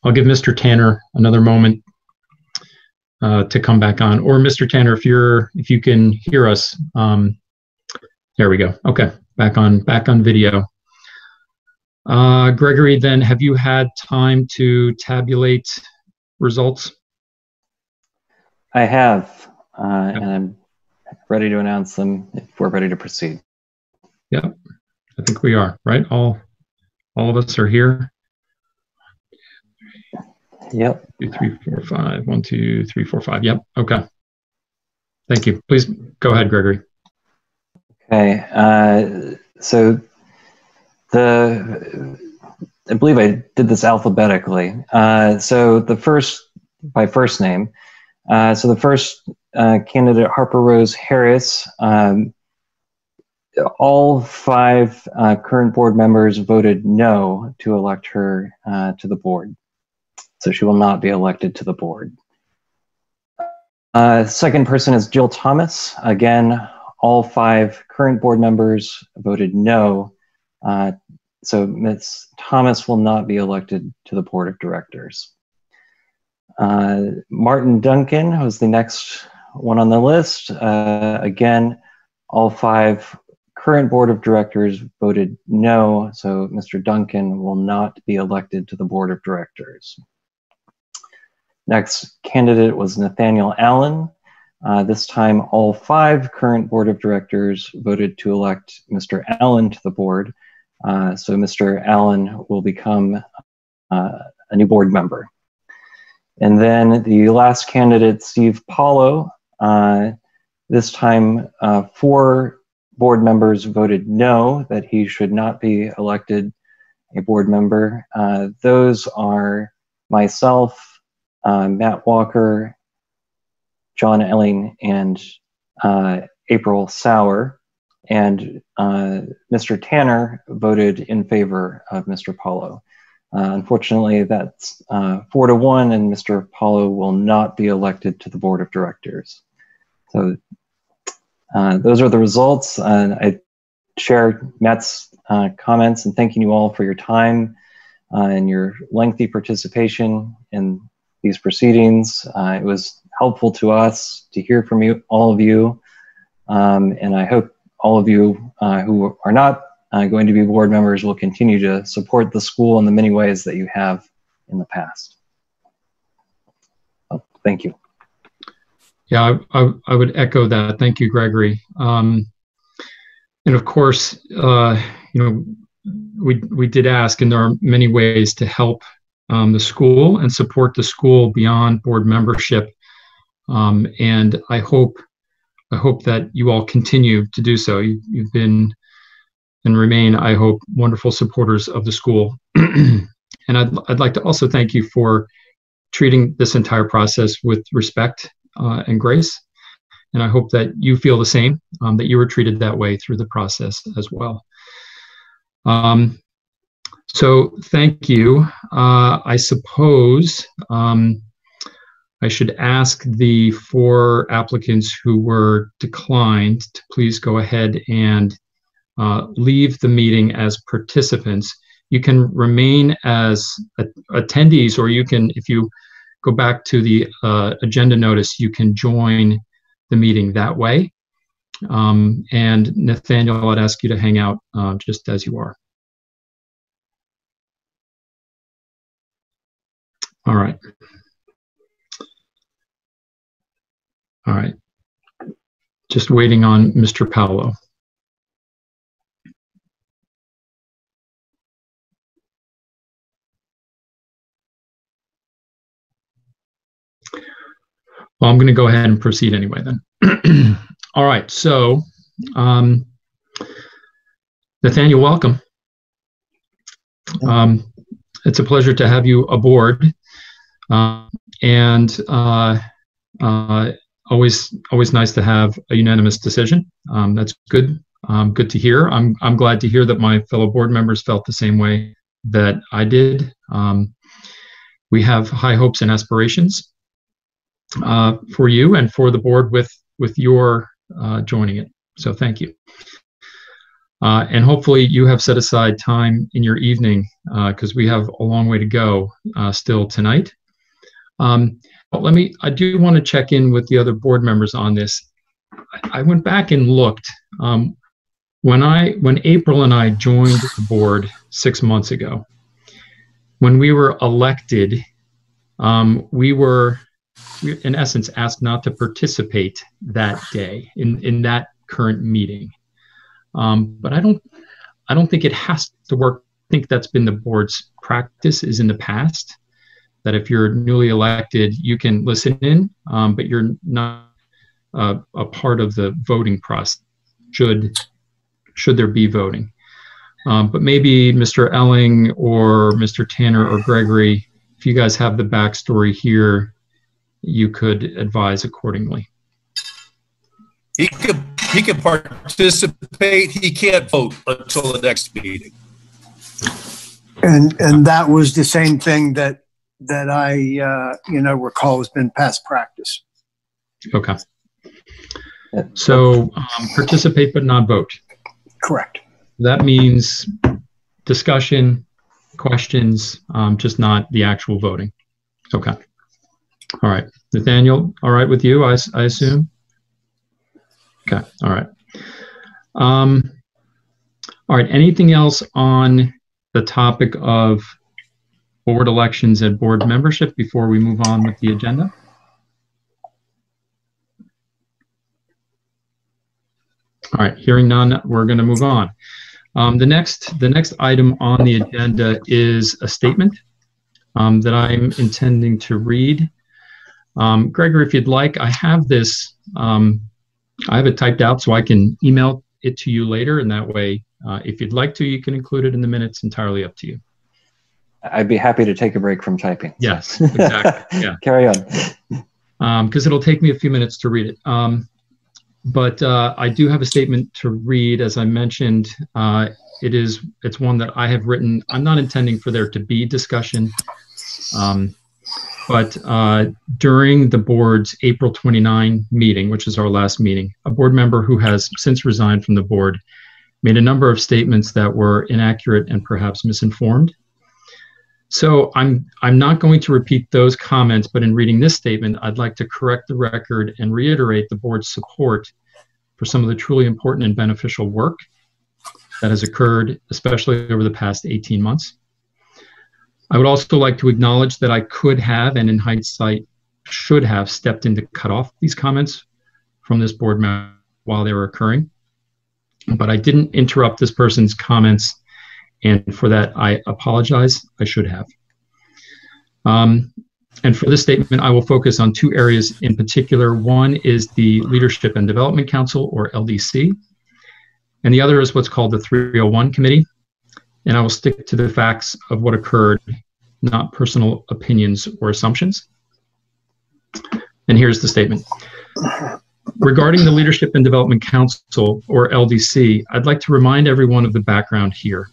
I'll give Mr. Tanner another moment to come back on. Or Mr. Tanner, if you can hear us, there we go. Okay, back on video. Gregory, then, have you had time to tabulate results? I have, and I'm ready to announce them if we're ready to proceed. Yep, I think we are, right? All of us are here. Yep. 2, 3, 4, 5. 1, 2, 3, 4, 5. Yep. Okay. Thank you. Please go ahead, Gregory. Okay. So I believe I did this alphabetically. So the first, by first name. So the first candidate, Harper Rose Harris. All 5 current board members voted no to elect her to the board. So she will not be elected to the board. Second person is Jill Thomas. Again, all 5 current board members voted no. So Ms. Thomas will not be elected to the board of directors. Martin Duncan was the next one on the list. Again, all 5 current board of directors voted no, so Mr. Duncan will not be elected to the board of directors. Next candidate was Nathaniel Allen. This time, all 5 current board of directors voted to elect Mr. Allen to the board. So Mr. Allen will become a new board member. And then the last candidate, Steve Paulo. This time, 4 board members voted no, that he should not be elected a board member. Those are myself, Matt Walker, John Elling, and April Sauer. And Mr. Tanner voted in favor of Mr. Paulo. Unfortunately, that's 4-1, and Mr. Paulo will not be elected to the board of directors. So those are the results. I share Matt's comments and thanking you all for your time and your lengthy participation in these proceedings. It was helpful to us to hear from you, all of you, and I hope all of you who are not going to be board members will continue to support the school in the many ways that you have in the past. Oh, thank you. Yeah, I would echo that. Thank you, Gregory. And of course, we did ask, and there are many ways to help the school and support the school beyond board membership. And I hope that you all continue to do so. You've been and remain, I hope, wonderful supporters of the school. And I'd like to also thank you for treating this entire process with respect and grace. And I hope that you feel the same, that you were treated that way through the process as well. So thank you. I suppose I should ask the 4 applicants who were declined to please go ahead and leave the meeting as participants. You can remain as attendees, or you can, if you go back to the agenda notice, you can join the meeting that way. And Nathaniel, I'd ask you to hang out just as you are. All right. All right. Just waiting on Mr. Paulo. Well, I'm going to go ahead and proceed anyway then. All right, so Nathaniel, welcome. It's a pleasure to have you aboard, and always nice to have a unanimous decision. That's good. Good to hear. I'm glad to hear that my fellow board members felt the same way that I did. We have high hopes and aspirations for you and for the board with your joining it. So thank you. And hopefully you have set aside time in your evening because we have a long way to go still tonight. But I do want to check in with the other board members on this. I went back and looked. When April and I joined the board 6 months ago, when we were elected, we were in essence asked not to participate that day in that current meeting. But I don't think it has to work. I think that's been the board's practice is in the past, that if you're newly elected, you can listen in, but you're not a part of the voting process, should there be voting. But maybe Mr. Elling or Mr. Tanner or Gregory, if you guys have the backstory here, you could advise accordingly. He can participate. He can't vote until the next meeting. And that was the same thing that I recall has been past practice. Okay. So participate but not vote. Correct. That means discussion, questions, just not the actual voting. Okay. All right. Nathaniel, all right with you, I assume? Okay. All right. All right. Anything else on the topic of board elections and board membership before we move on with the agenda? All right. Hearing none, we're going to move on. The next item on the agenda is a statement that I'm intending to read. Gregory, if you'd like, I have this. I have it typed out so I can email it to you later, and that way, if you'd like to, you can include it in the minutes. Entirely up to you. I'd be happy to take a break from typing. Yes, exactly. Yeah. Carry on. Because it'll take me a few minutes to read it. But I do have a statement to read. As I mentioned, it's one that I have written. I'm not intending for there to be discussion, but during the board's April 29 meeting, which is our last meeting, a board member who has since resigned from the board made a number of statements that were inaccurate and perhaps misinformed. So I'm not going to repeat those comments, but in reading this statement, I'd like to correct the record and reiterate the board's support for some of the truly important and beneficial work that has occurred, especially over the past 18 months. I would also like to acknowledge that I could have, and in hindsight, should have stepped in to cut off these comments from this board member while they were occurring. But I didn't interrupt this person's comments, and for that, I apologize. I should have. And for this statement, I will focus on two areas in particular. One is the Leadership and Development Council, or LDC, and the other is what's called the 301 Committee. And I will stick to the facts of what occurred, not personal opinions or assumptions. And here's the statement. Regarding the Leadership and Development Council, or LDC, I'd like to remind everyone of the background here.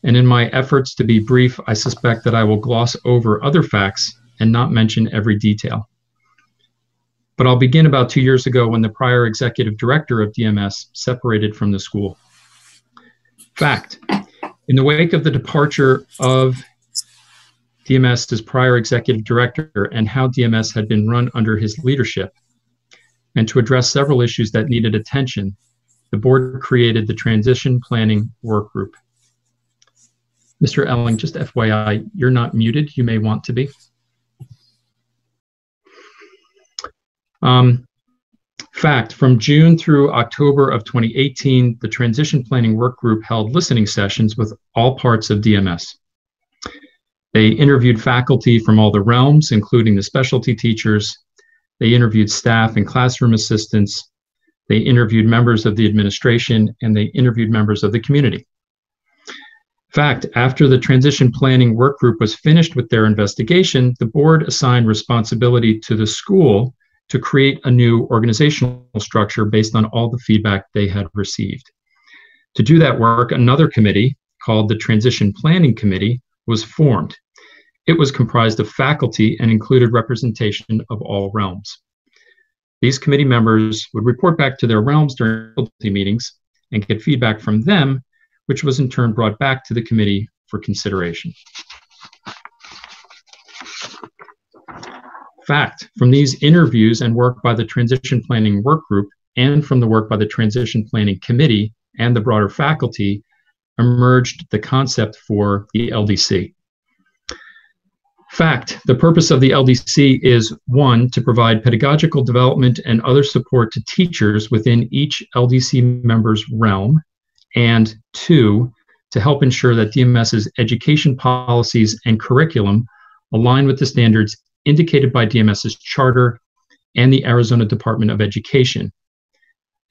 And in my efforts to be brief, I suspect that I will gloss over other facts and not mention every detail. But I'll begin about 2 years ago when the prior executive director of DMS separated from the school. Fact, in the wake of the departure of DMS's prior executive director and how DMS had been run under his leadership, and to address several issues that needed attention, the board created the Transition Planning Work Group. Mr. Elling, just FYI, you're not muted. You may want to be. Fact, from June through October of 2018, the Transition Planning Work Group held listening sessions with all parts of DMS. They interviewed faculty from all the realms, including the specialty teachers. They interviewed staff and classroom assistants. They interviewed members of the administration, and they interviewed members of the community. Fact, after the Transition Planning Work Group was finished with their investigation, the board assigned responsibility to the school to create a new organizational structure based on all the feedback they had received. To do that work, another committee called the Transition Planning Committee was formed. It was comprised of faculty and included representation of all realms. These committee members would report back to their realms during faculty meetings and get feedback from them which was in turn brought back to the committee for consideration. Fact, from these interviews and work by the Transition Planning Work Group and from the work by the Transition Planning Committee and the broader faculty emerged the concept for the LDC. Fact, the purpose of the LDC is 1, to provide pedagogical development and other support to teachers within each LDC member's realm, and 2, to help ensure that DMS's education policies and curriculum align with the standards indicated by DMS's charter and the Arizona Department of Education.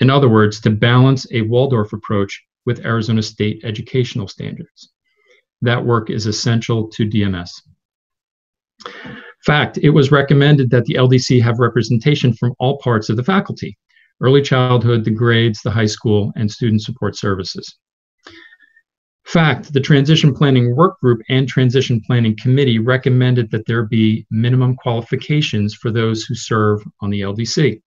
In other words, to balance a Waldorf approach with Arizona state educational standards. That work is essential to DMS. Fact, it was recommended that the LDC have representation from all parts of the faculty: early childhood, the grades, the high school, and student support services. Fact, the Transition Planning Work Group and Transition Planning Committee recommended that there be minimum qualifications for those who serve on the LDC.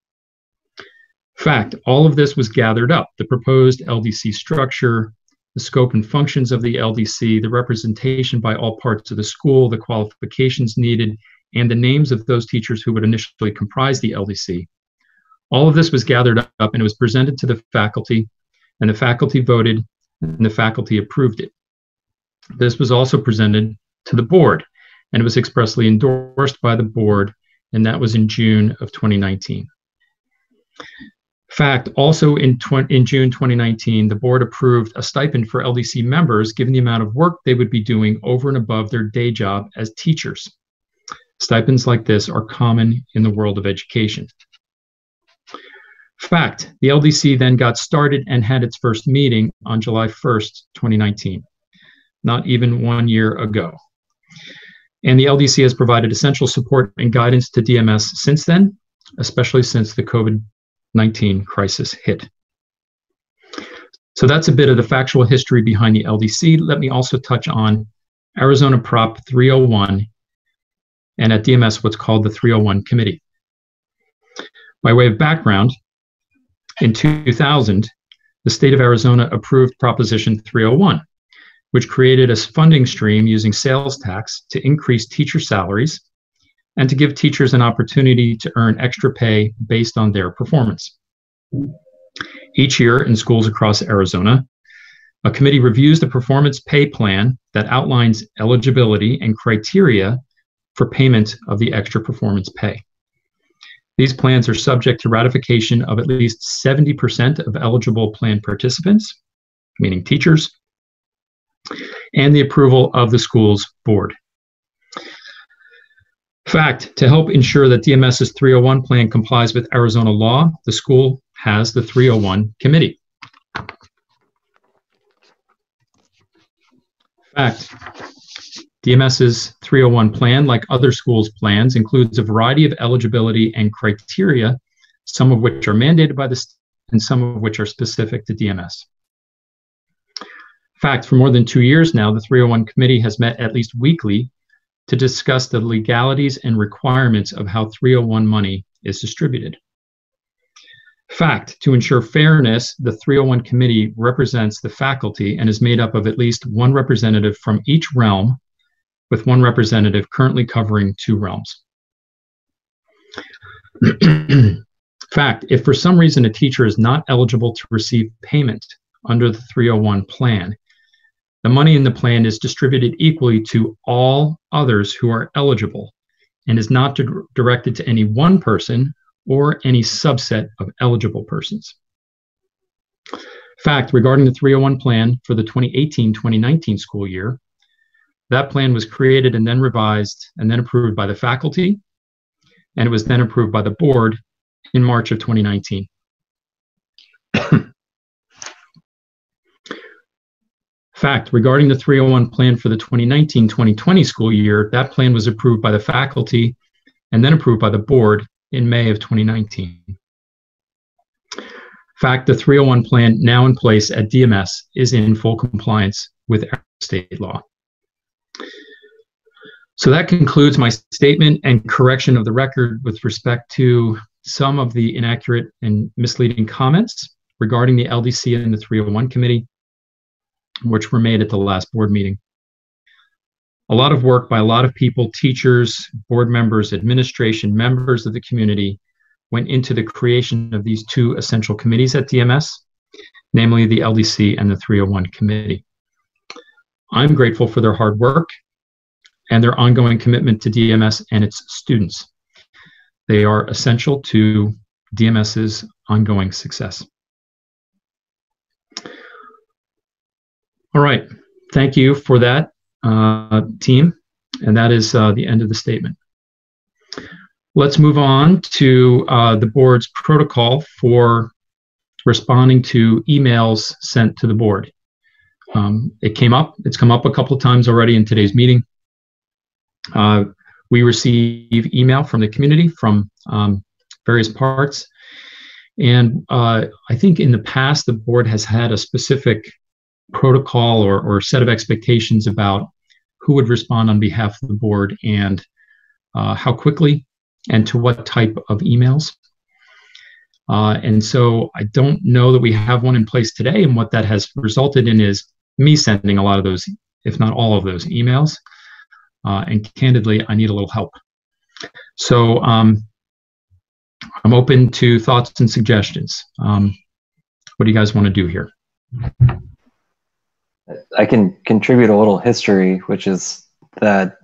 Fact, all of this was gathered up: the proposed LDC structure, the scope and functions of the LDC, the representation by all parts of the school, the qualifications needed, and the names of those teachers who would initially comprise the LDC. All of this was gathered up and it was presented to the faculty, and the faculty voted, and the faculty approved it. This was also presented to the board, and it was expressly endorsed by the board, and that was in June of 2019. Fact, also in June 2019, the board approved a stipend for LDC members given the amount of work they would be doing over and above their day job as teachers. Stipends like this are common in the world of education. Fact, the LDC then got started and had its first meeting on July 1st, 2019, not even 1 year ago. And the LDC has provided essential support and guidance to DMS since then, especially since the COVID-19 crisis hit. So that's a bit of the factual history behind the LDC. Let me also touch on Arizona Prop 301 and at DMS what's called the 301 Committee. By way of background, in 2000, the state of Arizona approved Proposition 301, which created a funding stream using sales tax to increase teacher salaries and to give teachers an opportunity to earn extra pay based on their performance. Each year in schools across Arizona, a committee reviews the performance pay plan that outlines eligibility and criteria for payment of the extra performance pay. These plans are subject to ratification of at least 70% of eligible plan participants, meaning teachers, and the approval of the school's board. Fact, to help ensure that DMS's 301 plan complies with Arizona law, the school has the 301 Committee. Fact, DMS's 301 plan, like other schools' plans, includes a variety of eligibility and criteria, some of which are mandated by the state and some of which are specific to DMS. Fact, for more than 2 years now, the 301 Committee has met at least weekly to discuss the legalities and requirements of how 301 money is distributed. Fact, to ensure fairness, the 301 Committee represents the faculty and is made up of at least one representative from each realm, with one representative currently covering 2 realms. Fact, if for some reason a teacher is not eligible to receive payment under the 301 plan, the money in the plan is distributed equally to all others who are eligible and is not directed to any one person or any subset of eligible persons. Fact, regarding the 301 plan for the 2018-2019 school year, that plan was created and then revised and then approved by the faculty, and it was then approved by the board in March of 2019. Fact, regarding the 301 plan for the 2019-2020 school year, that plan was approved by the faculty and then approved by the board in May of 2019. Fact, the 301 plan now in place at DMS is in full compliance with state law. So that concludes my statement and correction of the record with respect to some of the inaccurate and misleading comments regarding the LDC and the 301 Committee. which were made at the last board meeting. A lot of work by a lot of people, teachers, board members, administration, members of the community, went into the creation of these two essential committees at DMS, namely the LDC and the 301 committee. I'm grateful for their hard work and their ongoing commitment to DMS and its students. They are essential to DMS's ongoing success. All right, thank you for that, team, and that is the end of the statement. Let's move on to the board's protocol for responding to emails sent to the board. It's come up a couple of times already in today's meeting. We receive email from the community from various parts. And I think in the past, the board has had a specific protocol or set of expectations about who would respond on behalf of the board and how quickly and to what type of emails. And so I don't know that we have one in place today, and what that has resulted in is me sending a lot of those, if not all of those emails. And candidly, I need a little help. So I'm open to thoughts and suggestions. What do you guys want to do here? I can contribute a little history, which is that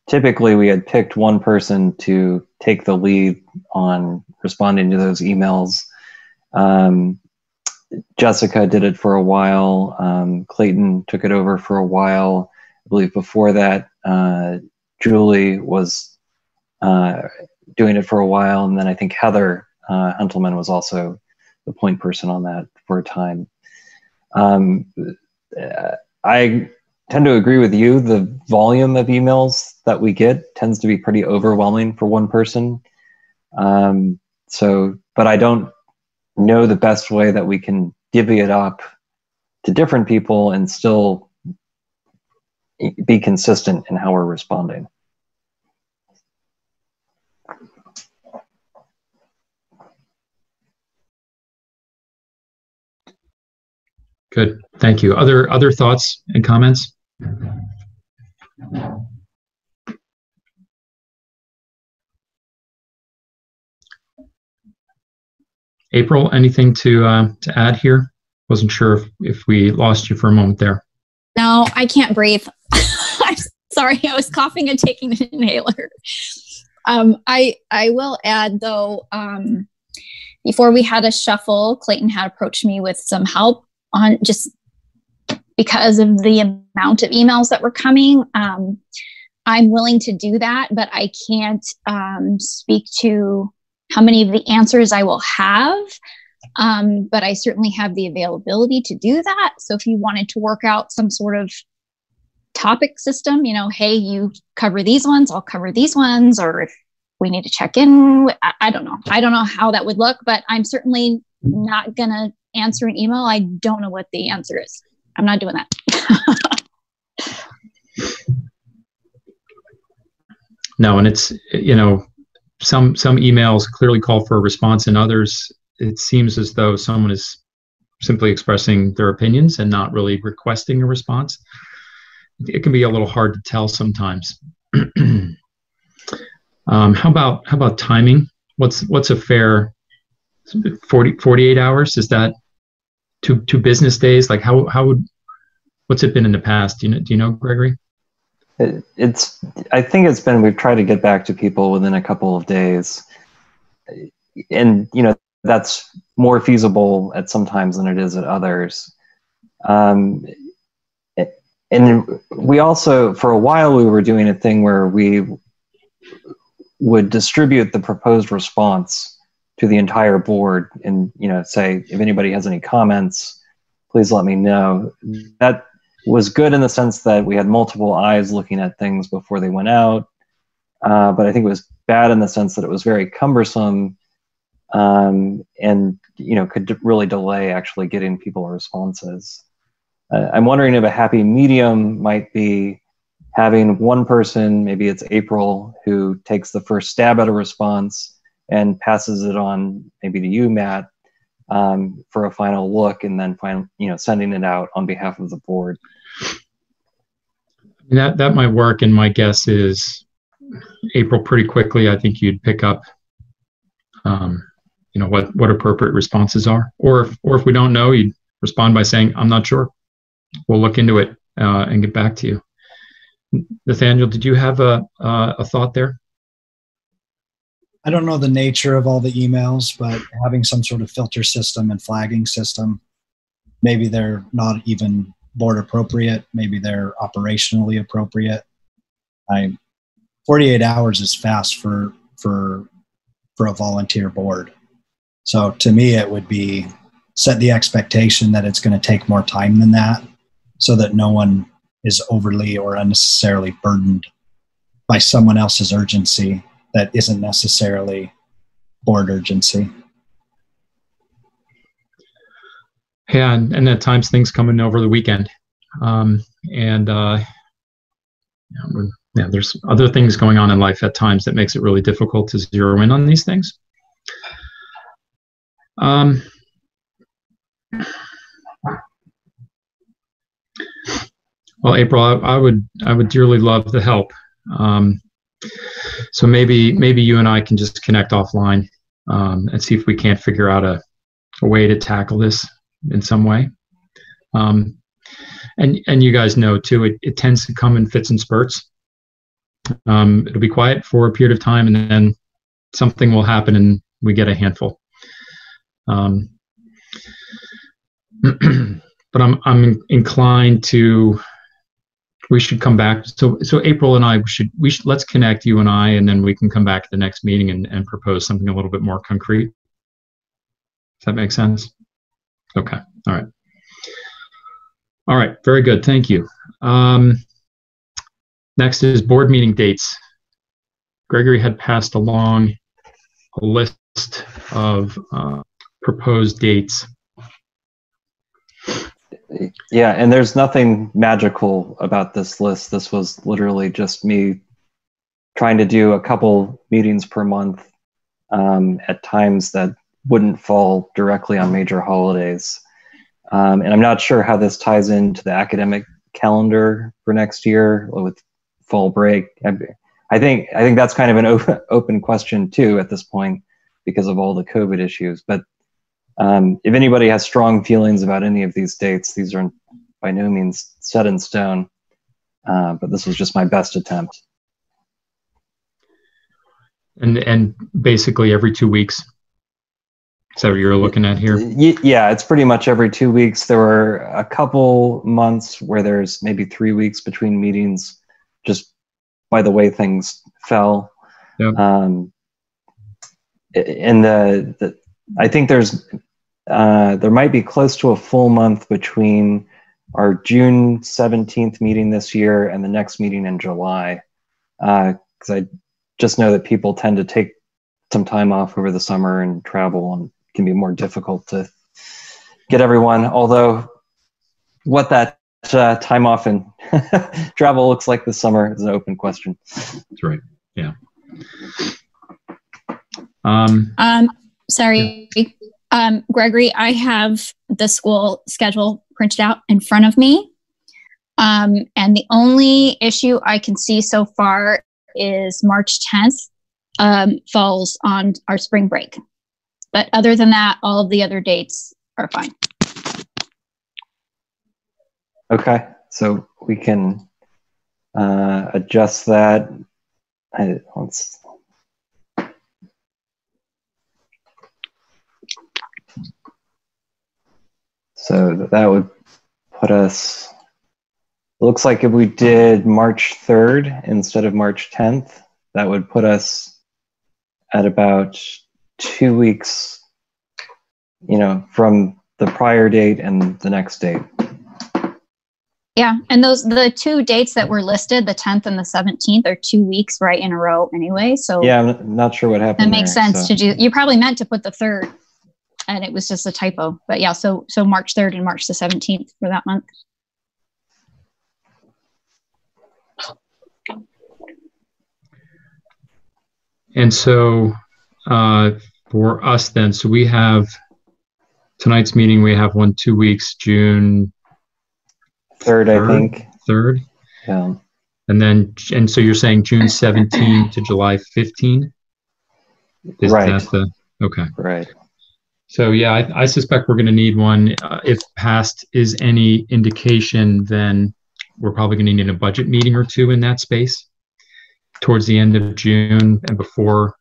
typically we had picked one person to take the lead on responding to those emails. Jessica did it for a while. Clayton took it over for a while. I believe before that, Julie was doing it for a while. And then I think Heather Huntelman was also the point person on that for a time. I tend to agree with you. The volume of emails that we get tends to be pretty overwhelming for one person. But I don't know the best way that we can divvy it up to different people and still be consistent in how we're responding. Good, thank you. Other thoughts and comments? April, anything to add here? Wasn't sure if we lost you for a moment there. No, I can't breathe. I'm sorry, I was coughing and taking an inhaler. I will add though, before we had a shuffle, Clayton had approached me with some help on just because of the amount of emails that were coming. I'm willing to do that, but I can't speak to how many of the answers I will have. But I certainly have the availability to do that. So if you wanted to work out some sort of topic system, you know, hey, you cover these ones, I'll cover these ones, or if we need to check in, I don't know. I don't know how that would look, but I'm certainly not going to answer an email. I don't know what the answer is. I'm not doing that. No, and it's, you know, some emails clearly call for a response, and others, it seems as though someone is simply expressing their opinions and not really requesting a response. It can be a little hard to tell sometimes. How about timing? What's a fair 48 hours? Is that two business days? Like what's it been in the past? Do you know, Gregory? I think it's been, we've tried to get back to people within a couple of days. And, you know, that's more feasible at some times than it is at others. And we also, for a while, we were doing a thing where we would distribute the proposed response to the entire board and, you know, say, if anybody has any comments, please let me know. That was good in the sense that we had multiple eyes looking at things before they went out. But I think it was bad in the sense that it was very cumbersome and, you know, could really delay actually getting people responses. I'm wondering if a happy medium might be having one person, maybe it's April, who takes the first stab at a response and passes it on maybe to you, Matt, for a final look, and then sending it out on behalf of the board. That might work, and my guess is April, pretty quickly, I think you'd pick up, what appropriate responses are, or if we don't know, you'd respond by saying, "I'm not sure. We'll look into it and get back to you." Nathaniel, did you have a thought there? I don't know the nature of all the emails, but having some sort of filter system and flagging system, maybe they're not even board appropriate, maybe they're operationally appropriate. 48 hours is fast for a volunteer board. So to me, it would be set the expectation that it's going to take more time than that, so that no one is overly or unnecessarily burdened by someone else's urgency that isn't necessarily board urgency. Yeah, and at times things come in over the weekend, there's other things going on in life at times that makes it really difficult to zero in on these things. Well, April, I would dearly love the help. So maybe you and I can just connect offline and see if we can't figure out a way to tackle this in some way. And you guys know too, it tends to come in fits and spurts. It'll be quiet for a period of time, and then something will happen and we get a handful. But I'm inclined to, we should come back. So April and I we should let's connect, you and I, and then we can come back to the next meeting and propose something a little bit more concrete. Does that make sense? Okay. All right. All right. Very good. Thank you. Next is board meeting dates. Gregory had passed along a list of proposed dates. Yeah, and there's nothing magical about this list. This was literally just me trying to do a couple meetings per month at times that wouldn't fall directly on major holidays. And I'm not sure how this ties into the academic calendar for next year with fall break. I think that's kind of an open question too at this point because of all the COVID issues. But if anybody has strong feelings about any of these dates, these are by no means set in stone. But this was just my best attempt. And basically every 2 weeks. Is that what you're looking at here? Yeah, it's pretty much every 2 weeks. There were a couple months where there's maybe 3 weeks between meetings, just by the way things fell. Yep. And I think there might be close to a full month between our June 17th meeting this year and the next meeting in July, because I just know that people tend to take some time off over the summer and travel, and it can be more difficult to get everyone. Although what that time off and travel looks like this summer is an open question. That's right. Yeah. Sorry. Gregory, I have the school schedule printed out in front of me. And the only issue I can see so far is March 10th falls on our spring break. But other than that, all of the other dates are fine. Okay, so we can adjust that. So that would put us, looks like if we did March 3rd instead of March 10th, that would put us at about 2 weeks, from the prior date and the next date. Yeah, and the two dates that were listed, the 10th and the 17th, are 2 weeks right in a row anyway. So yeah, I'm not sure what happened. That makes sense to do. You probably meant to put the 3rd. And it was just a typo. But yeah, so March 3rd and March the 17th for that month. And so for us then, so we have tonight's meeting, we have one 2 weeks, June 3rd, I think. 3rd. Yeah. And so you're saying June 17 to July 15? Is Right. that the, okay. Right. So yeah, I suspect we're going to need one. If past is any indication, then we're probably going to need a budget meeting or two in that space towards the end of June and before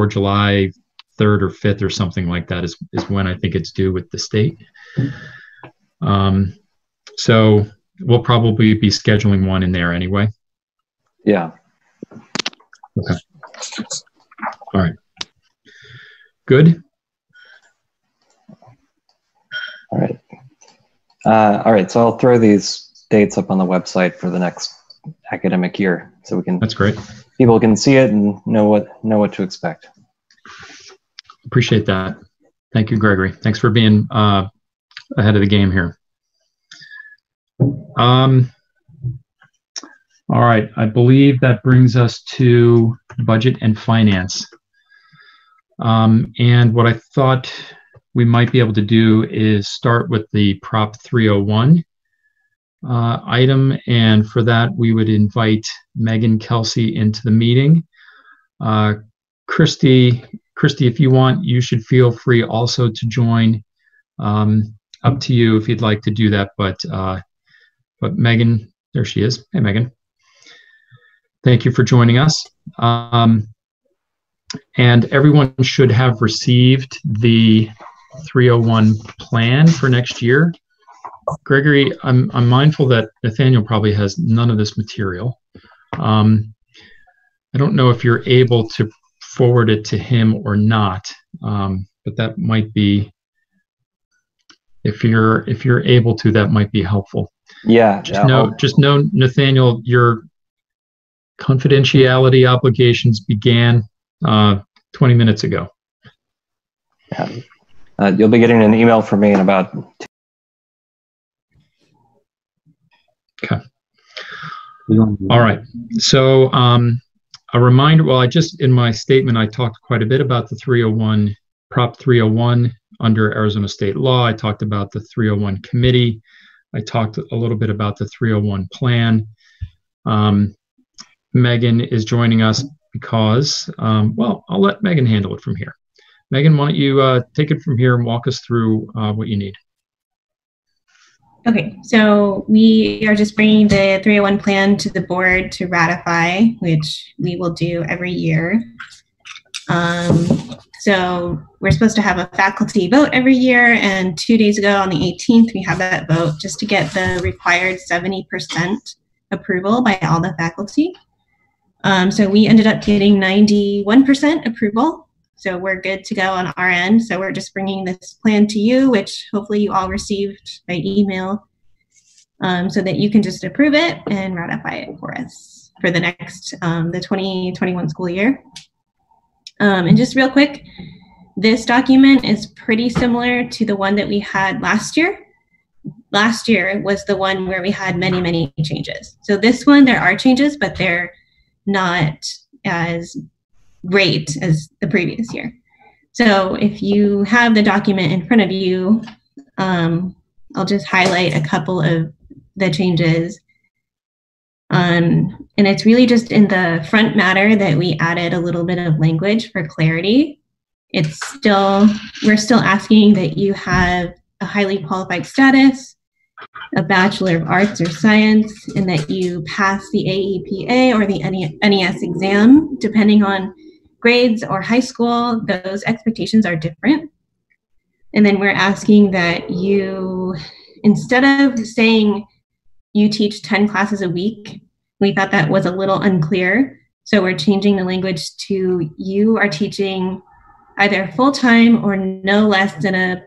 July 3rd or 5th or something like that is when I think it's due with the state. So we'll probably be scheduling one in there anyway. Yeah. Okay. All right. Good. All right. All right. So I'll throw these dates up on the website for the next academic year, so we can. That's great. People can see it and know what to expect. Appreciate that. Thank you, Gregory. Thanks for being ahead of the game here. All right. I believe that brings us to budget and finance. And what I thought we might be able to do is start with the Prop 301 item. And for that, we would invite Megan Kelsey into the meeting. Christy, if you want, you should feel free also to join. Up to you if you'd like to do that. But Megan, there she is. Hey, Megan. Thank you for joining us. And everyone should have received the 301 plan for next year. Gregory, I'm mindful that Nathaniel probably has none of this material. I don't know if you're able to forward it to him or not, but that might be, if you're able to, that might be helpful. Yeah. Just know, Nathaniel, your confidentiality obligations began 20 minutes ago. Yeah. You'll be getting an email from me in about. Okay. All right. So a reminder, well, in my statement, I talked quite a bit about the 301, Prop 301 under Arizona state law. I talked about the 301 committee. I talked a little bit about the 301 plan. Megan is joining us because, well, I'll let Megan handle it from here. Megan, why don't you take it from here and walk us through what you need. Okay, so we are just bringing the 301 plan to the board to ratify, which we will do every year. So we're supposed to have a faculty vote every year, and 2 days ago on the 18th, we had that vote just to get the required 70% approval by all the faculty. So we ended up getting 91% approval. So we're good to go on our end. So we're just bringing this plan to you, which hopefully you all received by email, so that you can just approve it and ratify it for us for the next, the 2021 school year. And just real quick, this document is pretty similar to the one that we had last year. Last year was the one where we had many, many changes. So this one, there are changes, but they're not as great as the previous year. So if you have the document in front of you, I'll just highlight a couple of the changes. And it's really just in the front matter that we added a little bit of language for clarity. We're still asking that you have a highly qualified status, a Bachelor of Arts or Science, and that you pass the AEPA or the NES exam, depending on grades or high school. Those expectations are different. And then we're asking that you, instead of saying you teach 10 classes a week, we thought that was a little unclear. So we're changing the language to you are teaching either full-time or no less than a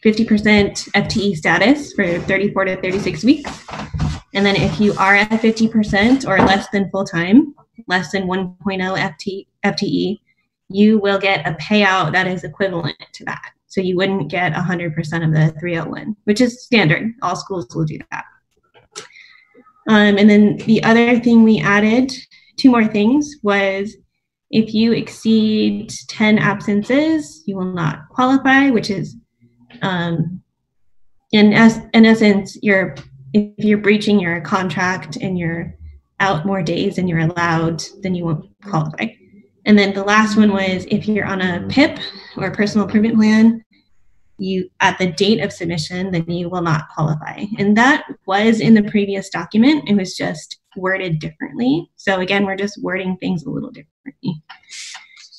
50% FTE status for 34 to 36 weeks. And then if you are at 50% or less than full-time, less than 1.0 FTE, you will get a payout that is equivalent to that. So you wouldn't get 100% of the 301, which is standard. All schools will do that. And then the other thing we added, 2 more things, was if you exceed 10 absences, you will not qualify, which is in essence, if you're breaching your contract and you're out more days than you're allowed, then you won't qualify. And then the last one was if you're on a PIP or a personal improvement plan, you at the date of submission, then you will not qualify. And that was in the previous document. It was just worded differently. So again, we're just wording things a little differently.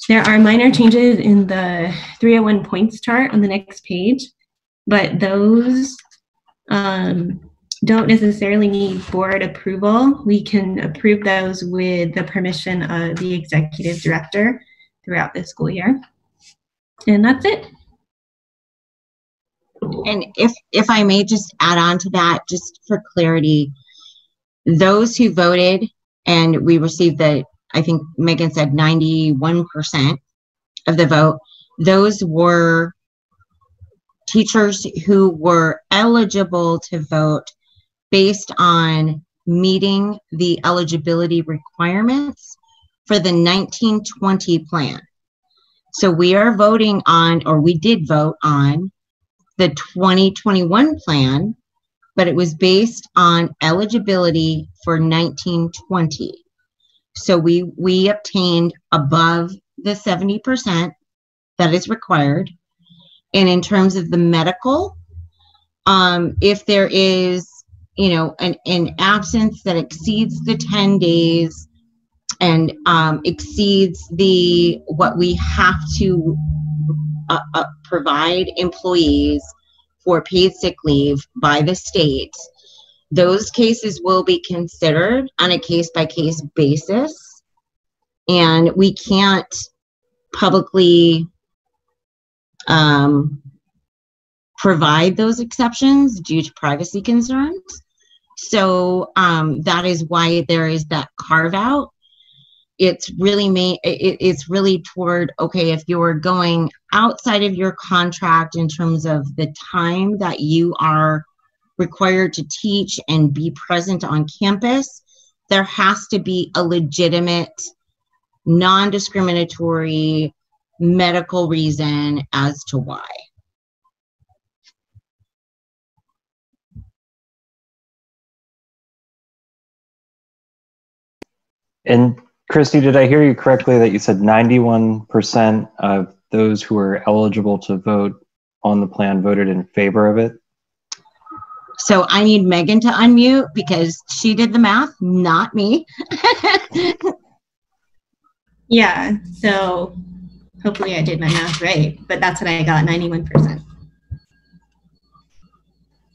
There are minor changes in the 301 points chart on the next page, but those don't necessarily need board approval. We can approve those with the permission of the executive director throughout the school year. And that's it. And if I may just add on to that, just for clarity, those who voted and we received the, I think Megan said 91% of the vote, those were teachers who were eligible to vote based on meeting the eligibility requirements for the 1920 plan. So we are voting on, or we did vote on, the 2021 plan, but it was based on eligibility for 1920. So we obtained above the 70% that is required. And in terms of the medical, if there is, you know, an absence that exceeds the 10 days and exceeds what we have to provide employees for paid sick leave by the state, those cases will be considered on a case-by-case basis. And we can't publicly provide those exceptions due to privacy concerns. So that is why there is that carve out. It's really toward, okay, if you're going outside of your contract in terms of the time that you are required to teach and be present on campus, there has to be a legitimate, non-discriminatory medical reason as to why. And Christy, did I hear you correctly that you said 91% of those who are eligible to vote on the plan voted in favor of it? So I need Megan to unmute because she did the math, not me. Yeah, so hopefully I did my math right, but that's what I got, 91%.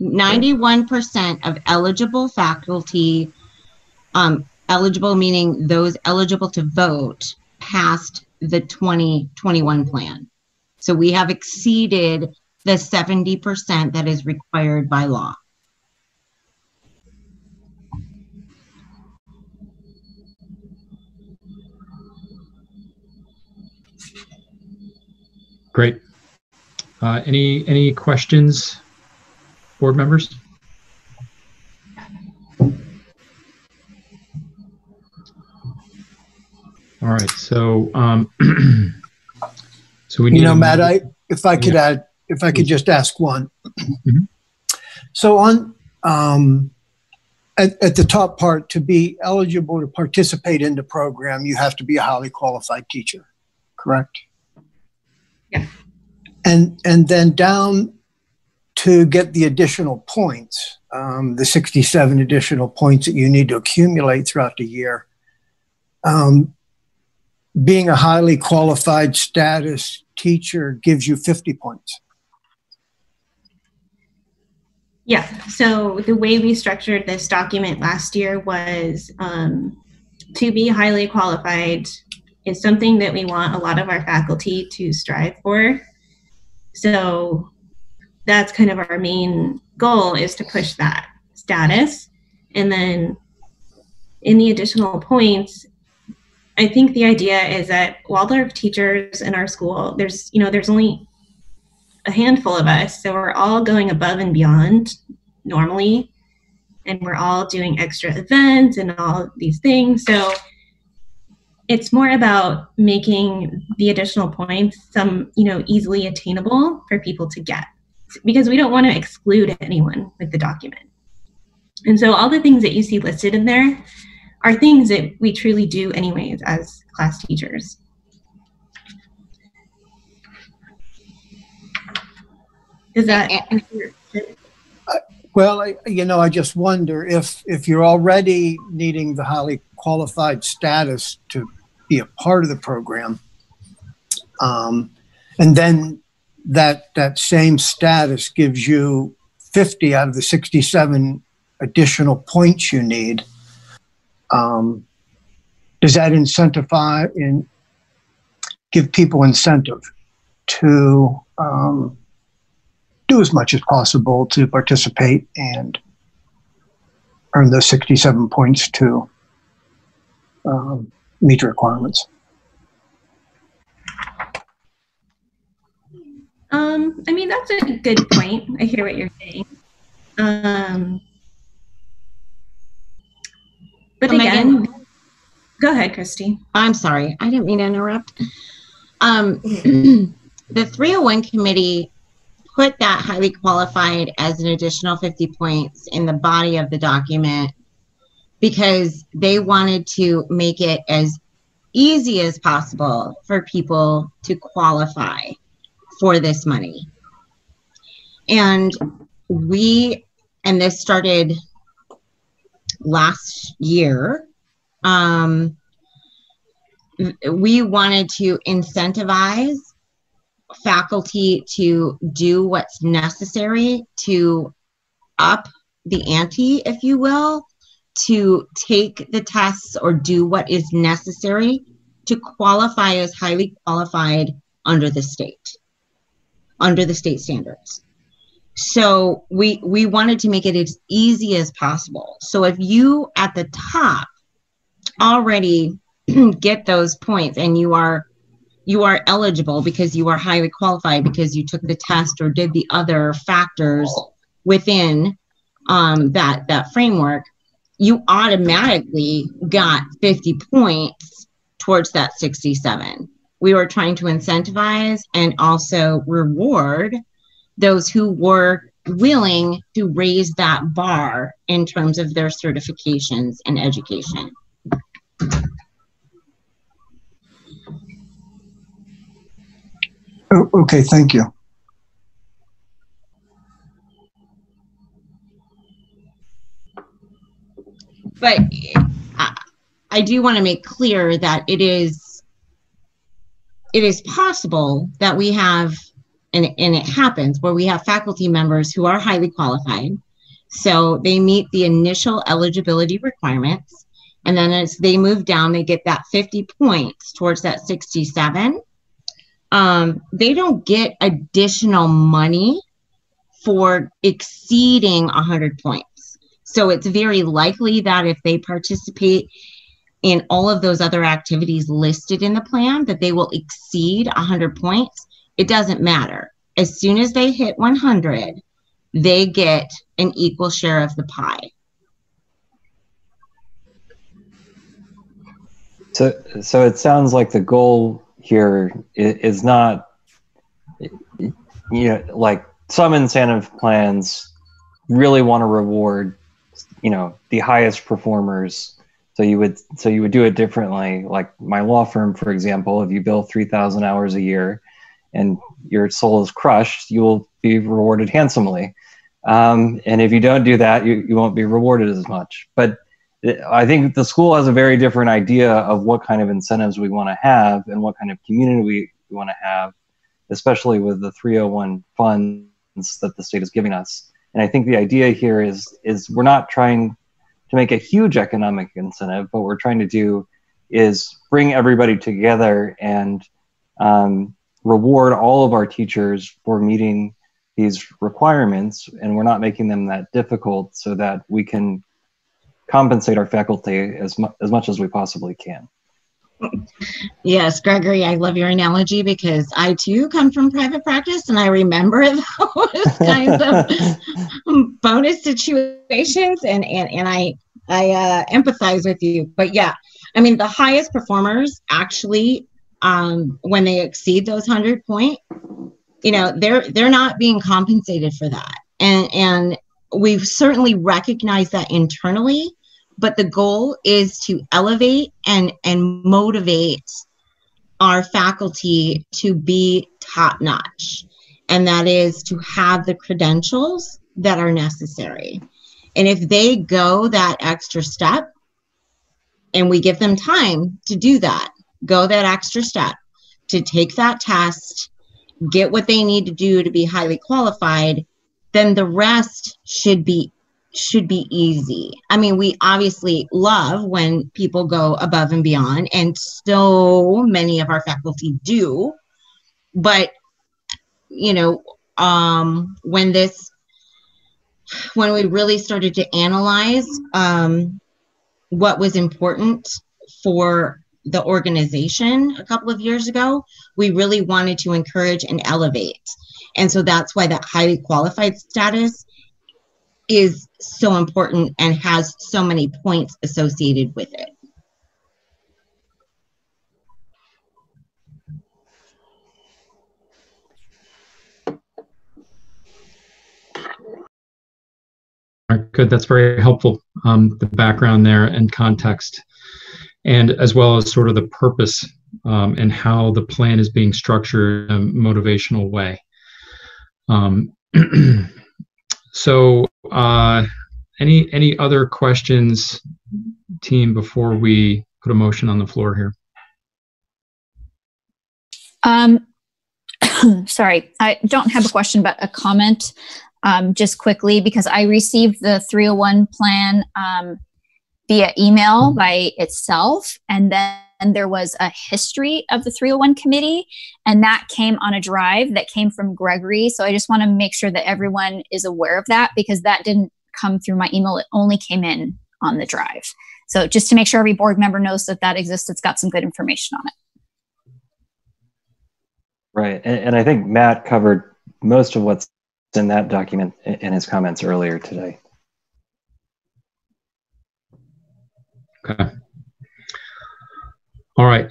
91% of eligible faculty, eligible meaning those eligible to vote, passed the 2021 plan. So we have exceeded the 70% that is required by law. Great. Any questions, board members? All right, so so we need, you know, Matt, if I could add, if I could just ask one. Mm-hmm. So on at the top part, to be eligible to participate in the program, you have to be a highly qualified teacher, correct? Yeah. And then down to get the additional points, the 67 additional points that you need to accumulate throughout the year. Being a highly qualified status teacher gives you 50 points. Yeah, so the way we structured this document last year was to be highly qualified is something that we want a lot of our faculty to strive for. So that's kind of our main goal, is to push that status. And then in the additional points, I think the idea is that while there are teachers in our school, there's only a handful of us. So we're all going above and beyond normally, and we're all doing extra events and all these things. So it's more about making the additional points easily attainable for people to get. because we don't want to exclude anyone with the document. And so all the things that you see listed in there are things that we truly do anyways as class teachers. Does that answer? Well, I just wonder if you're already needing the highly qualified status to be a part of the program, and then that same status gives you 50 out of the 67 additional points you need. Does that incentivize and give people incentive to do as much as possible to participate and earn those 67 points to meet the requirements? I mean, that's a good point. I hear what you're saying. But again, go ahead, Christy. I'm sorry. I didn't mean to interrupt. The 301 committee put that highly qualified as an additional 50 points in the body of the document because they wanted to make it as easy as possible for people to qualify for this money. And this started last year, we wanted to incentivize faculty to do what's necessary to up the ante, if you will, to take the tests or do what is necessary to qualify as highly qualified under the state standards. So we wanted to make it as easy as possible. So if you at the top already get those points and you are eligible because you are highly qualified because you took the test or did the other factors within that framework, you automatically got 50 points towards that 67. We were trying to incentivize and also reward those who were willing to raise that bar in terms of their certifications and education. Oh, okay, thank you. But I do want to make clear that it is possible that we have, and it happens, where we have faculty members who are highly qualified. So they meet the initial eligibility requirements. And then as they move down, they get that 50 points towards that 67. They don't get additional money for exceeding 100 points. So it's very likely that if they participate in all of those other activities listed in the plan, that they will exceed 100 points. It doesn't matter. As soon as they hit 100, they get an equal share of the pie. So it sounds like the goal here is not, like some incentive plans really want to reward, the highest performers. So you would do it differently. Like my law firm, for example, if you bill 3,000 hours a year and your soul is crushed, you will be rewarded handsomely. And if you don't do that, you won't be rewarded as much. But I think the school has a very different idea of what kind of incentives we want to have and what kind of community we want to have, especially with the 301 funds that the state is giving us. And I think the idea here is we're not trying to make a huge economic incentive. What we're trying to do is bring everybody together and reward all of our teachers for meeting these requirements. And we're not making them that difficult so that we can compensate our faculty as much as we possibly can. Yes, Gregory, I love your analogy because I too come from private practice and I remember those kinds of bonus situations and I empathize with you. But yeah, I mean, the highest performers actually, when they exceed those 100 points, you know, they're not being compensated for that. And we've certainly recognized that internally, but the goal is to elevate and motivate our faculty to be top notch. And that is to have the credentials that are necessary. And if they go that extra step and we give them time to do that, go that extra step, to take that test, get what they need to do to be highly qualified, then the rest should be easy. I mean, we obviously love when people go above and beyond, and so many of our faculty do. But, you know, when we really started to analyze what was important for the organization a couple of years ago, we really wanted to encourage and elevate. And so that's why that highly qualified status is so important and has so many points associated with it. All right, good. That's very helpful, the background there and context, and as well as sort of the purpose and how the plan is being structured in a motivational way. So any other questions, team, before we put a motion on the floor here? Sorry, I don't have a question, but a comment just quickly, because I received the 301 plan via email by itself, and then there was a history of the 301 committee, and that came on a drive that came from Gregory. So I just want to make sure that everyone is aware of that, because that didn't come through my email. It only came in on the drive. So just to make sure every board member knows that that exists, it's got some good information on it. Right. And I think Matt covered most of what's in that document in his comments earlier today. Okay. All right.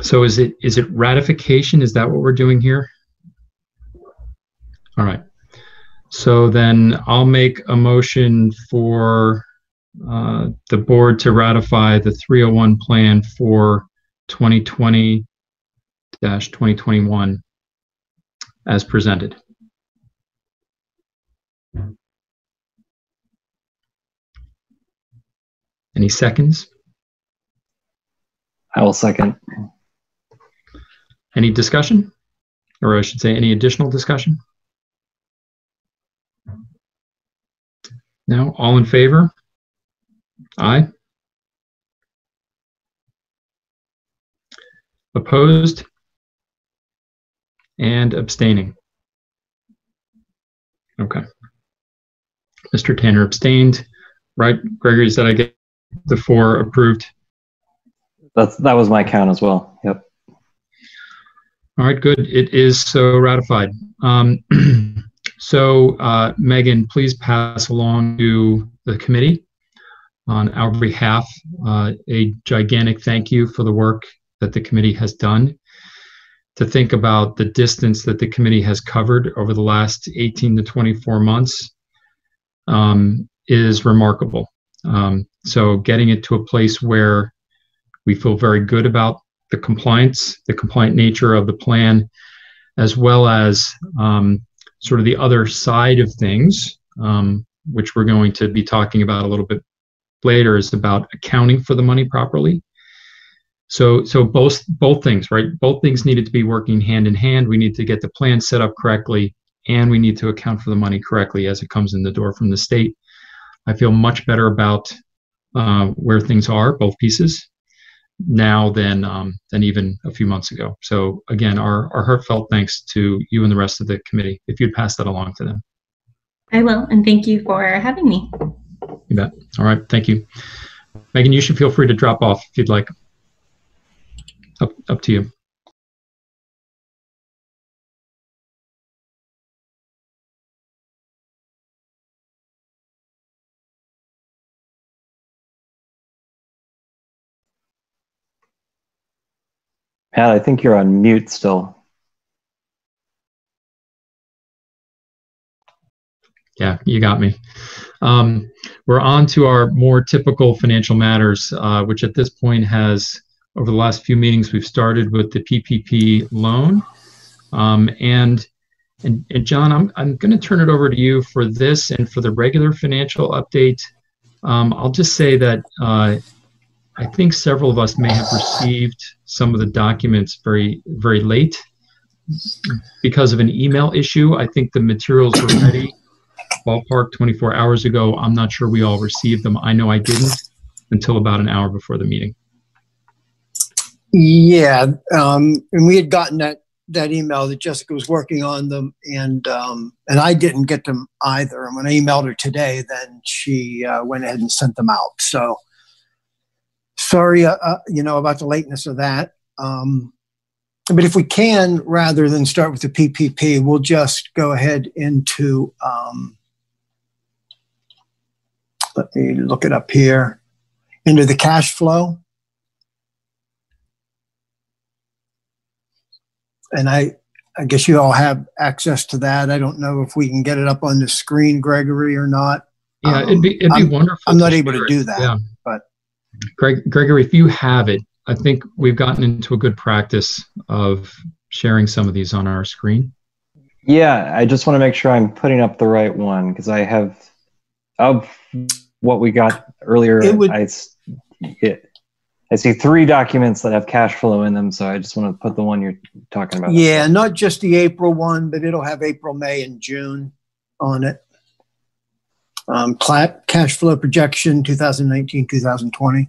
So is it ratification? Is that what we're doing here? All right. So then I'll make a motion for the board to ratify the 301 plan for 2020-2021 as presented. Any seconds? I will second. Any discussion? Or I should say, any additional discussion? No? All in favor? Aye. Opposed? And abstaining. Okay. Mr. Tanner abstained. Right, Gregory, said I get the 4 approved? That was my count as well. Yep. All right, good. It is so ratified. So Megan, please pass along to the committee on our behalf a gigantic thank you for the work that the committee has done. To think about the distance that the committee has covered over the last 18 to 24 months is remarkable. So getting it to a place where we feel very good about the compliant nature of the plan, as well as sort of the other side of things, which we're going to be talking about a little bit later, is about accounting for the money properly. So both things, right? Both things needed to be working hand in hand. We need to get the plan set up correctly, and we need to account for the money correctly as it comes in the door from the state. I feel much better about where things are, both pieces, now than even a few months ago. So again, our heartfelt thanks to you and the rest of the committee, if you'd pass that along to them. I will, and thank you for having me. You bet. All right, thank you. Megan, you should feel free to drop off if you'd like. Up to you. Pat, I think you're on mute still. Yeah, you got me. We're on to our more typical financial matters, which at this point has, over the last few meetings, we've started with the PPP loan. And John, I'm going to turn it over to you for this and for the regular financial update. I'll just say that I think several of us may have received some of the documents very, very late because of an email issue. I think the materials were ready, ballpark 24 hours ago. I'm not sure we all received them. I know I didn't until about an hour before the meeting. Yeah, and we had gotten that email that Jessica was working on them, and I didn't get them either. And when I emailed her today, then she went ahead and sent them out. So sorry, about the lateness of that. But if we can, rather than start with the PPP, we'll just go ahead into, let me look it up here, into the cash flow. And I guess you all have access to that. I don't know if we can get it up on the screen, Gregory, or not. Yeah, it'd be wonderful. I'm not able to do that. Yeah. But Gregory, if you have it, I think we've gotten into a good practice of sharing some of these on our screen. Yeah, I just want to make sure I'm putting up the right one, because I have, of what we got earlier, I see 3 documents that have cash flow in them, so I just want to put the one you're talking about. Yeah, not just the April one, but it'll have April, May, and June on it. Cash flow projection 2019, 2020.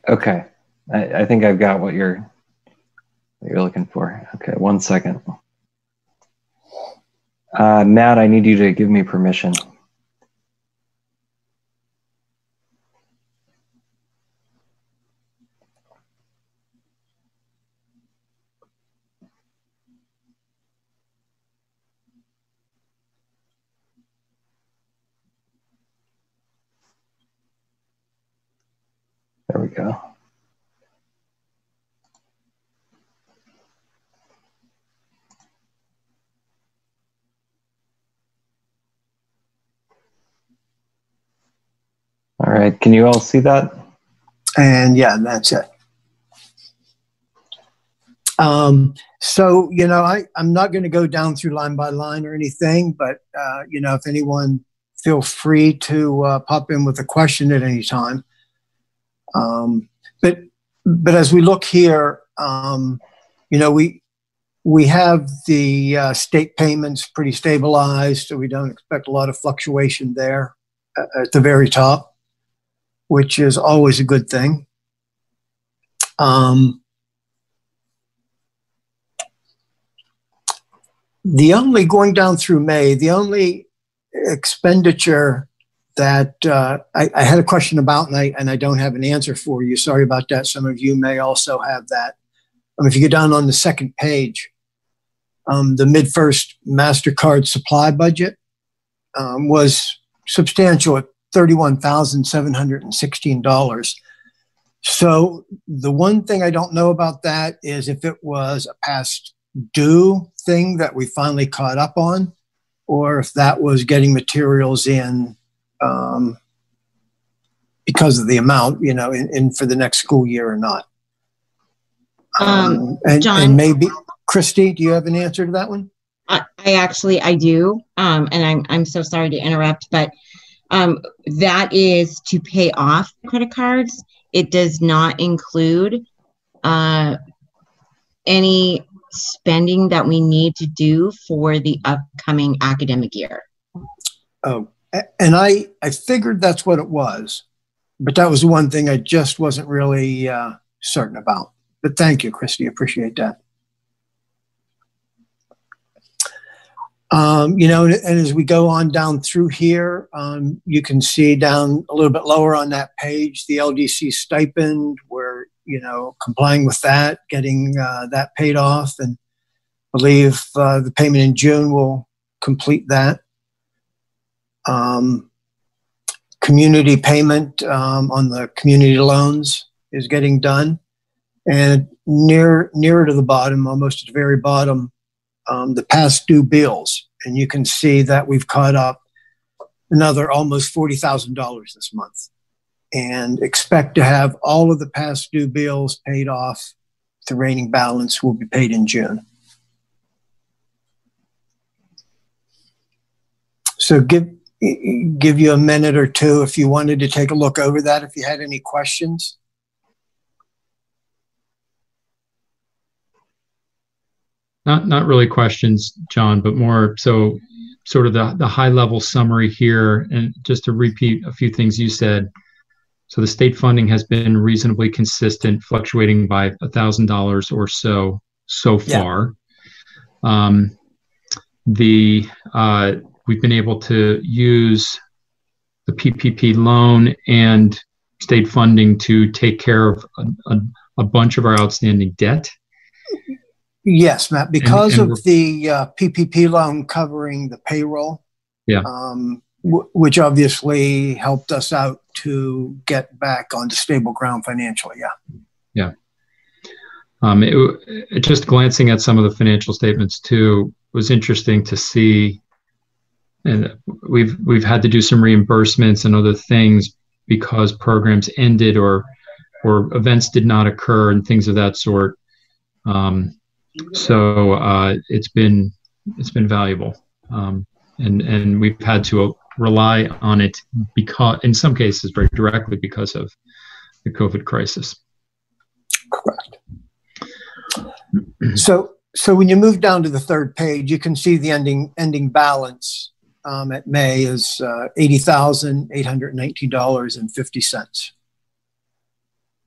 Okay, I think I've got what you're looking for. Okay, 1 second. Matt, I need you to give me permission. There we go. All right, can you all see that? And yeah, that's it. So, I'm not going to go down through line by line or anything, but, if anyone, feel free to pop in with a question at any time. But as we look here, we have the state payments pretty stabilized, so we don't expect a lot of fluctuation there at the very top, which is always a good thing. Going down through May, the only expenditure that I had a question about, and I don't have an answer for you. Sorry about that. Some of you may also have that. If you go down on the second page, the MidFirst MasterCard supply budget was substantial at $31,716. So the one thing I don't know about that is if it was a past due thing that we finally caught up on, or if that was getting materials in because of the amount, in for the next school year or not. John, and maybe Christy, do you have an answer to that one? I do. And I'm so sorry to interrupt, but that is to pay off credit cards. It does not include any spending that we need to do for the upcoming academic year. Oh, and I figured that's what it was, but that was the one thing I just wasn't really certain about. But thank you, Christy. Appreciate that. And as we go on down through here, you can see down a little bit lower on that page, the LDC stipend, where, complying with that, getting that paid off, and I believe the payment in June will complete that. Community payment on the community loans is getting done. And nearer to the bottom, almost at the very bottom, the past due bills. And you can see that we've caught up another almost $40,000 this month, and expect to have all of the past due bills paid off. The remaining balance will be paid in June. So give you a minute or two if you wanted to take a look over that, if you had any questions. Not really questions, John, but more so sort of the high level summary here. And just to repeat a few things you said. So the state funding has been reasonably consistent, fluctuating by $1,000 or so far. Yeah. We've been able to use the PPP loan and state funding to take care of a bunch of our outstanding debt. Yes, Matt, because of the PPP loan covering the payroll, yeah, which obviously helped us out to get back onto stable ground financially. Yeah. Just glancing at some of the financial statements too was interesting to see, and we've had to do some reimbursements and other things because programs ended or events did not occur and things of that sort. So it's been valuable, and we've had to rely on it because, in some cases, very directly because of the COVID crisis. Correct. So when you move down to the third page, you can see the ending balance at May is $80,819.50.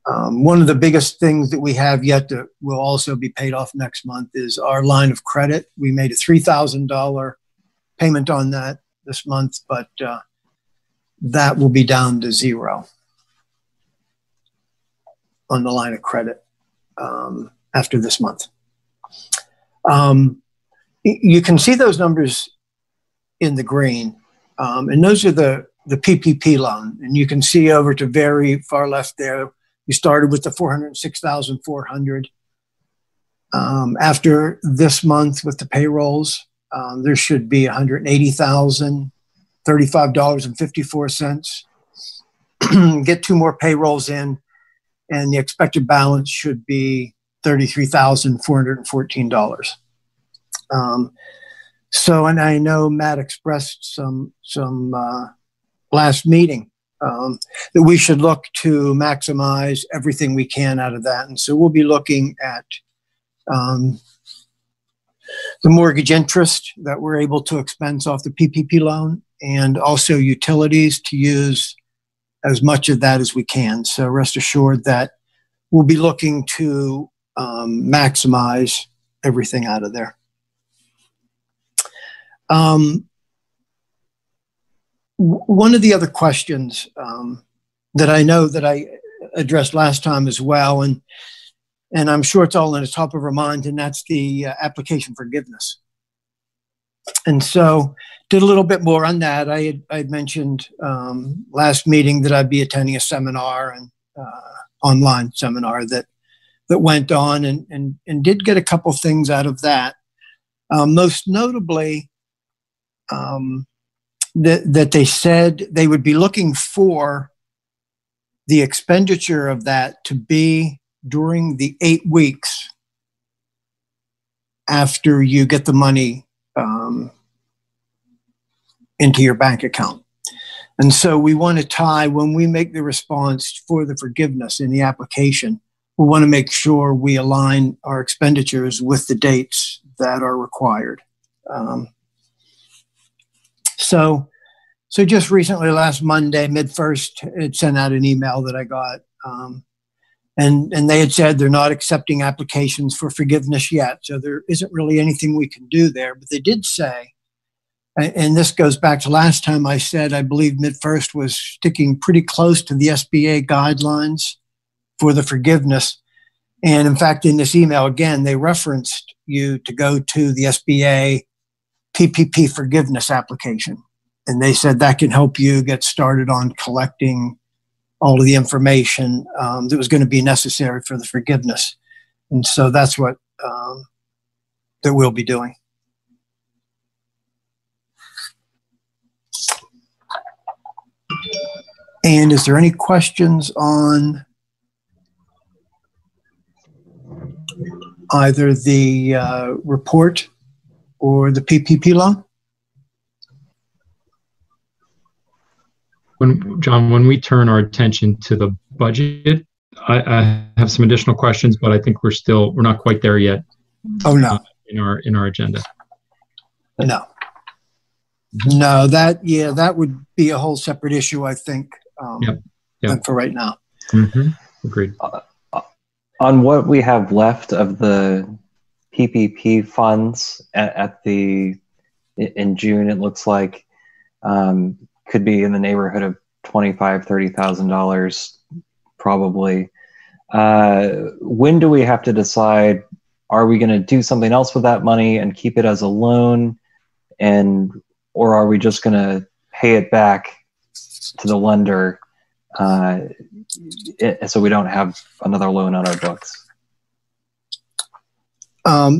One of the biggest things that we have yet that will also be paid off next month is our line of credit. We made a $3,000 payment on that this month, but that will be down to zero on the line of credit after this month. You can see those numbers in the green, and those are the PPP loan. And you can see over to very far left there, we started with the $406,400. After this month with the payrolls, there should be $180,035.54. Get two more payrolls in, and the expected balance should be $33,414. So, and I know Matt expressed some last meeting that we should look to maximize everything we can out of that. And so we'll be looking at the mortgage interest that we're able to expense off the PPP loan, and also utilities to use as much of that as we can. So rest assured that we'll be looking to maximize everything out of there. One of the other questions that I know that I addressed last time as well, and I'm sure it's all in the top of our mind, and that's the application forgiveness. And so did a little bit more on that. I had mentioned last meeting that I'd be attending a seminar, and online seminar that went on, and did get a couple things out of that. Most notably, that they said they would be looking for the expenditure of that to be during the 8 weeks after you get the money into your bank account. And so we want to tie, when we make the response for the forgiveness in the application, we want to make sure we align our expenditures with the dates that are required. So just recently, last Monday, mid-1st, it sent out an email that I got, and they had said they're not accepting applications for forgiveness yet. So there isn't really anything we can do there. But they did say, and this goes back to last time I said, I believe mid-1st was sticking pretty close to the SBA guidelines for the forgiveness. And in fact, in this email, again, they referenced you to go to the SBA PPP forgiveness application. And they said that can help you get started on collecting all of the information that was going to be necessary for the forgiveness. And so that's what that we'll be doing. And is there any questions on either the report or the PPP loan? John, when we turn our attention to the budget, I have some additional questions, but I think we're not quite there yet. Oh no, in our agenda. No, that would be a whole separate issue, I think. Yep. For right now. Mm-hmm. Agreed. On what we have left of the PPP funds in June, it looks like could be in the neighborhood of $25,000, $30,000, probably. When do we have to decide? Are we going to do something else with that money and keep it as a loan, or are we just going to pay it back to the lender so we don't have another loan on our books?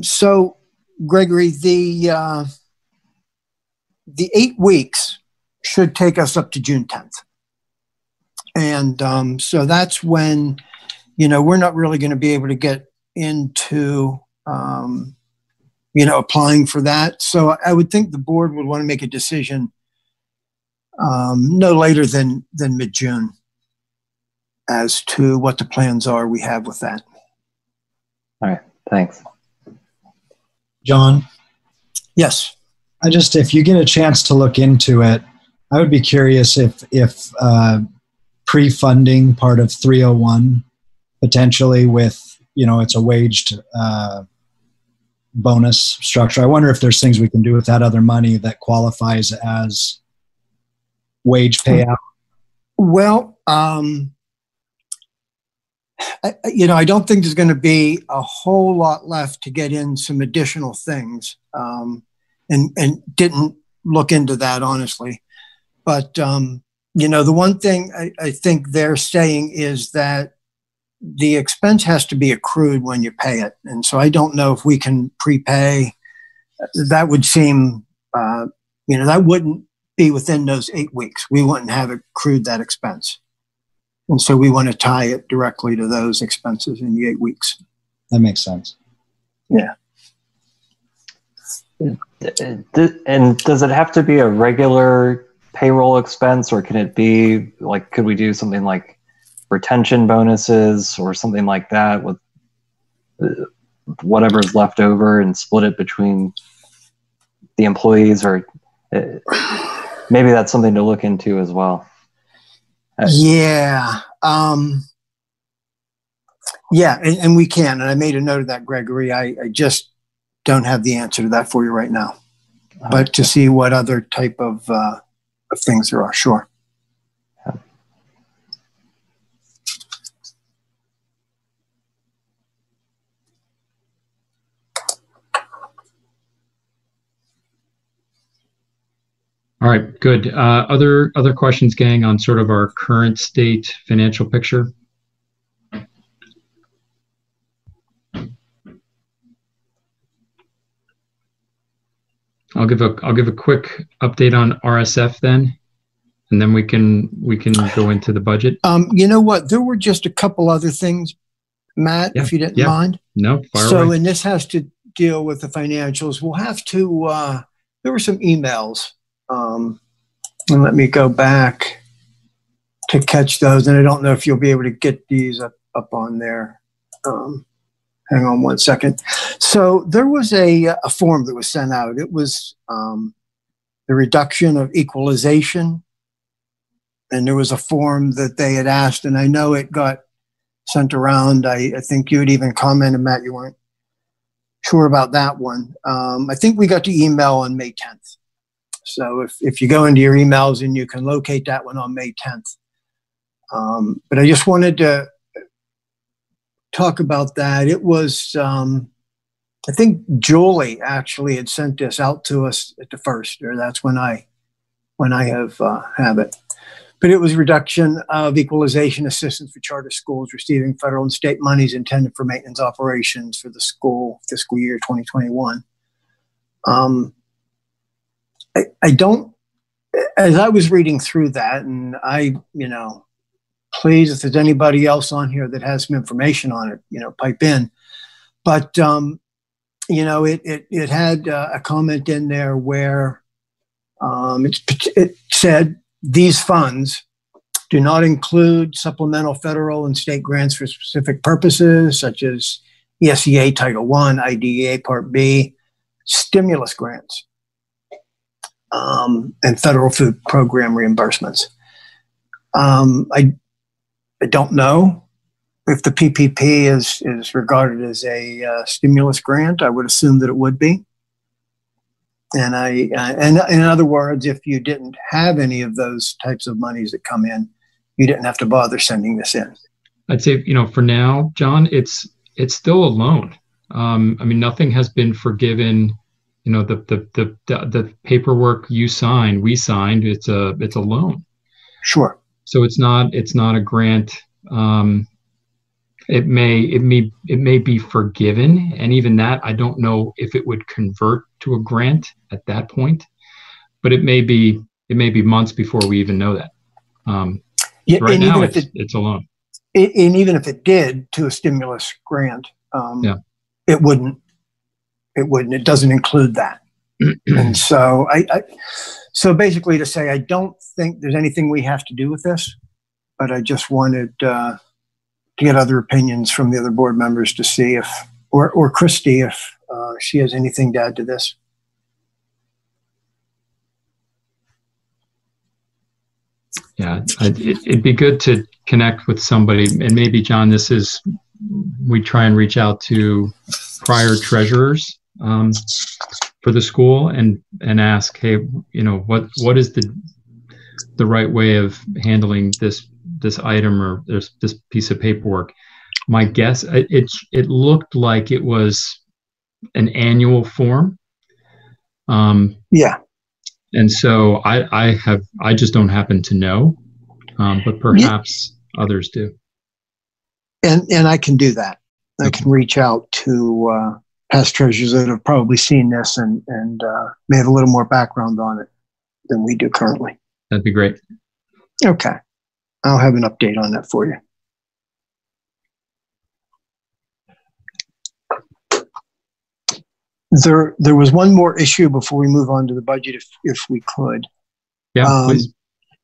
So, Gregory, the 8 weeks should take us up to June 10th. And so that's when, we're not really going to be able to get into, applying for that. So I would think the board would want to make a decision no later than mid-June as to what the plans are we have with that. All right, thanks. John? Yes. If you get a chance to look into it, I would be curious if pre-funding part of 301 potentially with, it's a waged bonus structure. I wonder if there's things we can do with that other money that qualifies as wage payout. Well, I don't think there's going to be a whole lot left to get in some additional things, and didn't look into that, honestly. But, the one thing I think they're saying is that the expense has to be accrued when you pay it. And so I don't know if we can prepay. That would seem, that wouldn't be within those 8 weeks. We wouldn't have accrued that expense. And so we want to tie it directly to those expenses in the 8 weeks. That makes sense. Yeah. And does it have to be a regular payroll expense, or can it be like, could we do something like retention bonuses or something like that with whatever's left over and split it between the employees, or maybe that's something to look into as well? Yeah. And we can. And I made a note of that, Gregory. I just don't have the answer to that for you right now. But to see what other type of things there are, sure. All right, good. Other questions, gang, on sort of our current state financial picture? I'll give a quick update on RSF then, and then we can go into the budget. You know what? There were just a couple other things, Matt, if you didn't mind. No, fire so, away. And this has to deal with the financials. We'll have to. There were some emails, and let me go back to catch those. And I don't know if you'll be able to get these up on there. Hang on one second. So there was a form that was sent out. It was the reduction of equalization. And there was a form that they had asked, and I know it got sent around. I think you had even commented, Matt, you weren't sure about that one. I think we got the email on May 10th. So if you go into your emails, and you can locate that one on May 10th. But I just wanted to talk about that. It was, I think Julie actually had sent this out to us at the first, or that's when I when I have it. But it was reduction of equalization assistance for charter schools receiving federal and state monies intended for maintenance operations for the school fiscal year 2021. I don't, as I was reading through that, and please, if there's anybody else on here that has some information on it, pipe in. But, it had a comment in there where it said, these funds do not include supplemental federal and state grants for specific purposes, such as ESEA Title I, IDEA Part B, stimulus grants, and federal food program reimbursements. I don't know if the PPP is regarded as a stimulus grant. I would assume that it would be. And and in other words, if you didn't have any of those types of monies that come in, you didn't have to bother sending this in. I'd say, for now, John, it's still a loan. Nothing has been forgiven. The paperwork you signed, we signed. It's a loan. Sure. So it's not a grant. It may be forgiven, and even that, I don't know if it would convert to a grant at that point. But it may be months before we even know that. Right now, it's a loan. And even if it did to a stimulus grant, it wouldn't. It doesn't include that. And so so basically to say, I don't think there's anything we have to do with this, but I just wanted to get other opinions from the other board members to see if, or Christy, if she has anything to add to this. Yeah, it'd be good to connect with somebody, and maybe, John, we try and reach out to prior treasurers for the school and ask, hey, what is the right way of handling this item or this piece of paperwork? My guess, it looked like it was an annual form. Yeah. And so I just don't happen to know, but perhaps others do. And I can do that. I can reach out to past treasurers that have probably seen this and may have a little more background on it than we do currently. That'd be great. Okay. I'll have an update on that for you. There was one more issue before we move on to the budget, if we could. Yeah, please.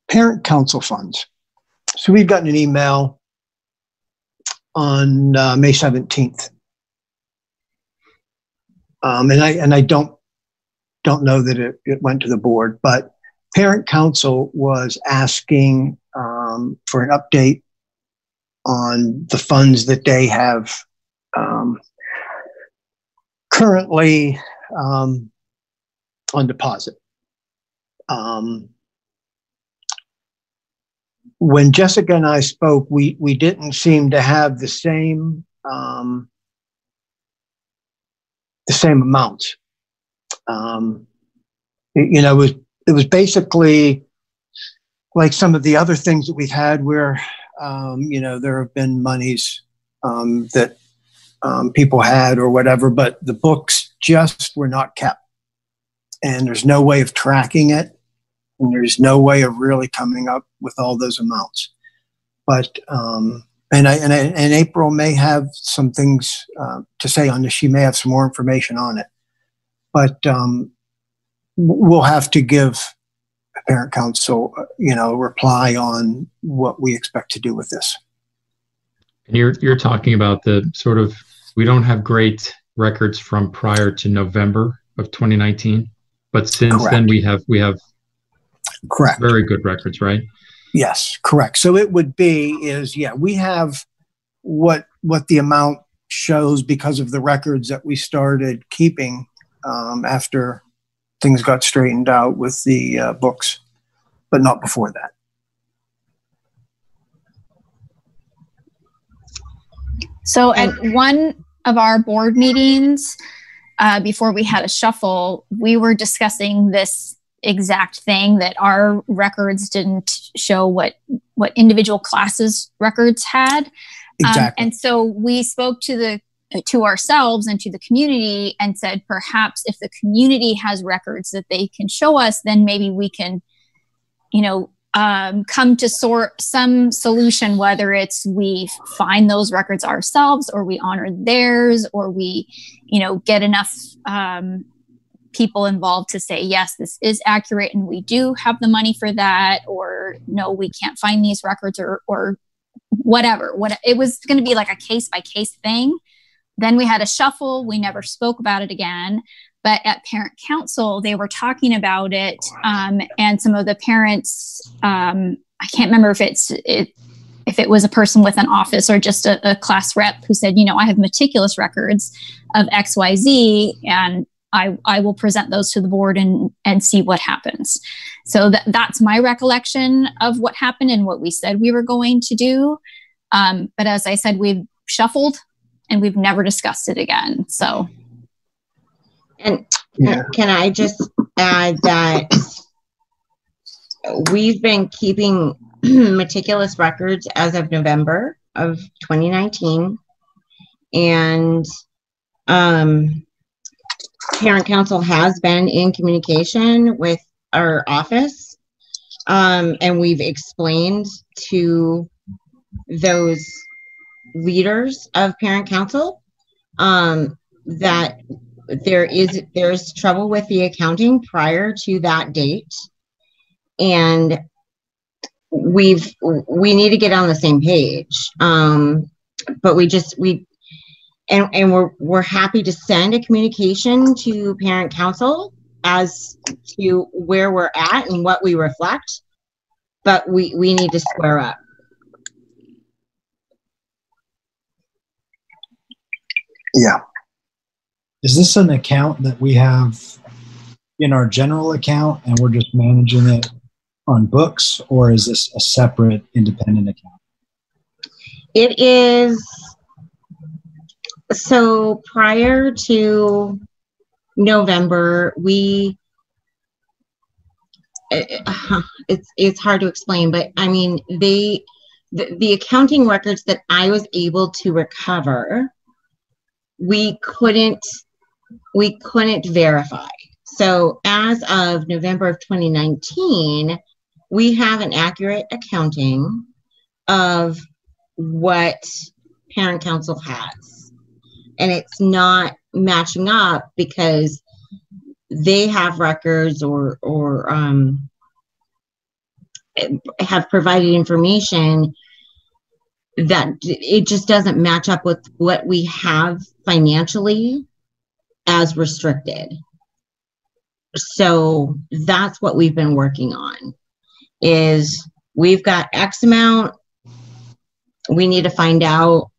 Parent council funds. So we've gotten an email on May 17th. And I don't know that it went to the board, but parent council was asking for an update on the funds that they have currently on deposit. When Jessica and I spoke, we didn't seem to have the same amounts. It was basically like some of the other things that we've had where there have been monies that people had or whatever, but the books just were not kept, and there's no way of tracking it, and there's no way of really coming up with all those amounts. But and April may have some things to say on this. She may have some more information on it, but we'll have to give the parent council, a reply on what we expect to do with this. And you're talking about the sort of, we don't have great records from prior to November of 2019, but since Correct. Then we have correct very good records, right? Yes, correct. So it would be we have what the amount shows because of the records that we started keeping after things got straightened out with the books, but not before that. So at one of our board meetings, before we had a shuffle, we were discussing this exact thing, that our records didn't show what individual classes records had. Exactly. And so we spoke to ourselves and to the community and said, perhaps if the community has records that they can show us, then maybe we can, come to some solution, whether it's we find those records ourselves or we honor theirs, or we, get enough people involved to say, yes, this is accurate and we do have the money for that, or no, we can't find these records, or whatever. It was going to be like a case by case thing. Then we had a shuffle. We never spoke about it again. But at parent council, they were talking about it. And some of the parents, I can't remember if it was a person with an office or just a class rep who said, I have meticulous records of XYZ, and I will present those to the board and see what happens. So that's my recollection of what happened and what we said we were going to do. But as I said, we've shuffled and we've never discussed it again. So. And can I just add that we've been keeping meticulous records as of November of 2019. And parent council has been in communication with our office. And we've explained to those leaders of parent council that there's trouble with the accounting prior to that date, and we need to get on the same page. But we're happy to send a communication to parent council as to where we're at and what we reflect, but we need to square up. Yeah. Is this an account that we have in our general account and we're just managing it on books, or is this a separate independent account? It is. So prior to November, it's hard to explain, but I mean, the accounting records that I was able to recover, we couldn't verify. So as of November of 2019, we have an accurate accounting of what parent council has. And it's not matching up because they have records or have provided information that it just doesn't match up with what we have financially as restricted. So that's what we've been working on, is we've got X amount. We need to find out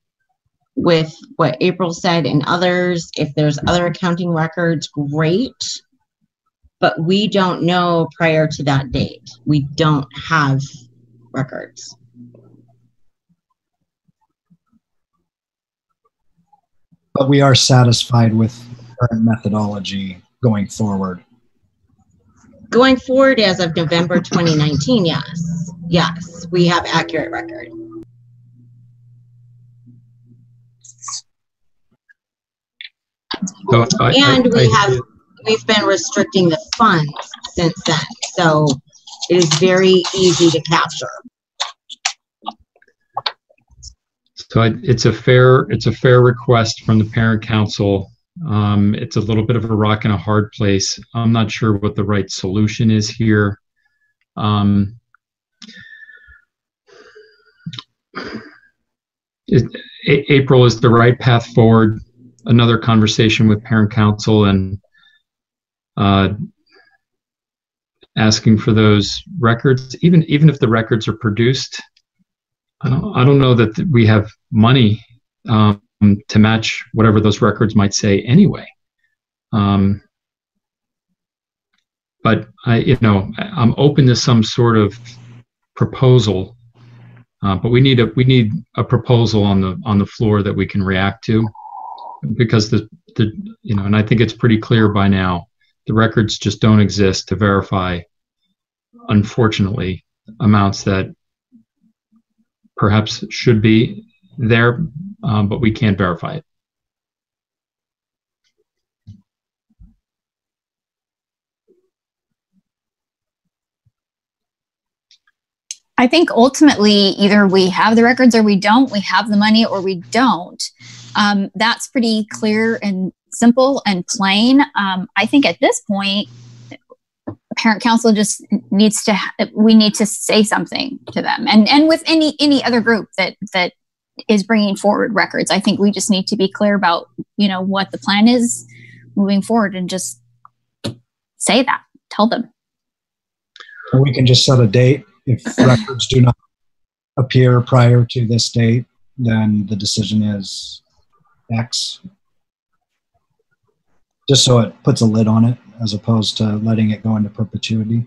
with what April said and others, if there's other accounting records, great. But we don't know prior to that date. We don't have records. But we are satisfied with current methodology going forward. Going forward as of November 2019, yes. Yes, we have accurate record. So we've been restricting the funds since then. So it is very easy to capture. So it's a fair request from the parent council. It's a little bit of a rock and a hard place. I'm not sure what the right solution is here. April is the right path forward. Another conversation with parent council and asking for those records, even if the records are produced. I don't know that we have money to match whatever those records might say anyway. But I'm open to some sort of proposal. But we need a proposal on the floor that we can react to, because and I think it's pretty clear by now, the records just don't exist to verify, unfortunately, amounts that perhaps should be there, but we can't verify it. I think ultimately either we have the records or we don't, we have the money or we don't. That's pretty clear and simple and plain. I think at this point, parent council just needs to, we need to say something to them. And with any other group that is bringing forward records, I think we just need to be clear about, what the plan is moving forward and just say that, tell them. Or we can just set a date. If records do not appear prior to this date, then the decision is X. Just so it puts a lid on it, as opposed to letting it go into perpetuity.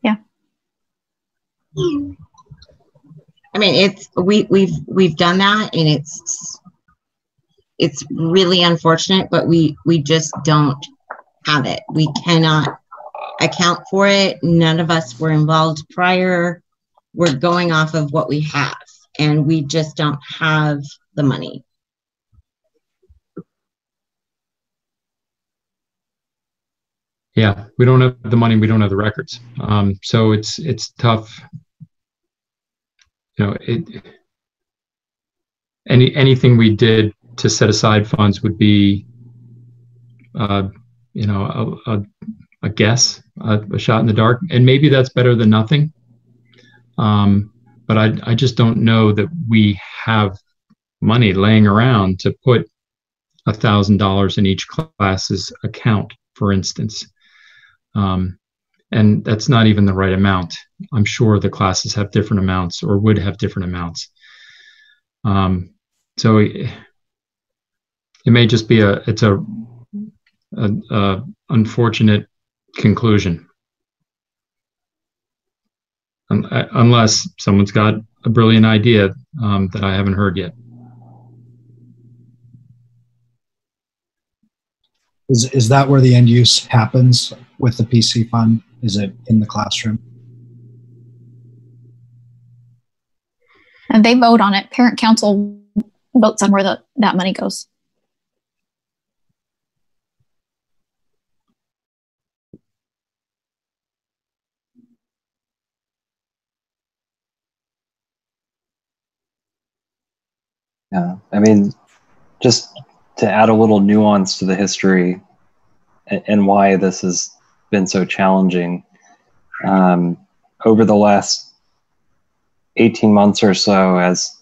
Yeah. I mean, we've done that, and it's really unfortunate, but we just don't have it. We cannot account for it. None of us were involved prior. We're going off of what we have, and we just don't have the money. Yeah, we don't have the money. We don't have the records. So it's tough. Anything we did to set aside funds would be, a guess, a shot in the dark, and maybe that's better than nothing. But I just don't know that we have money laying around to put $1,000 in each class's account, for instance. And that's not even the right amount. I'm sure the classes have different amounts or would have different amounts. So it may just be it's a unfortunate conclusion, unless someone's got a brilliant idea that I haven't heard yet. Is that where the end use happens with the PC fund? Is it in the classroom? And they vote on it. Parent council votes on where that money goes. Yeah, I mean, just to add a little nuance to the history and why this has been so challenging. Over the last 18 months or so, as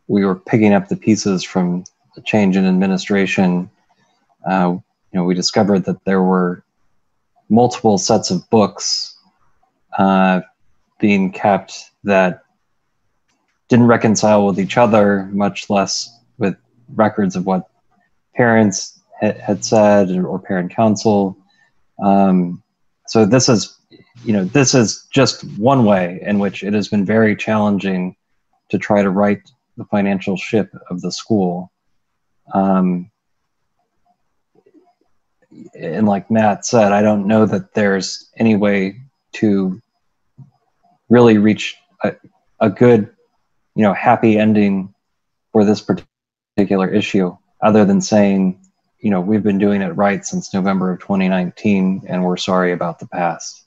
we were picking up the pieces from the change in administration, we discovered that there were multiple sets of books being kept that didn't reconcile with each other, much less with records of what parents had said or parent council. So this is just one way in which it has been very challenging to try to right the financial ship of the school. And like Matt said, I don't know that there's any way to really reach a good, happy ending for this particular issue, other than saying, we've been doing it right since November of 2019, and we're sorry about the past.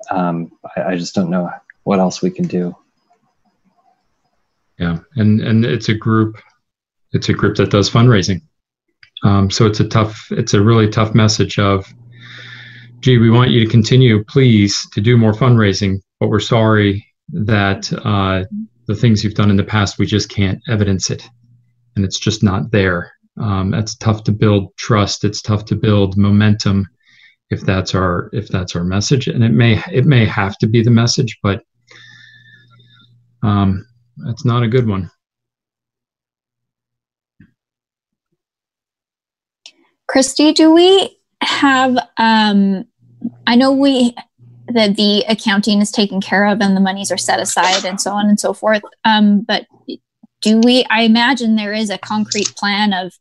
I just don't know what else we can do. Yeah, and it's a group that does fundraising. So it's a really tough message of, gee, we want you to continue, please, to do more fundraising, but we're sorry that the things you've done in the past, we just can't evidence it, and it's just not there. That's tough to build trust. It's tough to build momentum if that's our message, and it may have to be the message, but that's not a good one. Christy, do we have? I know that the accounting is taken care of and the monies are set aside and so on and so forth. But do we? I imagine there is a concrete plan of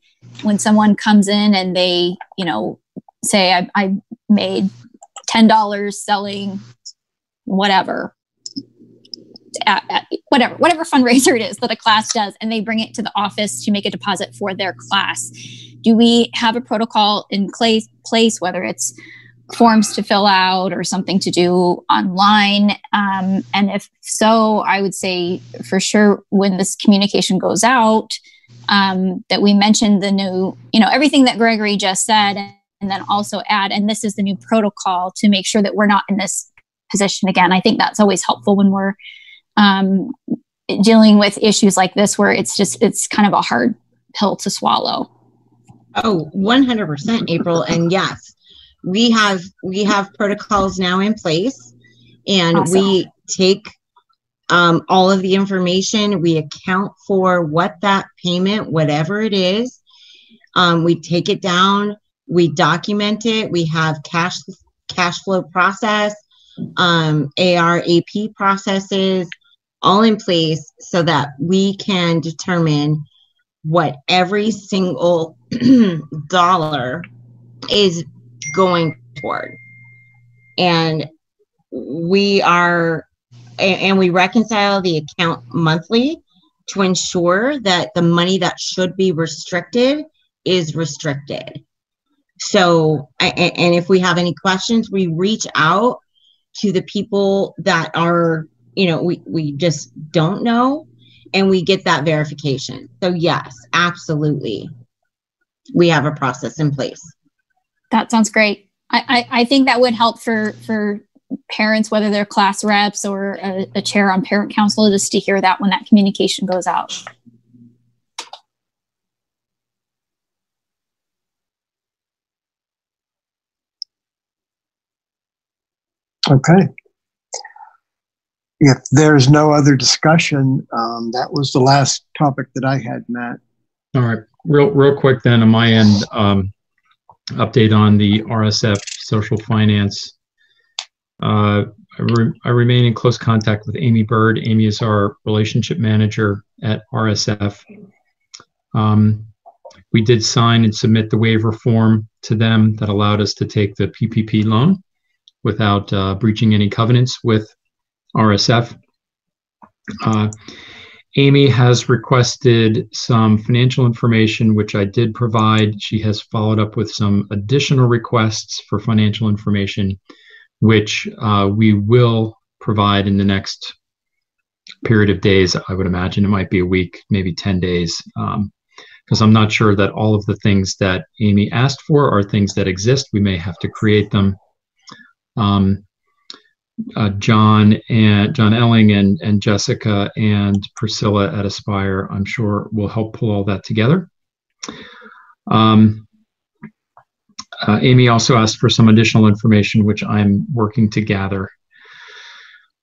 when someone comes in and they, you know, say I made $10 selling whatever, whatever fundraiser it is that a class does, and they bring it to the office to make a deposit for their class. Do we have a protocol in place, whether it's forms to fill out or something to do online? And if so, I would say for sure when this communication goes out, that we mentioned the new, you know, everything that Gregory just said, and then also add, and this is the new protocol to make sure that we're not in this position again. I think that's always helpful when we're dealing with issues like this, where it's kind of a hard pill to swallow. Oh, 100%, April. And yes, we have protocols now in place, and awesome. We take all of the information. We account for what that payment, whatever it is, we take it down, we document it. We have cash flow process, AR, AP processes, all in place so that we can determine what every single dollar is going toward. And we reconcile the account monthly to ensure that the money that should be restricted is restricted. So, and if we have any questions, we reach out to the people that are, you know, we just don't know, and we get that verification. So yes, absolutely. We have a process in place. That sounds great. I think that would help for parents, whether they're class reps or a chair on parent council, just to hear that when that communication goes out. Okay. If there's no other discussion, that was the last topic that I had, Matt. All right, real quick then on my end, update on the RSF social finance. I remain in close contact with Amy Bird. Amy is our relationship manager at RSF. We did sign and submit the waiver form to them that allowed us to take the PPP loan without breaching any covenants with RSF. Amy has requested some financial information, which I did provide. She has followed up with some additional requests for financial information, which we will provide in the next period of days. I would imagine it might be a week, maybe 10 days, because I'm not sure that all of the things that Amy asked for are things that exist. We may have to create them. John Elling and Jessica and Priscilla at Aspire, I'm sure, will help pull all that together. Amy also asked for some additional information, which I'm working to gather.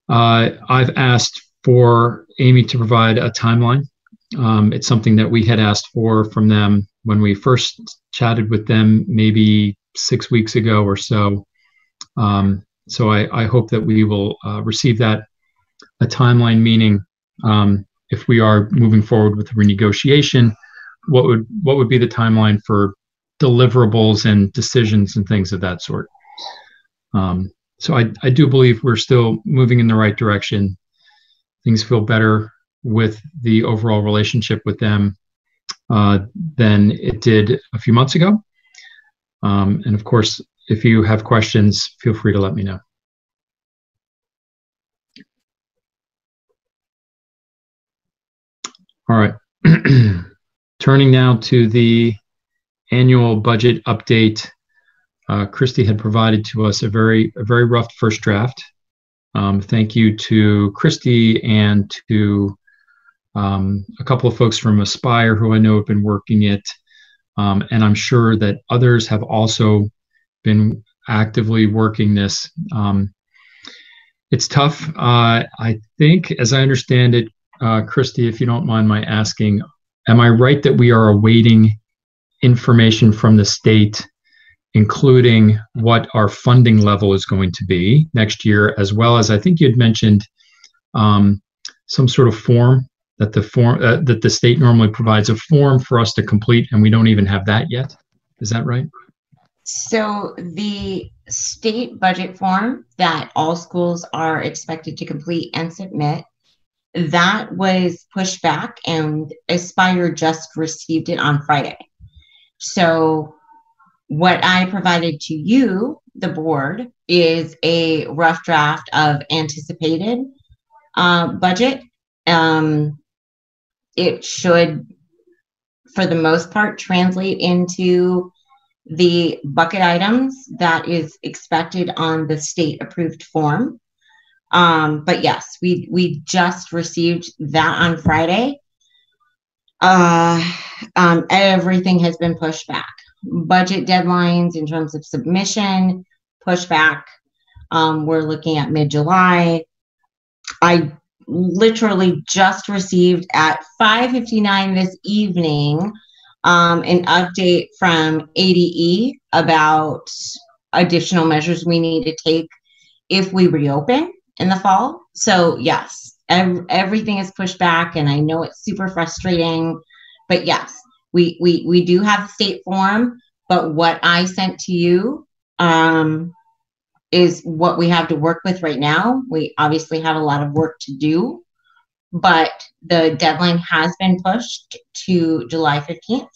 I've asked for Amy to provide a timeline. It's something that we had asked for from them when we first chatted with them, maybe 6 weeks ago or so. So I hope that we will receive that, a timeline, meaning if we are moving forward with the renegotiation, what would be the timeline for deliverables and decisions and things of that sort. So I do believe we're still moving in the right direction. Things feel better with the overall relationship with them than it did a few months ago. And of course, if you have questions, feel free to let me know. All right. Turning now to the annual budget update. Christy had provided to us a very rough first draft. Thank you to Christy and to a couple of folks from Aspire who I know have been working it. And I'm sure that others have also been actively working this. It's tough. I think, as I understand it, Christy, if you don't mind my asking, am I right that we are awaiting information from the state, including what our funding level is going to be next year, as well as I think you had mentioned some sort of form that the form that the state normally provides a form for us to complete, and we don't even have that yet. Is that right? So the state budget form that all schools are expected to complete and submit, that was pushed back, and Aspire just received it on Friday. So what I provided to you, the board, is a rough draft of anticipated budget. It should, for the most part, translate into the bucket items that is expected on the state approved form. But yes, we just received that on Friday. Everything has been pushed back. Budget deadlines in terms of submission, pushed back. We're looking at mid-July. I literally just received at 5:59 this evening an update from ADE about additional measures we need to take if we reopen in the fall. So yes, everything is pushed back, and I know it's super frustrating, but yes, we do have the state form, but what I sent to you is what we have to work with right now. We obviously have a lot of work to do, but the deadline has been pushed to July 15th.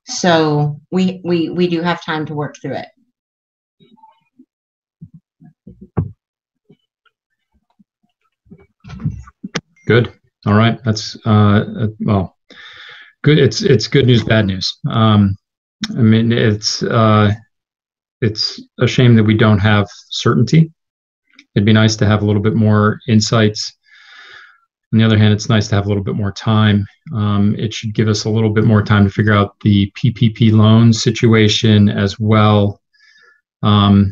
So we do have time to work through it. Good. All right. That's well, good. It's good news, bad news. I mean, it's a shame that we don't have certainty. It'd be nice to have a little bit more insights. On the other hand, it's nice to have a little bit more time. It should give us a little bit more time to figure out the PPP loan situation as well. I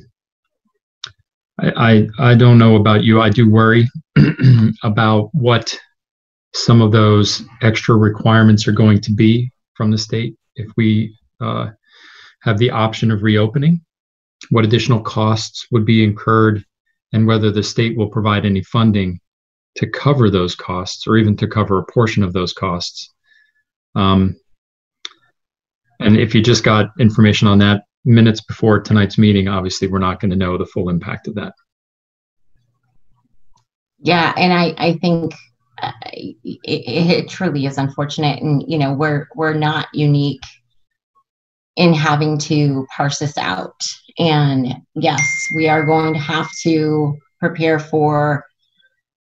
don't know about you. I do worry about what some of those extra requirements are going to be from the state if we have the option of reopening, what additional costs would be incurred, and whether the state will provide any funding to cover those costs or even to cover a portion of those costs. And if you just got information on that minutes before tonight's meeting, obviously we're not going to know the full impact of that. Yeah, and I think it truly is unfortunate, and you know we're not unique in having to parse this out. And yes, we are going to have to prepare for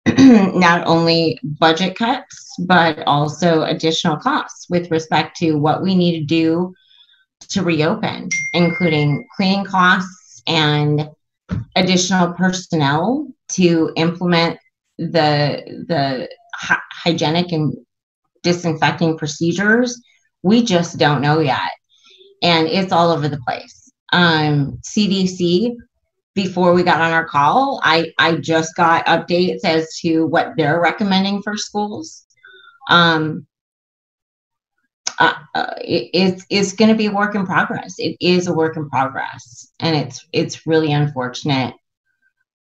not only budget cuts, but also additional costs with respect to what we need to do to reopen, including cleaning costs and additional personnel to implement the hygienic and disinfecting procedures. We just don't know yet. And it's all over the place. CDC, before we got on our call, I just got updates as to what they're recommending for schools. It's going to be a work in progress. It is a work in progress, and it's really unfortunate,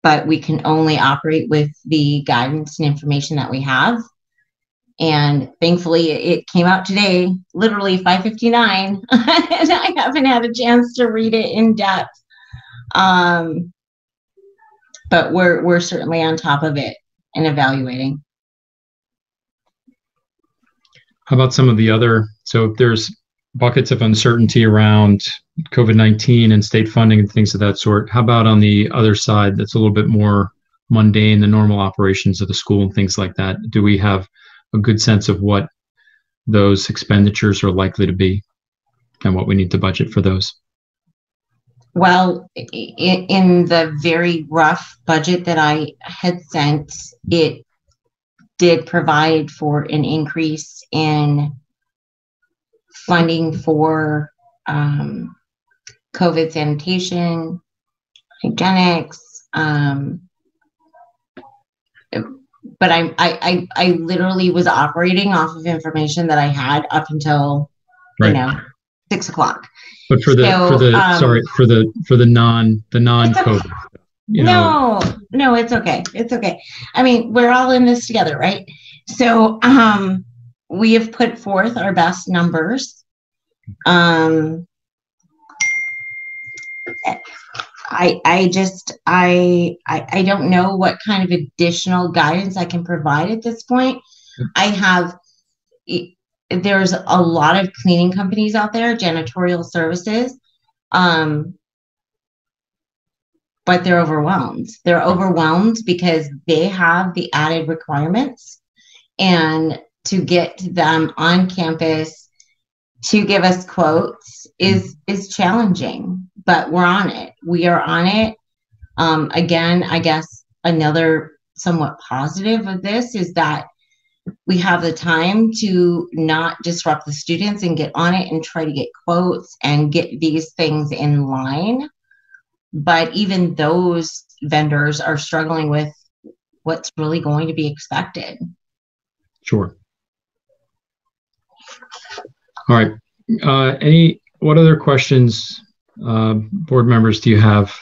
but we can only operate with the guidance and information that we have. And thankfully it came out today, literally 5:59, and I haven't had a chance to read it in depth. But we're certainly on top of it and evaluating. How about some of the other, so if there's buckets of uncertainty around COVID-19 and state funding and things of that sort, how about on the other side that's a little bit more mundane, the normal operations of the school and things like that? Do we have a good sense of what those expenditures are likely to be and what we need to budget for those? Well, in the very rough budget that I had sent, it did provide for an increase in funding for COVID sanitation, hygienics, but I literally was operating off of information that I had up until, right, 6 o'clock. But for the non-COVID. No, it's okay. It's okay. I mean, we're all in this together, right? So, we have put forth our best numbers. I don't know what kind of additional guidance I can provide at this point. There's a lot of cleaning companies out there, janitorial services, but they're overwhelmed. They're overwhelmed because they have the added requirements, and to get them on campus to give us quotes is challenging, but we're on it. We are on it. Again, I guess another somewhat positive of this is that we have the time to not disrupt the students and get on it and try to get quotes and get these things in line. But even those vendors are struggling with what's really going to be expected. Sure. All right. What other questions, board members, do you have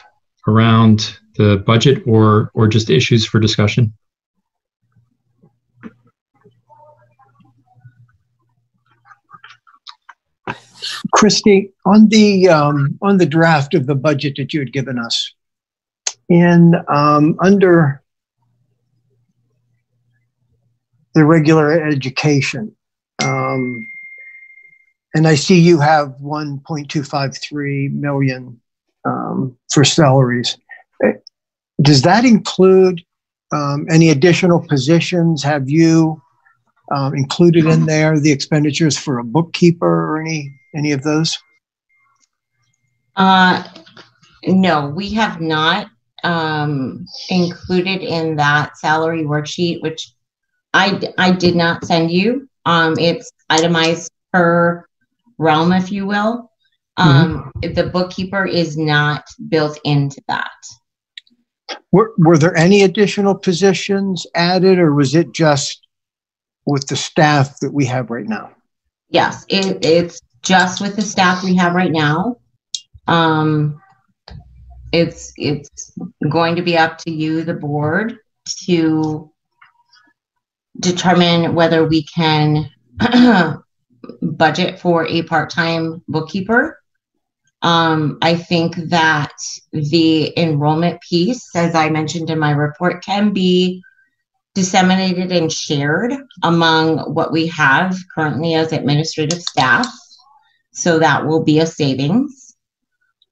around the budget or just issues for discussion? Christy, on the draft of the budget that you had given us, in under the regular education, and I see you have 1.253 million for salaries. Does that include any additional positions? Have you included in there the expenditures for a bookkeeper or any of those? No, we have not included in that salary worksheet, which I did not send you. It's itemized per realm, if you will. The bookkeeper is not built into that. Were there any additional positions added, or was it just with the staff that we have right now? Yes, it's just with the staff we have right now. It's going to be up to you, the board, to determine whether we can budget for a part-time bookkeeper. I think that the enrollment piece, as I mentioned in my report, can be disseminated and shared among what we have currently as administrative staff. So that will be a savings.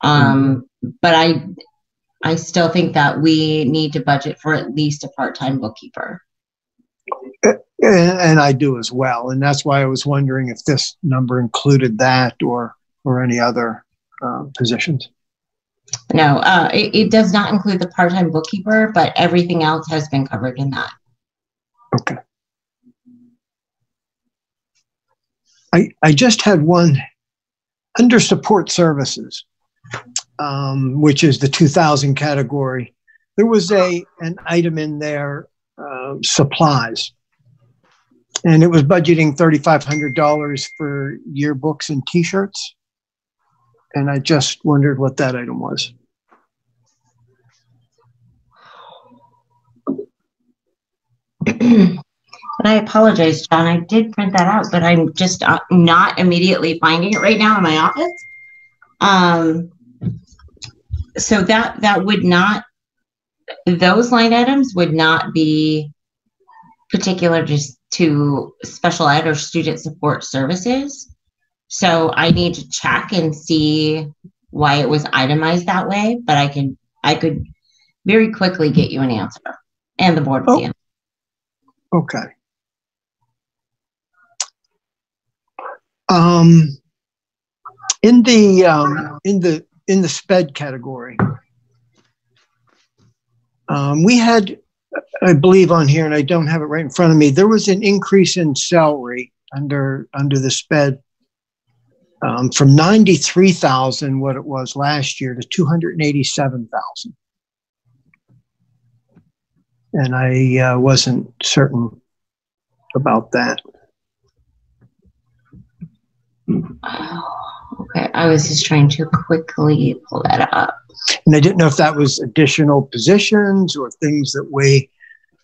But I still think that we need to budget for at least a part-time bookkeeper. And I do as well. And that's why I was wondering if this number included that or any other positions. No, it does not include the part-time bookkeeper, but everything else has been covered in that. Okay. I just had one under support services, which is the 2000 category. There was an item in there, supplies, and it was budgeting $3,500 for yearbooks and t-shirts. And I just wondered what that item was. And I apologize, John. I did print that out, but I'm just not immediately finding it right now in my office. So that would not, those line items would not be particular just to special ed or student support services. So I need to check and see why it was itemized that way, but I could very quickly get you an answer, and the board with the answer. Okay. In the SPED category, we had, I believe on here, and I don't have it right in front of me, there was an increase in salary under the SPED from 93,000, what it was last year, to 287,000. And I wasn't certain about that. Okay, I was just trying to quickly pull that up. And I didn't know if that was additional positions or things that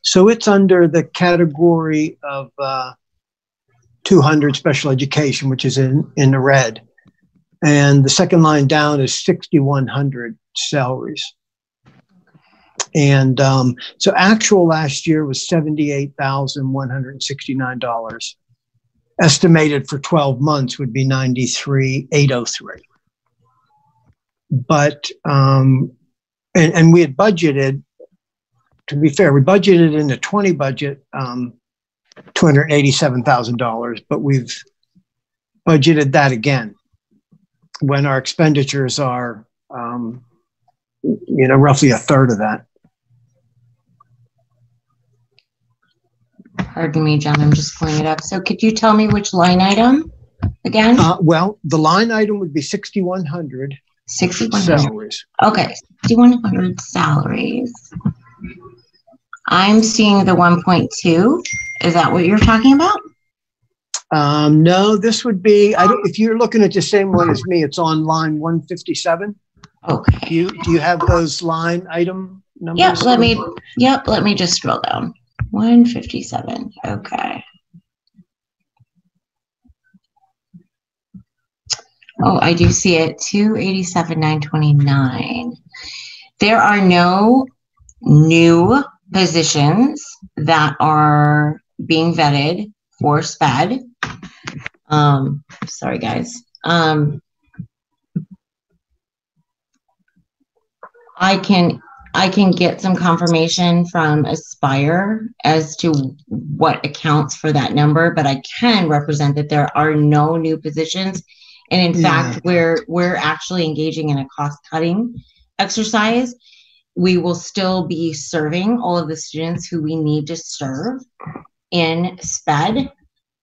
so it's under the category of 200 special education, which is in the red. And the second line down is 6,100 salaries. And so actual last year was $78,169. Estimated for 12 months would be $93,803. But, and we had budgeted, to be fair, we budgeted in the 20 budget $287,000, but we've budgeted that again when our expenditures are, roughly a third of that. Pardon me, John, I'm just pulling it up. So could you tell me which line item again? Well, the line item would be 6,100. 6,100 salaries. Okay, 6,100 salaries. I'm seeing the 1.2. Is that what you're talking about? No, this would be, if you're looking at the same one as me, it's on line 157. Okay. Do you have those line item numbers? Let me just scroll down. 157. Okay. Oh, I do see it. 287,929. There are no new positions that are being vetted for SPED. Sorry, guys. I can get some confirmation from Aspire as to what accounts for that number, but I can represent that there are no new positions. And in fact, we're actually engaging in a cost-cutting exercise. We will still be serving all of the students who we need to serve in SPED,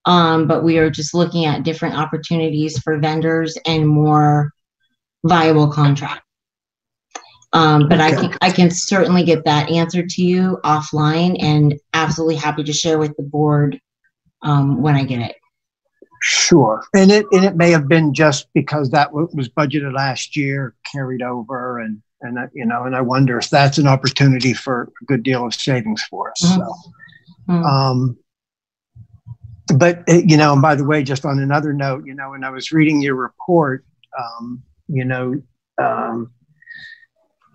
but we are just looking at different opportunities for vendors and more viable contracts. But okay. I can certainly get that answer to you offline, and absolutely happy to share with the board when I get it. Sure, and it may have been just because that was budgeted last year, carried over, and I wonder if that's an opportunity for a good deal of savings for us. Mm-hmm. So, but and by the way, just on another note, when I was reading your report,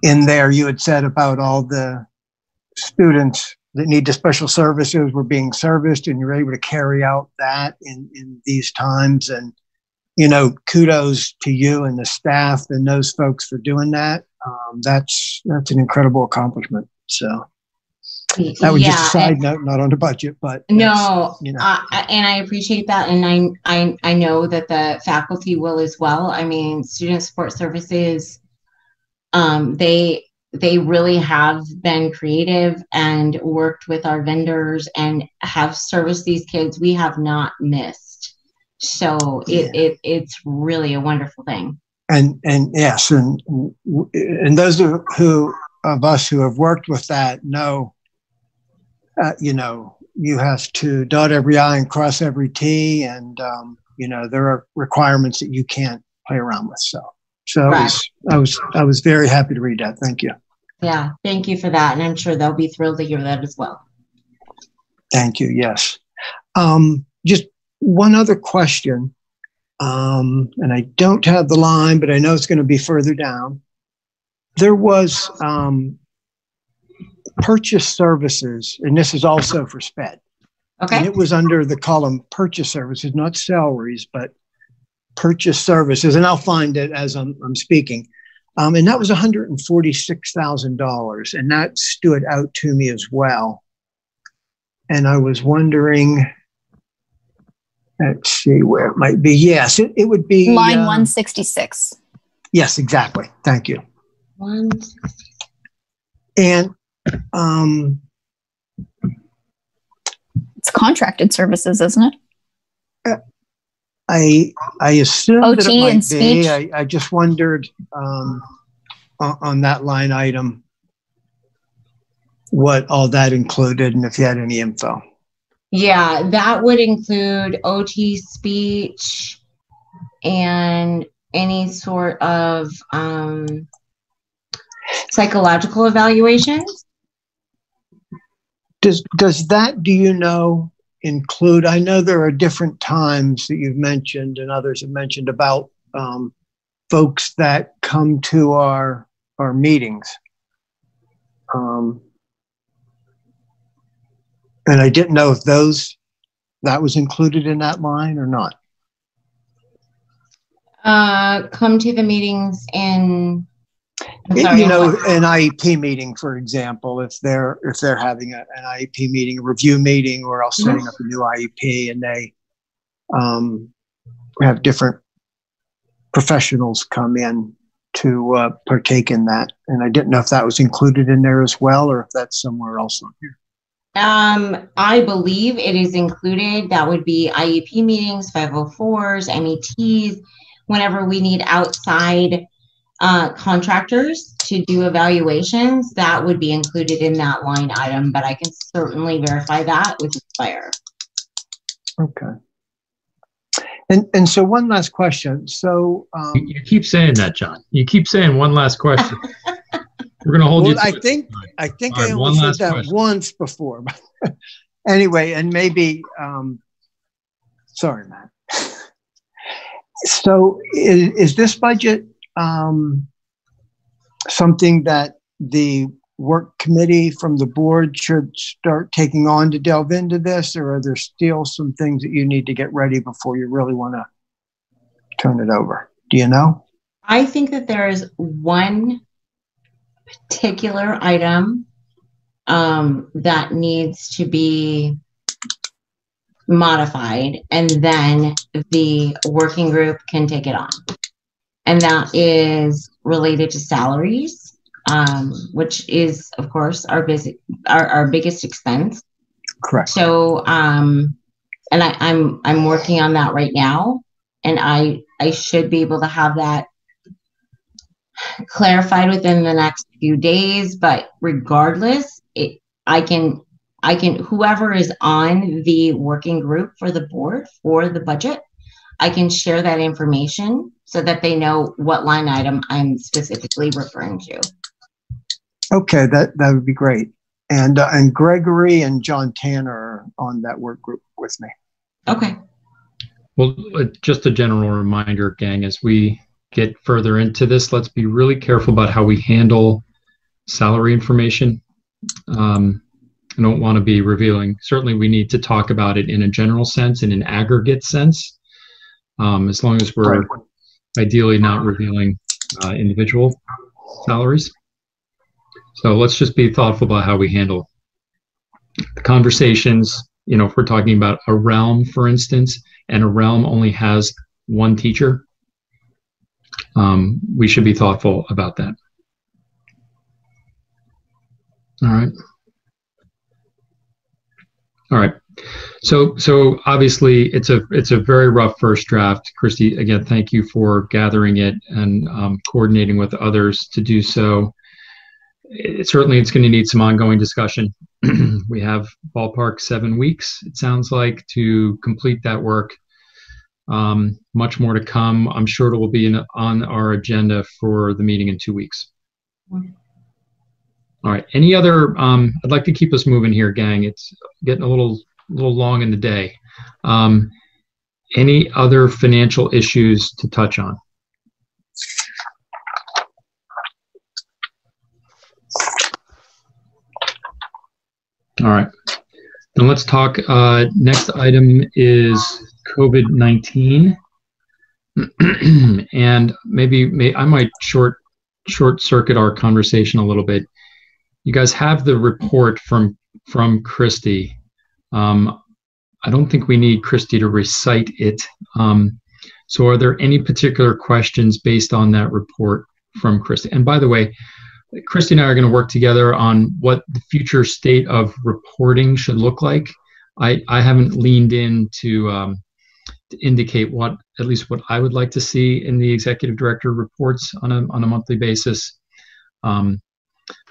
in there you had said about all the students that need the special services were being serviced, and you're able to carry out that in these times. And, kudos to you and the staff and those folks for doing that. That's an incredible accomplishment. So that was just a side note, not on the budget, but no, and I appreciate that. And I know that the faculty will as well. I mean, student support services, they really have been creative and worked with our vendors and have serviced these kids we have not missed. So it's really a wonderful thing. And yes, and those of us who have worked with that know, you have to dot every I and cross every T, and there are requirements that you can't play around with. So right. I was very happy to read that. Thank you. Yeah, thank you for that. And I'm sure they'll be thrilled to hear that as well. Thank you. Yes. Just one other question. And I don't have the line, but I know it's going to be further down. There was purchase services, and this is also for SPED. Okay. And it was under the column purchase services, not salaries, but purchase services, and I'll find it as I'm speaking. And that was $146,000, and that stood out to me as well. And I was wondering, let's see where it might be. Yes, it would be line 166. Yes, exactly. Thank you. 166. And it's contracted services, isn't it? I assume OT that it might and speech. be. I just wondered on that line item what all that included, and if you had any info. Yeah, that would include OT, speech, and any sort of psychological evaluations. Does that, do you know, include, I know there are different times that you've mentioned and others have mentioned about folks that come to our meetings. And I didn't know if that was included in that line or not. Come to the meetings in, I'm sorry, you know, an IEP meeting, for example, if they're having an IEP meeting, a review meeting, or else setting up a new IEP, and they have different professionals come in to partake in that. And I didn't know if that was included in there as well, or if that's somewhere else on here. I believe it is included. That would be IEP meetings, 504s, METs, whenever we need outside contractors to do evaluations, that would be included in that line item, but I can certainly verify that with Aspire. Okay. And so one last question. So you keep saying that, John. You keep saying one last question. We're going to hold you to I it. think Right, I only said that once before. Anyway, and maybe, sorry, Matt. So is this budget something that the work committee from the board should start taking on to delve into this, or are there still some things that you need to get ready before you really want to turn it over? Do you know? I think that there is one particular item that needs to be modified, and then the working group can take it on. And that is related to salaries, which is, of course, our biggest expense. Correct. So, and I'm working on that right now, and I should be able to have that clarified within the next few days. But regardless, I can whoever is on the working group for the board for the budget, I can share that information so that they know what line item I'm specifically referring to. Okay, that would be great. And Gregory and John Tanner are on that work group with me. Okay. Well, just a general reminder, gang, as we get further into this, let's be really careful about how we handle salary information. I don't want to be revealing. Certainly, we need to talk about it in a general sense, in an aggregate sense, as long as we're ideally not revealing individual salaries. So let's just be thoughtful about how we handle the conversations. You know, if we're talking about a realm, for instance, and a realm only has one teacher, we should be thoughtful about that. All right. All right. So obviously it's a very rough first draft. Christy, again, thank you for gathering it and coordinating with others to do so. Certainly it's going to need some ongoing discussion. We have ballpark 7 weeks, it sounds like, to complete that work. Much more to come. I'm sure it will be on our agenda for the meeting in 2 weeks. All right. Any other? I'd like to keep us moving here, gang. It's getting a little long in the day. Any other financial issues to touch on? All right. Now let's talk. Next item is COVID-19, and maybe I might short circuit our conversation a little bit. You guys have the report from Christy. I don't think we need Christy to recite it. So are there any particular questions based on that report from Christy? And by the way, Christy and I are going to work together on what the future state of reporting should look like. I haven't leaned in to indicate at least what I would like to see in the executive director reports on a monthly basis.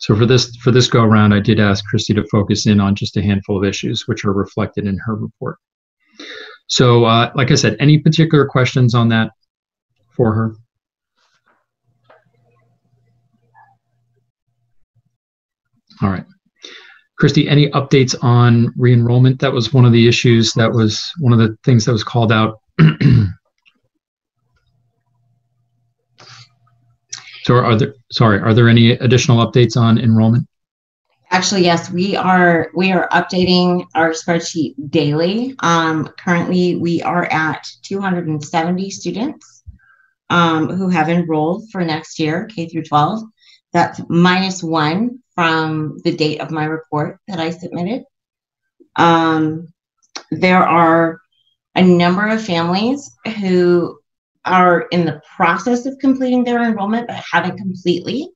So for this go around, I did ask Christy to focus in on just a handful of issues which are reflected in her report. So like I said, any particular questions on that for her? All right. Christy, any updates on re-enrollment? That was one of the issues. That was one of the things that was called out. So are there any additional updates on enrollment? Actually, yes, we are updating our spreadsheet daily. Currently, we are at 270 students who have enrolled for next year, K through 12. That's -1 from the date of my report that I submitted. There are a number of families who are in the process of completing their enrollment but haven't completely.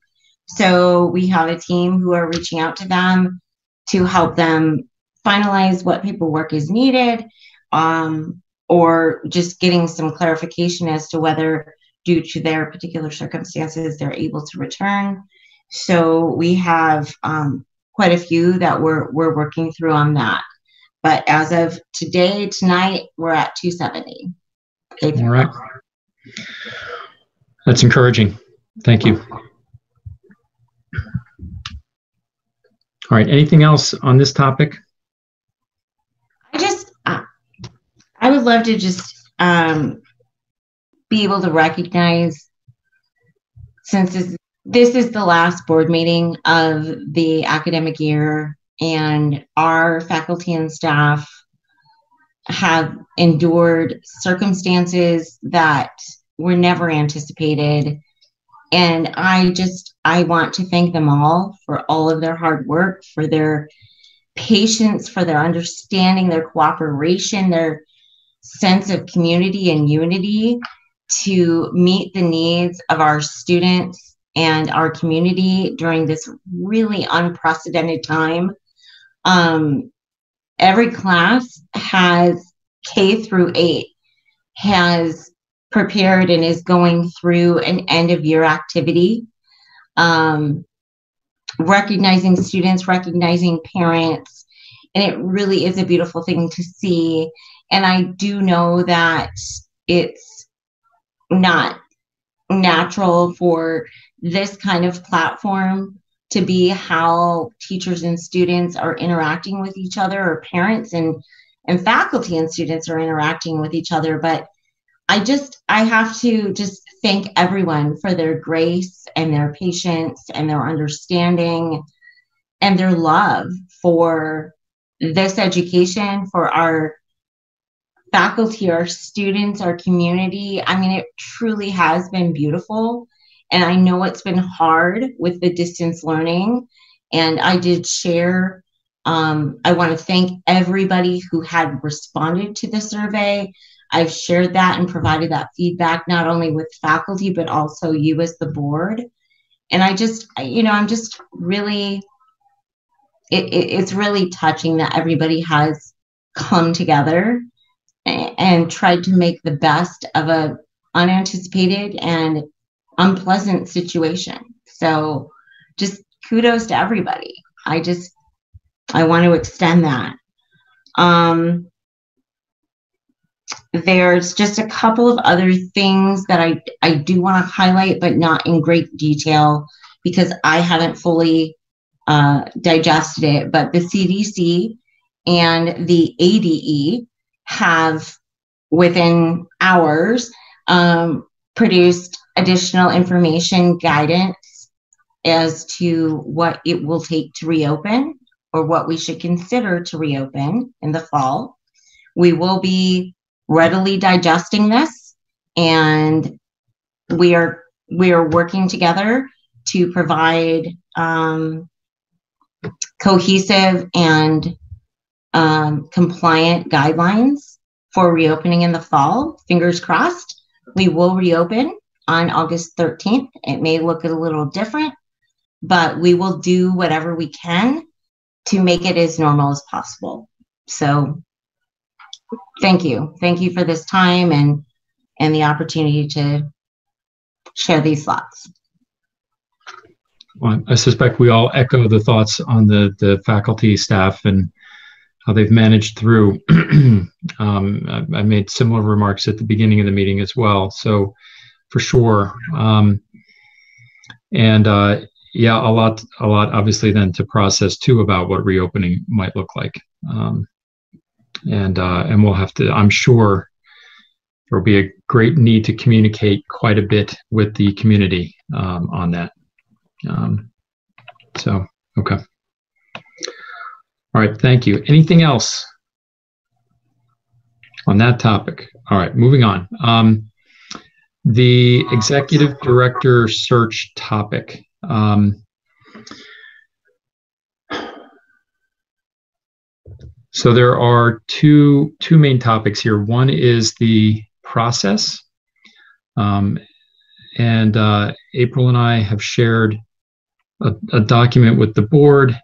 So we have a team who are reaching out to them to help them finalize what paperwork is needed, or just getting some clarification as to whether, due to their particular circumstances, they're able to return. So we have quite a few that we're working through on that. But as of tonight, we're at 270. All right. That's encouraging. Thank you. All right. Anything else on this topic? I would love to just be able to recognize, since this is the last board meeting of the academic year, and our faculty and staff have endured circumstances that were never anticipated. And I want to thank them all for all of their hard work, for their patience, for their understanding, their cooperation, their sense of community and unity to meet the needs of our students and our community during this really unprecedented time. Every class has K through 8 has prepared and is going through an end of year activity, recognizing students, recognizing parents, and it really is a beautiful thing to see. And I do know that it's not natural for this kind of platform to be how teachers and students are interacting with each other, or parents and faculty and students are interacting with each other. But I have to just thank everyone for their grace and their patience and their understanding and their love for this education, for our faculty, our students, our community. I mean, it truly has been beautiful. And I know it's been hard with the distance learning. And I did share, I want to thank everybody who had responded to the survey. I've shared that and provided that feedback, not only with faculty, but also you as the board. And I'm just really, it's really touching that everybody has come together and tried to make the best of a unanticipated and unpleasant situation. So just kudos to everybody. I want to extend that. There's just a couple of other things that I do want to highlight, but not in great detail because I haven't fully digested it. But the CDC and the ADE have, within hours, produced additional information guidance as to what it will take to reopen, or what we should consider to reopen in the fall. We will be readily digesting this, and we are working together to provide cohesive and compliant guidelines for reopening in the fall. Fingers crossed, we will reopen on August 13th. It may look a little different, but we will do whatever we can to make it as normal as possible. So thank you. Thank you for this time and the opportunity to share these thoughts. Well, I suspect we all echo the thoughts on the faculty, staff, and how they've managed through. I made similar remarks at the beginning of the meeting as well. So for sure. yeah, a lot obviously then to process too about what reopening might look like. And we'll have to, I'm sure there'll be a great need to communicate quite a bit with the community on that. So, okay. All right, thank you. Anything else on that topic? All right, moving on. The executive director search topic. So there are two main topics here. One is the process, and April and I have shared a document with the board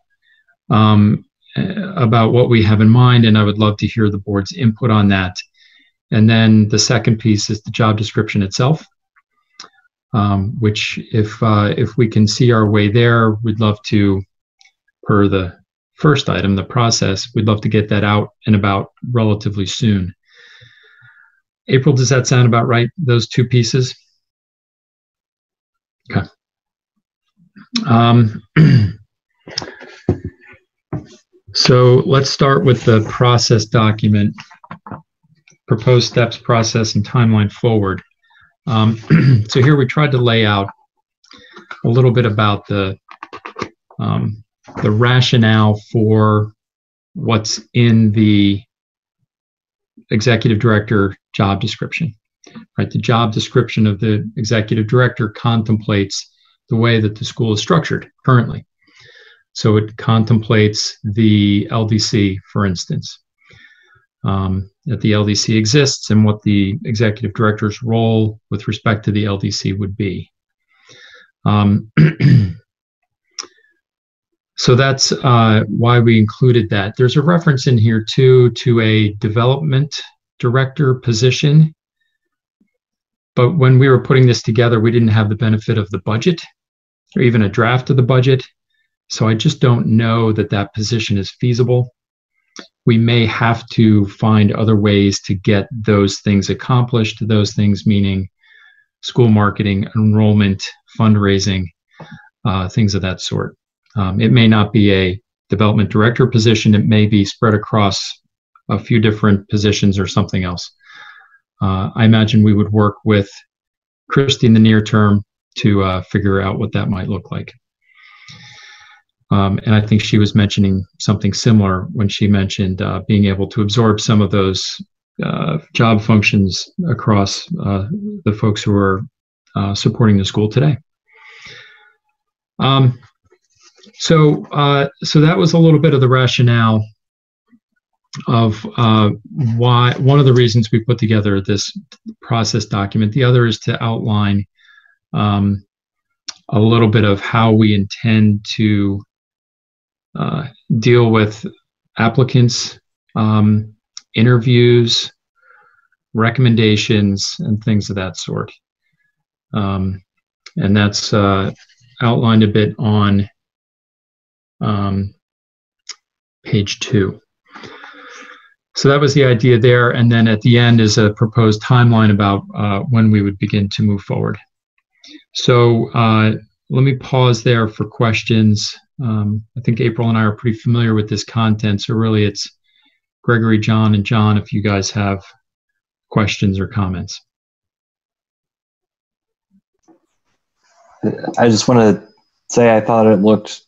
about what we have in mind, and I would love to hear the board's input on that. And then the second piece is the job description itself, which if we can see our way there, we'd love to, per the first item, the process, we'd love to get that out and about relatively soon. April, does that sound about right, those two pieces? Okay. So let's start with the process document, proposed steps, process, and timeline forward. So here we tried to lay out a little bit about the rationale for what's in the executive director job description. Right, the job description of the executive director contemplates the way that the school is structured currently. So it contemplates the LDC, for instance, that the LDC exists and what the executive director's role with respect to the LDC would be. So that's why we included that. There's a reference in here too to a development director position. But when we were putting this together, we didn't have the benefit of the budget or even a draft of the budget. So I just don't know that that position is feasible. We may have to find other ways to get those things accomplished, those things meaning school marketing, enrollment, fundraising, things of that sort. It may not be a development director position. It may be spread across a few different positions or something else. I imagine we would work with Christy in the near term to figure out what that might look like. And I think she was mentioning something similar when she mentioned being able to absorb some of those job functions across the folks who are supporting the school today. So that was a little bit of the rationale of why, one of the reasons we put together this process document. The other is to outline a little bit of how we intend to deal with applicants, interviews, recommendations, and things of that sort. And that's outlined a bit on page 2. So that was the idea there. And then at the end is a proposed timeline about when we would begin to move forward. So let me pause there for questions. I think April and I are pretty familiar with this content. So really it's Gregory, John, and John if you guys have questions or comments. I just want to say I thought it looked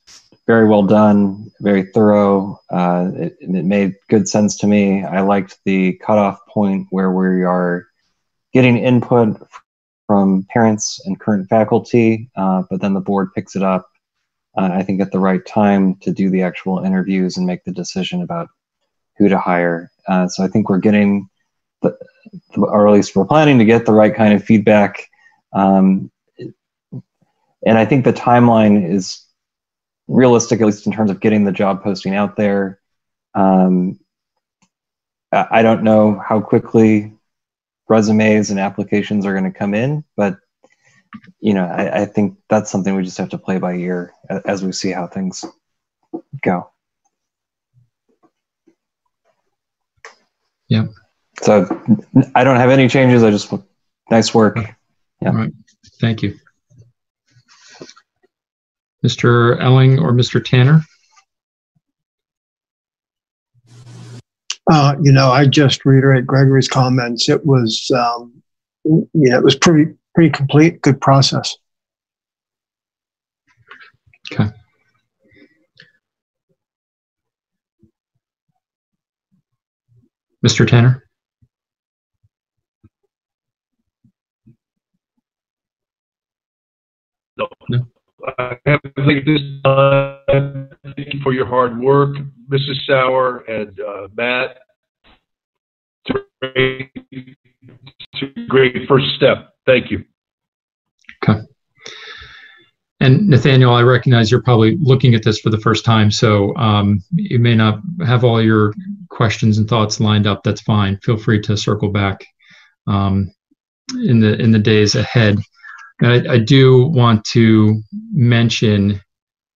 very well done, very thorough. It made good sense to me. I liked the cutoff point where we are getting input from parents and current faculty, but then the board picks it up, I think, at the right time to do the actual interviews and make the decision about who to hire. So I think we're getting, or at least we're planning to get the right kind of feedback. And I think the timeline is realistic, at least in terms of getting the job posting out there. I don't know how quickly resumes and applications are going to come in, but I think that's something we just have to play by ear as we see how things go. Yeah. So I don't have any changes. I just, nice work. Yeah. All right. Thank you. Mr. Elling or Mr. Tanner? I just reiterate Gregory's comments. It was, it was pretty complete, good process. Okay. Mr. Tanner? No. I have to thank this time. Thank you for your hard work, Mrs. Sauer and Matt. It's a great first step. Thank you. Okay. And Nathaniel, I recognize you're probably looking at this for the first time, so you may not have all your questions and thoughts lined up. That's fine. Feel free to circle back in the days ahead. And I do want to mention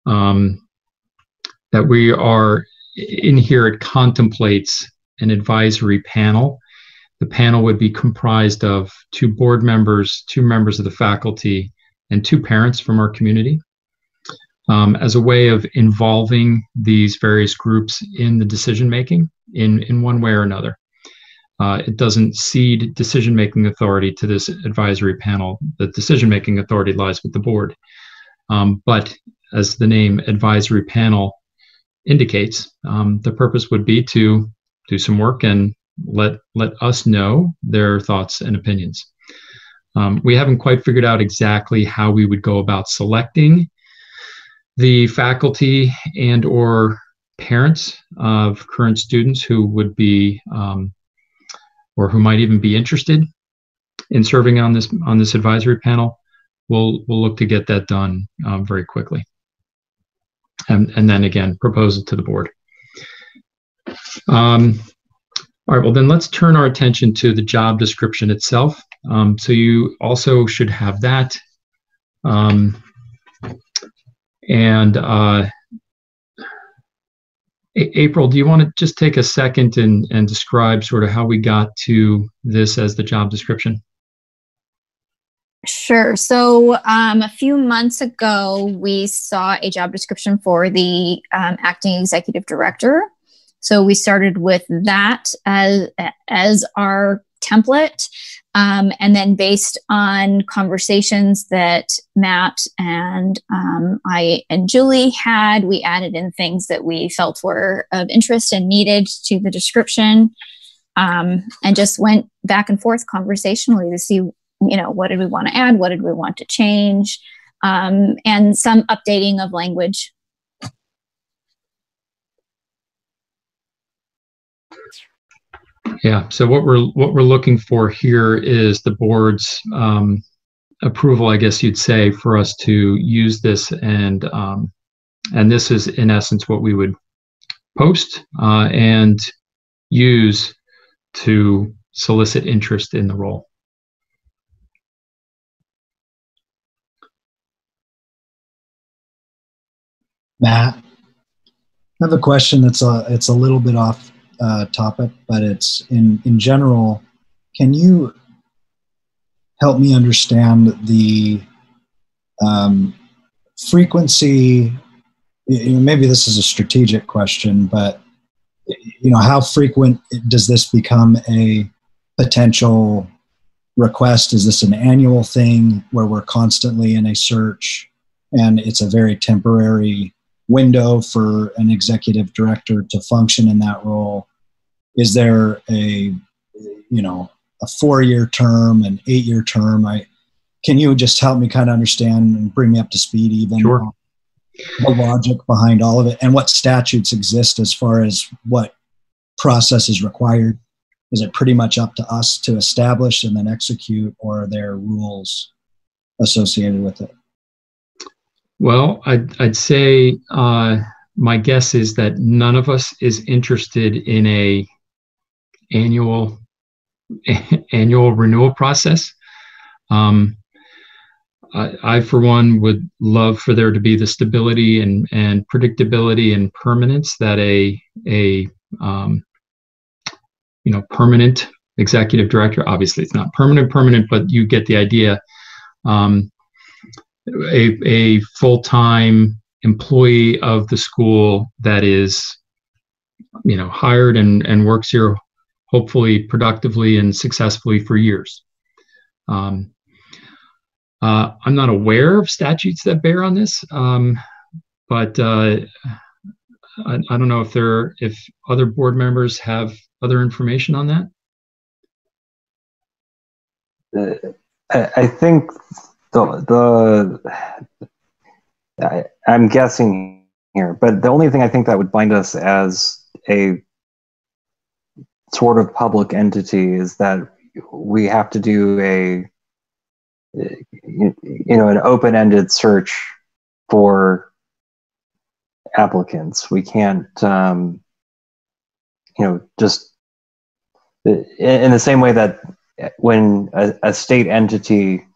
that we are in here. It contemplates an advisory panel. The panel would be comprised of 2 board members, 2 members of the faculty, and 2 parents from our community as a way of involving these various groups in the decision making in one way or another. It doesn't cede decision-making authority to this advisory panel. The decision-making authority lies with the board. But as the name advisory panel indicates, the purpose would be to do some work and let us know their thoughts and opinions. We haven't quite figured out exactly how we would go about selecting the faculty and or parents of current students who would be or who might even be interested in serving on this advisory panel. We'll look to get that done very quickly, and then again propose it to the board. All right. Well, then let's turn our attention to the job description itself. So you also should have that, April, do you want to just take a second and describe sort of how we got to this as the job description? Sure. So a few months ago, we saw a job description for the acting executive director. So we started with that as our template. And then based on conversations that Matt and I and Julie had, we added in things that we felt were of interest and needed to the description, and just went back and forth conversationally to see, what did we want to add? What did we want to change? And some updating of language. Yeah. So what we're looking for here is the board's approval, I guess you'd say, for us to use this, and this is in essence what we would post and use to solicit interest in the role. Matt, I have a question that's it's a little bit off topic, but it's in general. Can you help me understand the frequency? Maybe this is a strategic question, but how frequent does this become a potential request? Is this an annual thing where we're constantly in a search and it's a very temporary window for an executive director to function in that role? Is there a 4-year term, an 8-year term? Can you just help me kind of understand and bring me up to speed even? Sure. The logic behind all of it and what statutes exist as far as what process is required? Is it pretty much up to us to establish and then execute, or are there rules associated with it? Well, I'd say my guess is that none of us is interested in a annual renewal process. I, for one, would love for there to be the stability and predictability and permanence that a permanent executive director, obviously it's not permanent, but you get the idea, a full-time employee of the school that is, hired and works here hopefully productively and successfully for years. I'm not aware of statutes that bear on this, but I don't know if other board members have other information on that. I think I'm guessing here, but the only thing I think that would bind us as a sort of public entity is that we have to do an open-ended search for applicants. We can't, just in the same way that when a state entity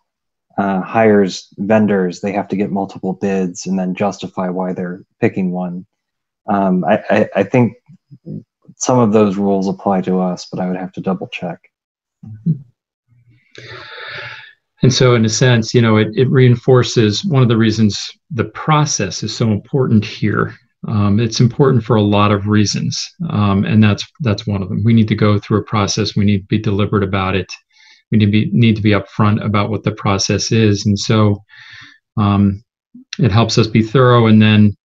hires vendors, they have to get multiple bids and then justify why they're picking one. I think some of those rules apply to us, but I would have to double check. And so in a sense, it reinforces one of the reasons the process is so important here. It's important for a lot of reasons, and that's one of them. We need to go through a process. We need to be deliberate about it. We need to be upfront about what the process is, and so it helps us be thorough, and then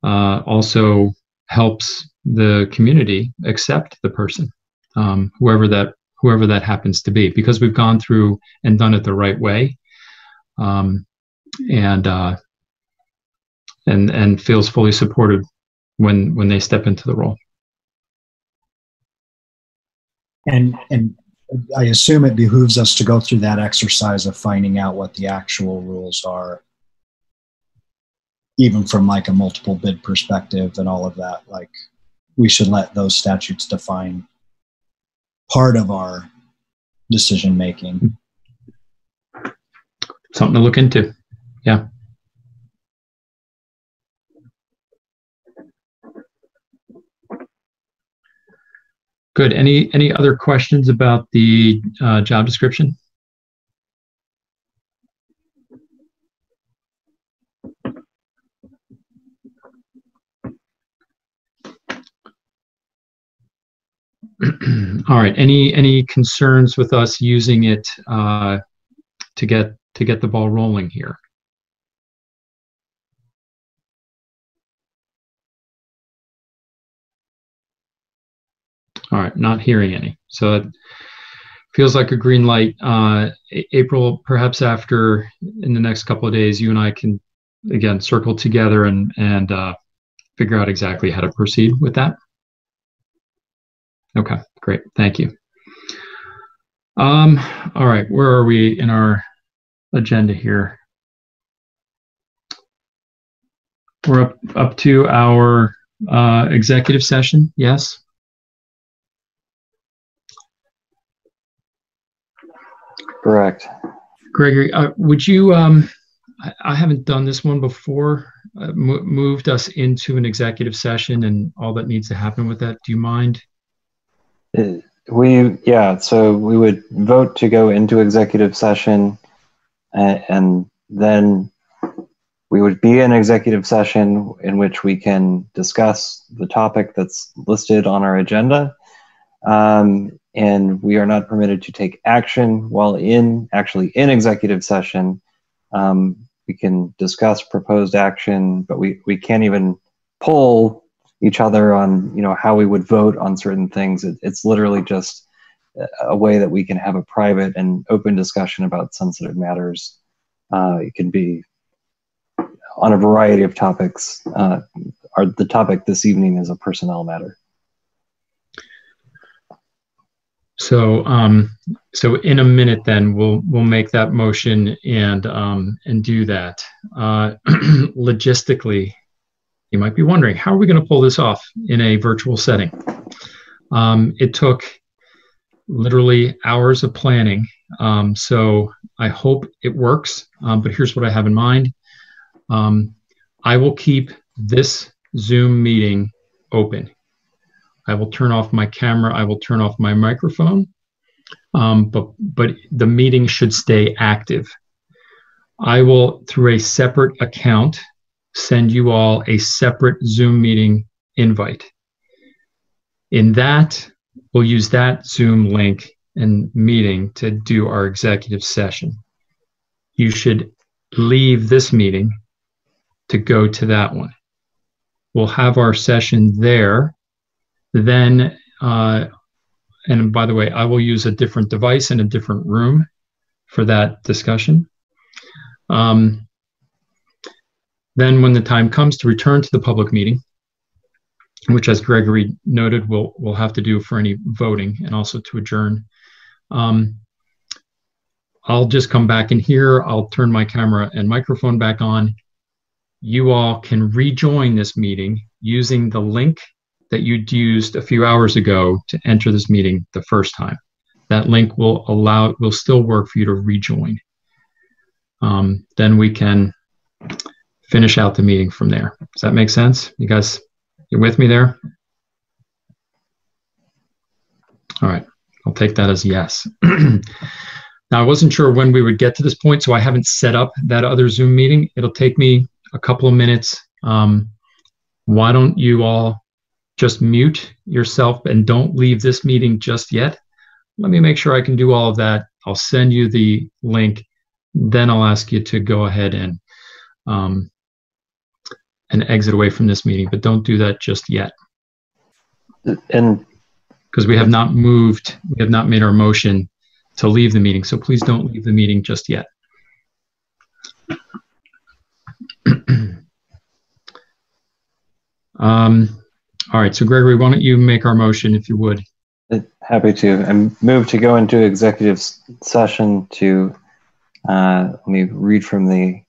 also helps the community accept the person, whoever that happens to be, because we've gone through and done it the right way, and feels fully supported when they step into the role. And I assume it behooves us to go through that exercise of finding out what the actual rules are, even from like a multiple bid perspective and all of that. Like, we should let those statutes define part of our decision making. Something to look into. Yeah. Good. Any other questions about the job description? All right. Any concerns with us using it to get the ball rolling here? All right, not hearing any. So it feels like a green light. April, perhaps after, in the next couple of days, you and I can, again, circle together and figure out exactly how to proceed with that. Okay, great. Thank you. All right, where are we in our agenda here? We're up to our executive session, yes? Correct. Gregory, would you, I haven't done this one before, moved us into an executive session and all that needs to happen with that. Do you mind? So we would vote to go into executive session, and then we would be in executive session in which we can discuss the topic that's listed on our agenda. And we are not permitted to take action while actually in executive session. We can discuss proposed action, but we can't even poll each other on how we would vote on certain things. It's literally just a way that we can have a private and open discussion about sensitive matters. It can be on a variety of topics. The topic this evening is a personnel matter. So, so in a minute, then we'll make that motion and do that. Logistically, you might be wondering, how are we going to pull this off in a virtual setting? It took literally hours of planning. So I hope it works. But here's what I have in mind. I will keep this Zoom meeting open. I will turn off my camera. I will turn off my microphone, but the meeting should stay active. I will, through a separate account, send you all a separate Zoom meeting invite. In that, we'll use that Zoom link and meeting to do our executive session. You should leave this meeting to go to that one. We'll have our session there. Then, and by the way, I will use a different device in a different room for that discussion. Then when the time comes to return to the public meeting, which as Gregory noted, we'll have to do for any voting and also to adjourn, I'll just come back in here. I'll turn my camera and microphone back on. You all can rejoin this meeting using the link that you'd used a few hours ago to enter this meeting the first time. That link will still work for you to rejoin. Then we can finish out the meeting from there. Does that make sense? You guys, you with me there? All right, I'll take that as yes. Now, I wasn't sure when we would get to this point, so I haven't set up that other Zoom meeting. It'll take me a couple of minutes. Why don't you all just mute yourself and don't leave this meeting just yet? Let me make sure I can do all of that. I'll send you the link. Then I'll ask you to go ahead and exit away from this meeting, but don't do that just yet. And because we have not moved, we have not made our motion to leave the meeting. So please don't leave the meeting just yet. All right, so Gregory, why don't you make our motion if you would? Happy to. And move to go into executive session to, let me read from the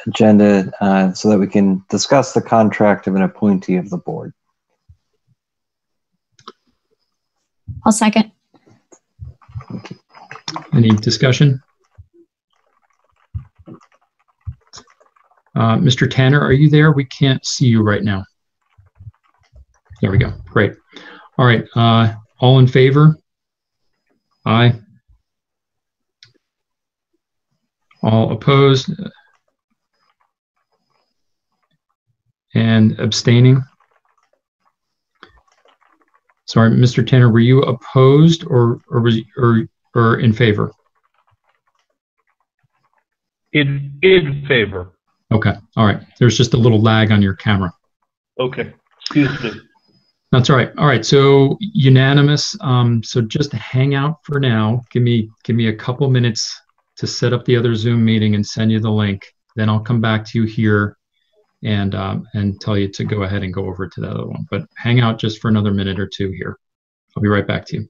agenda so that we can discuss the contract of an appointee of the board. I'll second. Any discussion? Mr. Tanner, are you there? We can't see you right now. There we go. Great. All right. All in favor? Aye. All opposed? And abstaining? Sorry, Mr. Tanner, were you opposed or in favor? In favor. Okay. All right. There's just a little lag on your camera. Okay. Excuse me. That's all right. All right. So unanimous. So just hang out for now. Give me a couple minutes to set up the other Zoom meeting and send you the link. Then I'll come back to you here and tell you to go ahead and go over to the other one. But hang out just for another minute or two here. I'll be right back to you.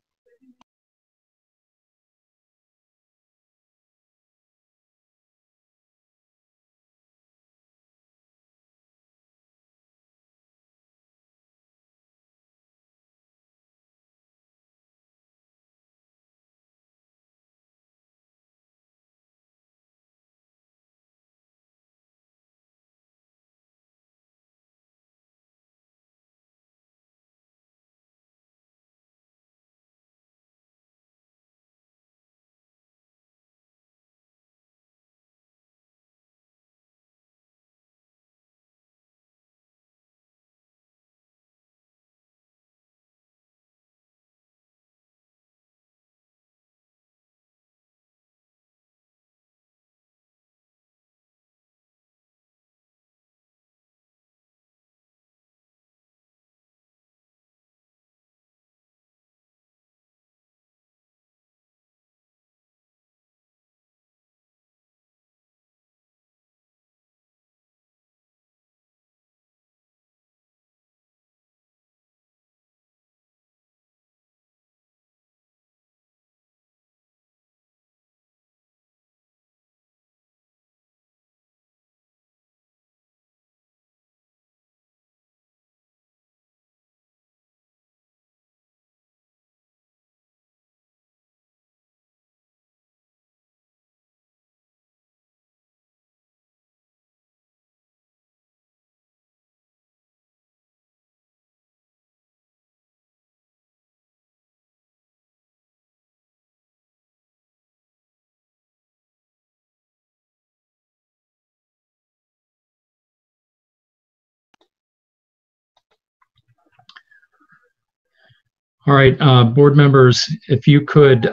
All right, board members, if you could,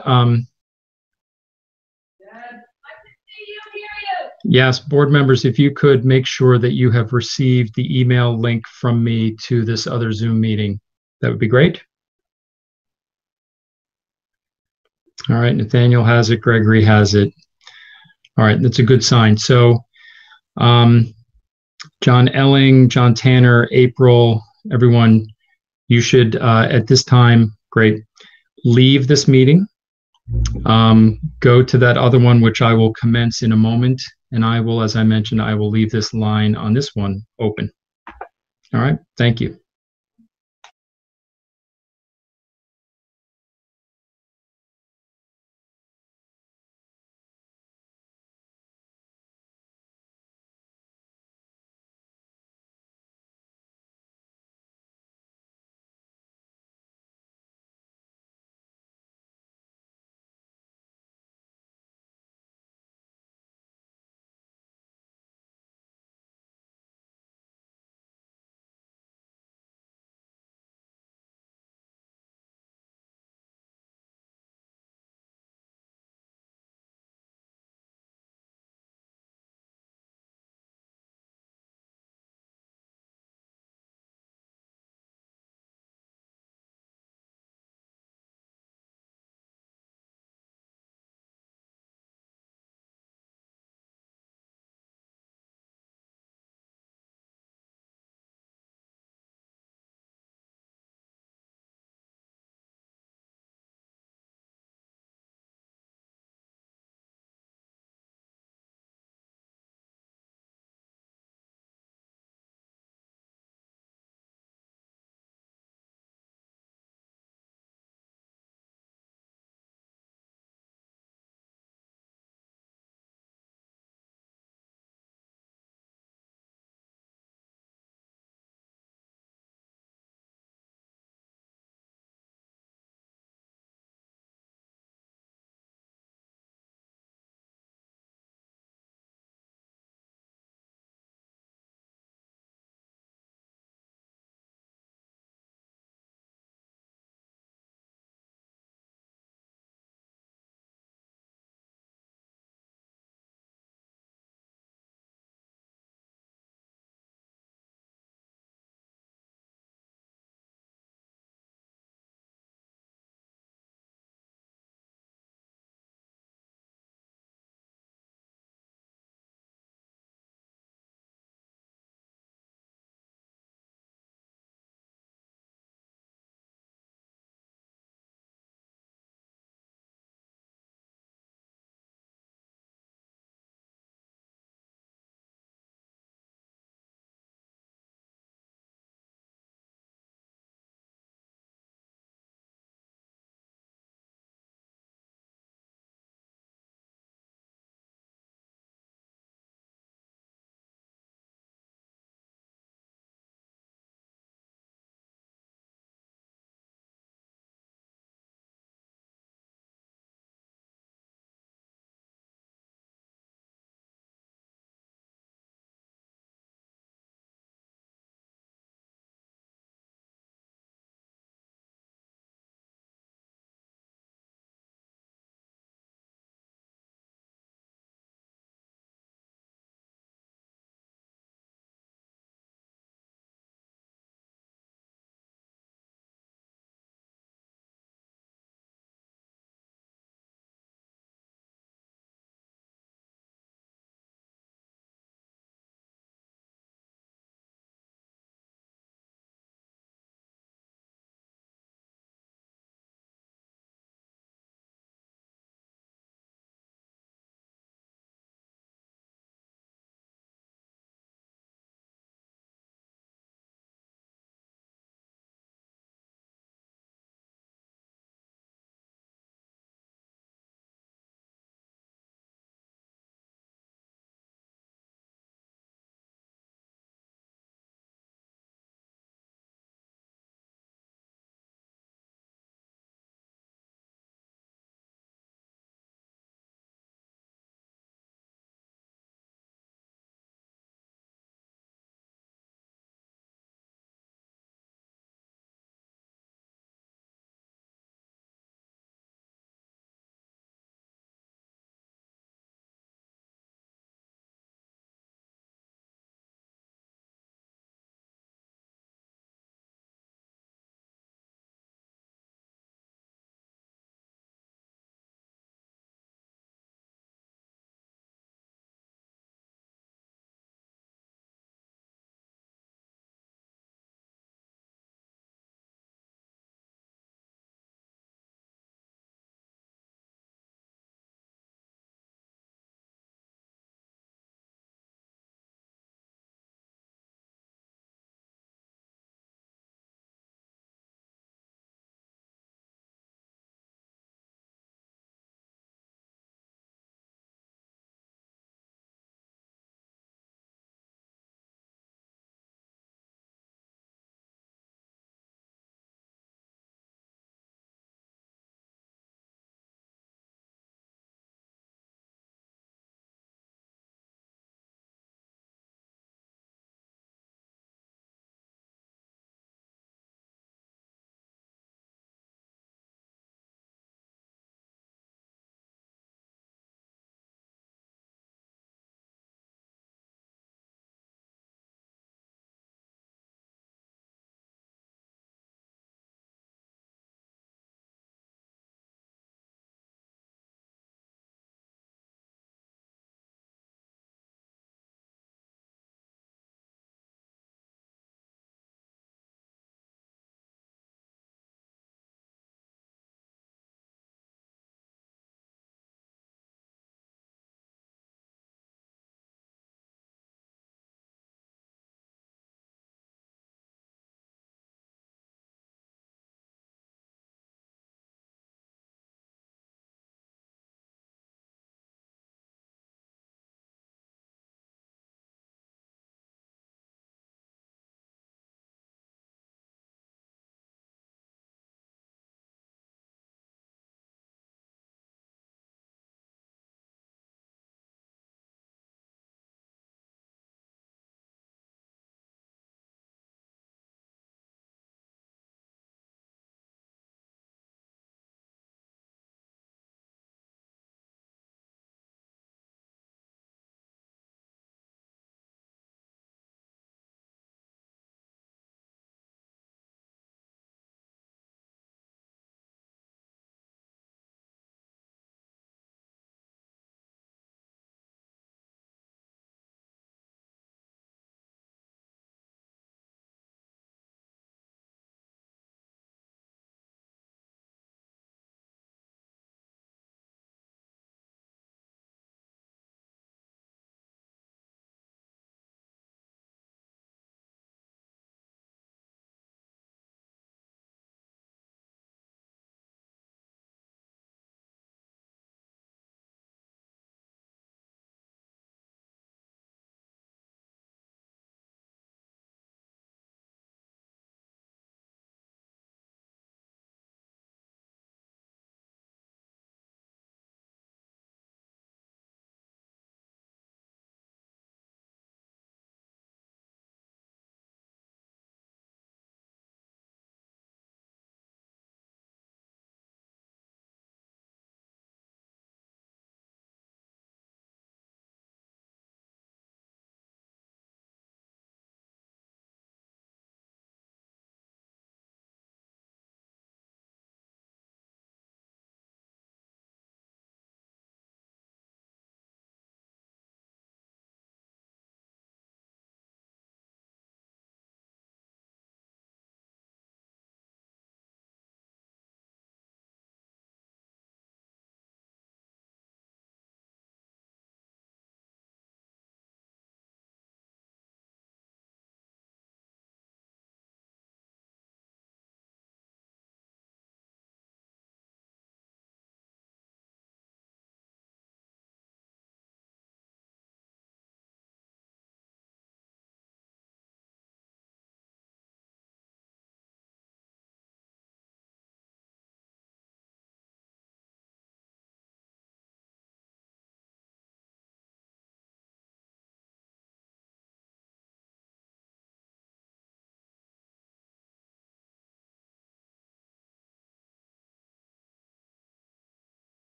yes, board members, if you could make sure that you have received the email link from me to this other Zoom meeting, that would be great. All right, Nathaniel has it, Gregory has it. All right, that's a good sign. So, John Elling, John Tanner, April, everyone, you should, at this time, great, leave this meeting. Go to that other one, which I will commence in a moment. And I will, as I mentioned, I will leave this line on this one open. All right, thank you.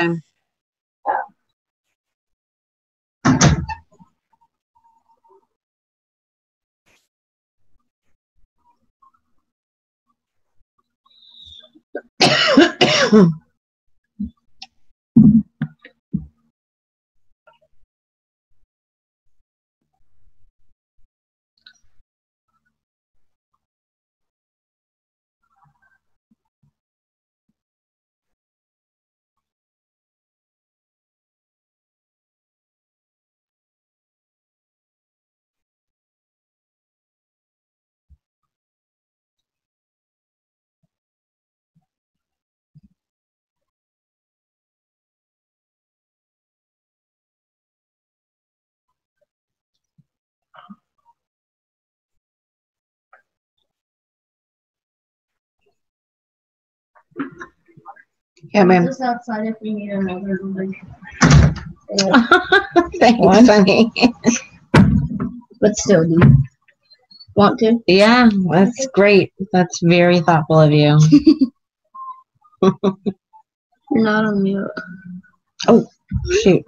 Okay. Yeah, ma'am. Just outside if we need another like. Thanks, honey. But still, do you want to? Yeah, that's great. That's very thoughtful of you. You're not on mute. Oh, shoot.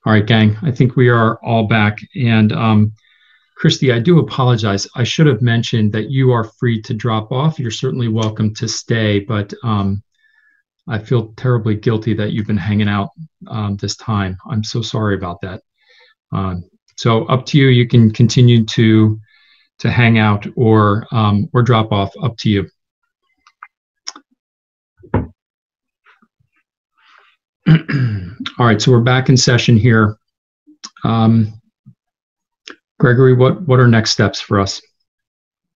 All right, gang, I think we are all back. And Christy, I do apologize. I should have mentioned that you are free to drop off. You're certainly welcome to stay, but I feel terribly guilty that you've been hanging out this time. I'm so sorry about that. So up to you. You can continue to hang out or drop off. Up to you. All right, so we're back in session here. Gregory, what are next steps for us?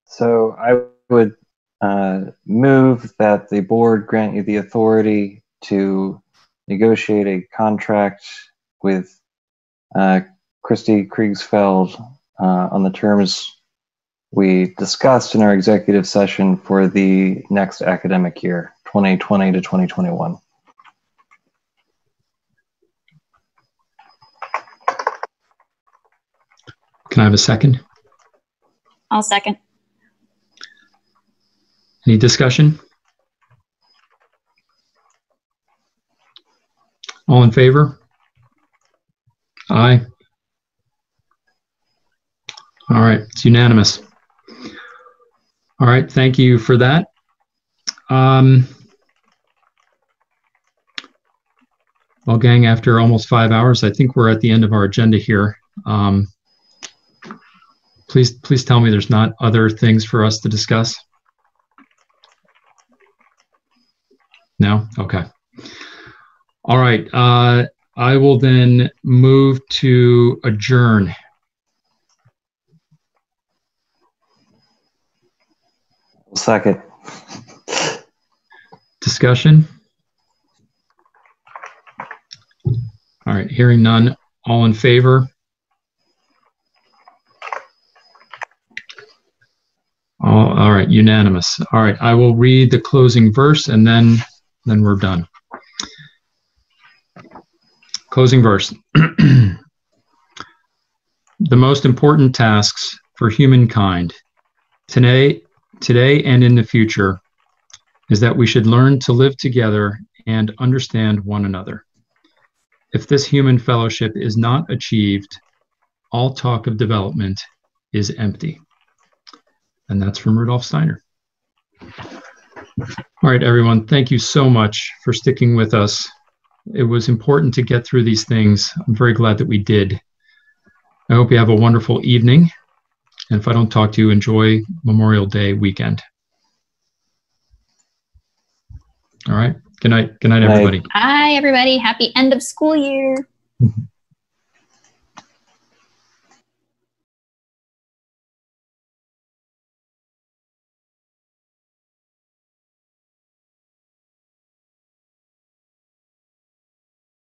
So I would move that the board grant you the authority to negotiate a contract with Christy Kriegsfeld on the terms we discussed in our executive session for the next academic year, 2020 to 2021. Can I have a second? I'll second. Any discussion? All in favor? Aye. All right, it's unanimous. All right, thank you for that. Well, gang, after almost 5 hours, I think we're at the end of our agenda here. Please tell me there's not other things for us to discuss. No? Okay. All right. I will then move to adjourn. Second. Discussion? All right. Hearing none. All in favor? All right, unanimous. All right, I will read the closing verse and then we're done. Closing verse. The most important tasks for humankind today and in the future is that we should learn to live together and understand one another. If this human fellowship is not achieved, all talk of development is empty. And that's from Rudolf Steiner. All right, everyone, thank you so much for sticking with us. It was important to get through these things. I'm very glad that we did. I hope you have a wonderful evening. And if I don't talk to you, enjoy Memorial Day weekend. All right, good night. Good night, everybody. Hi, everybody. Happy end of school year.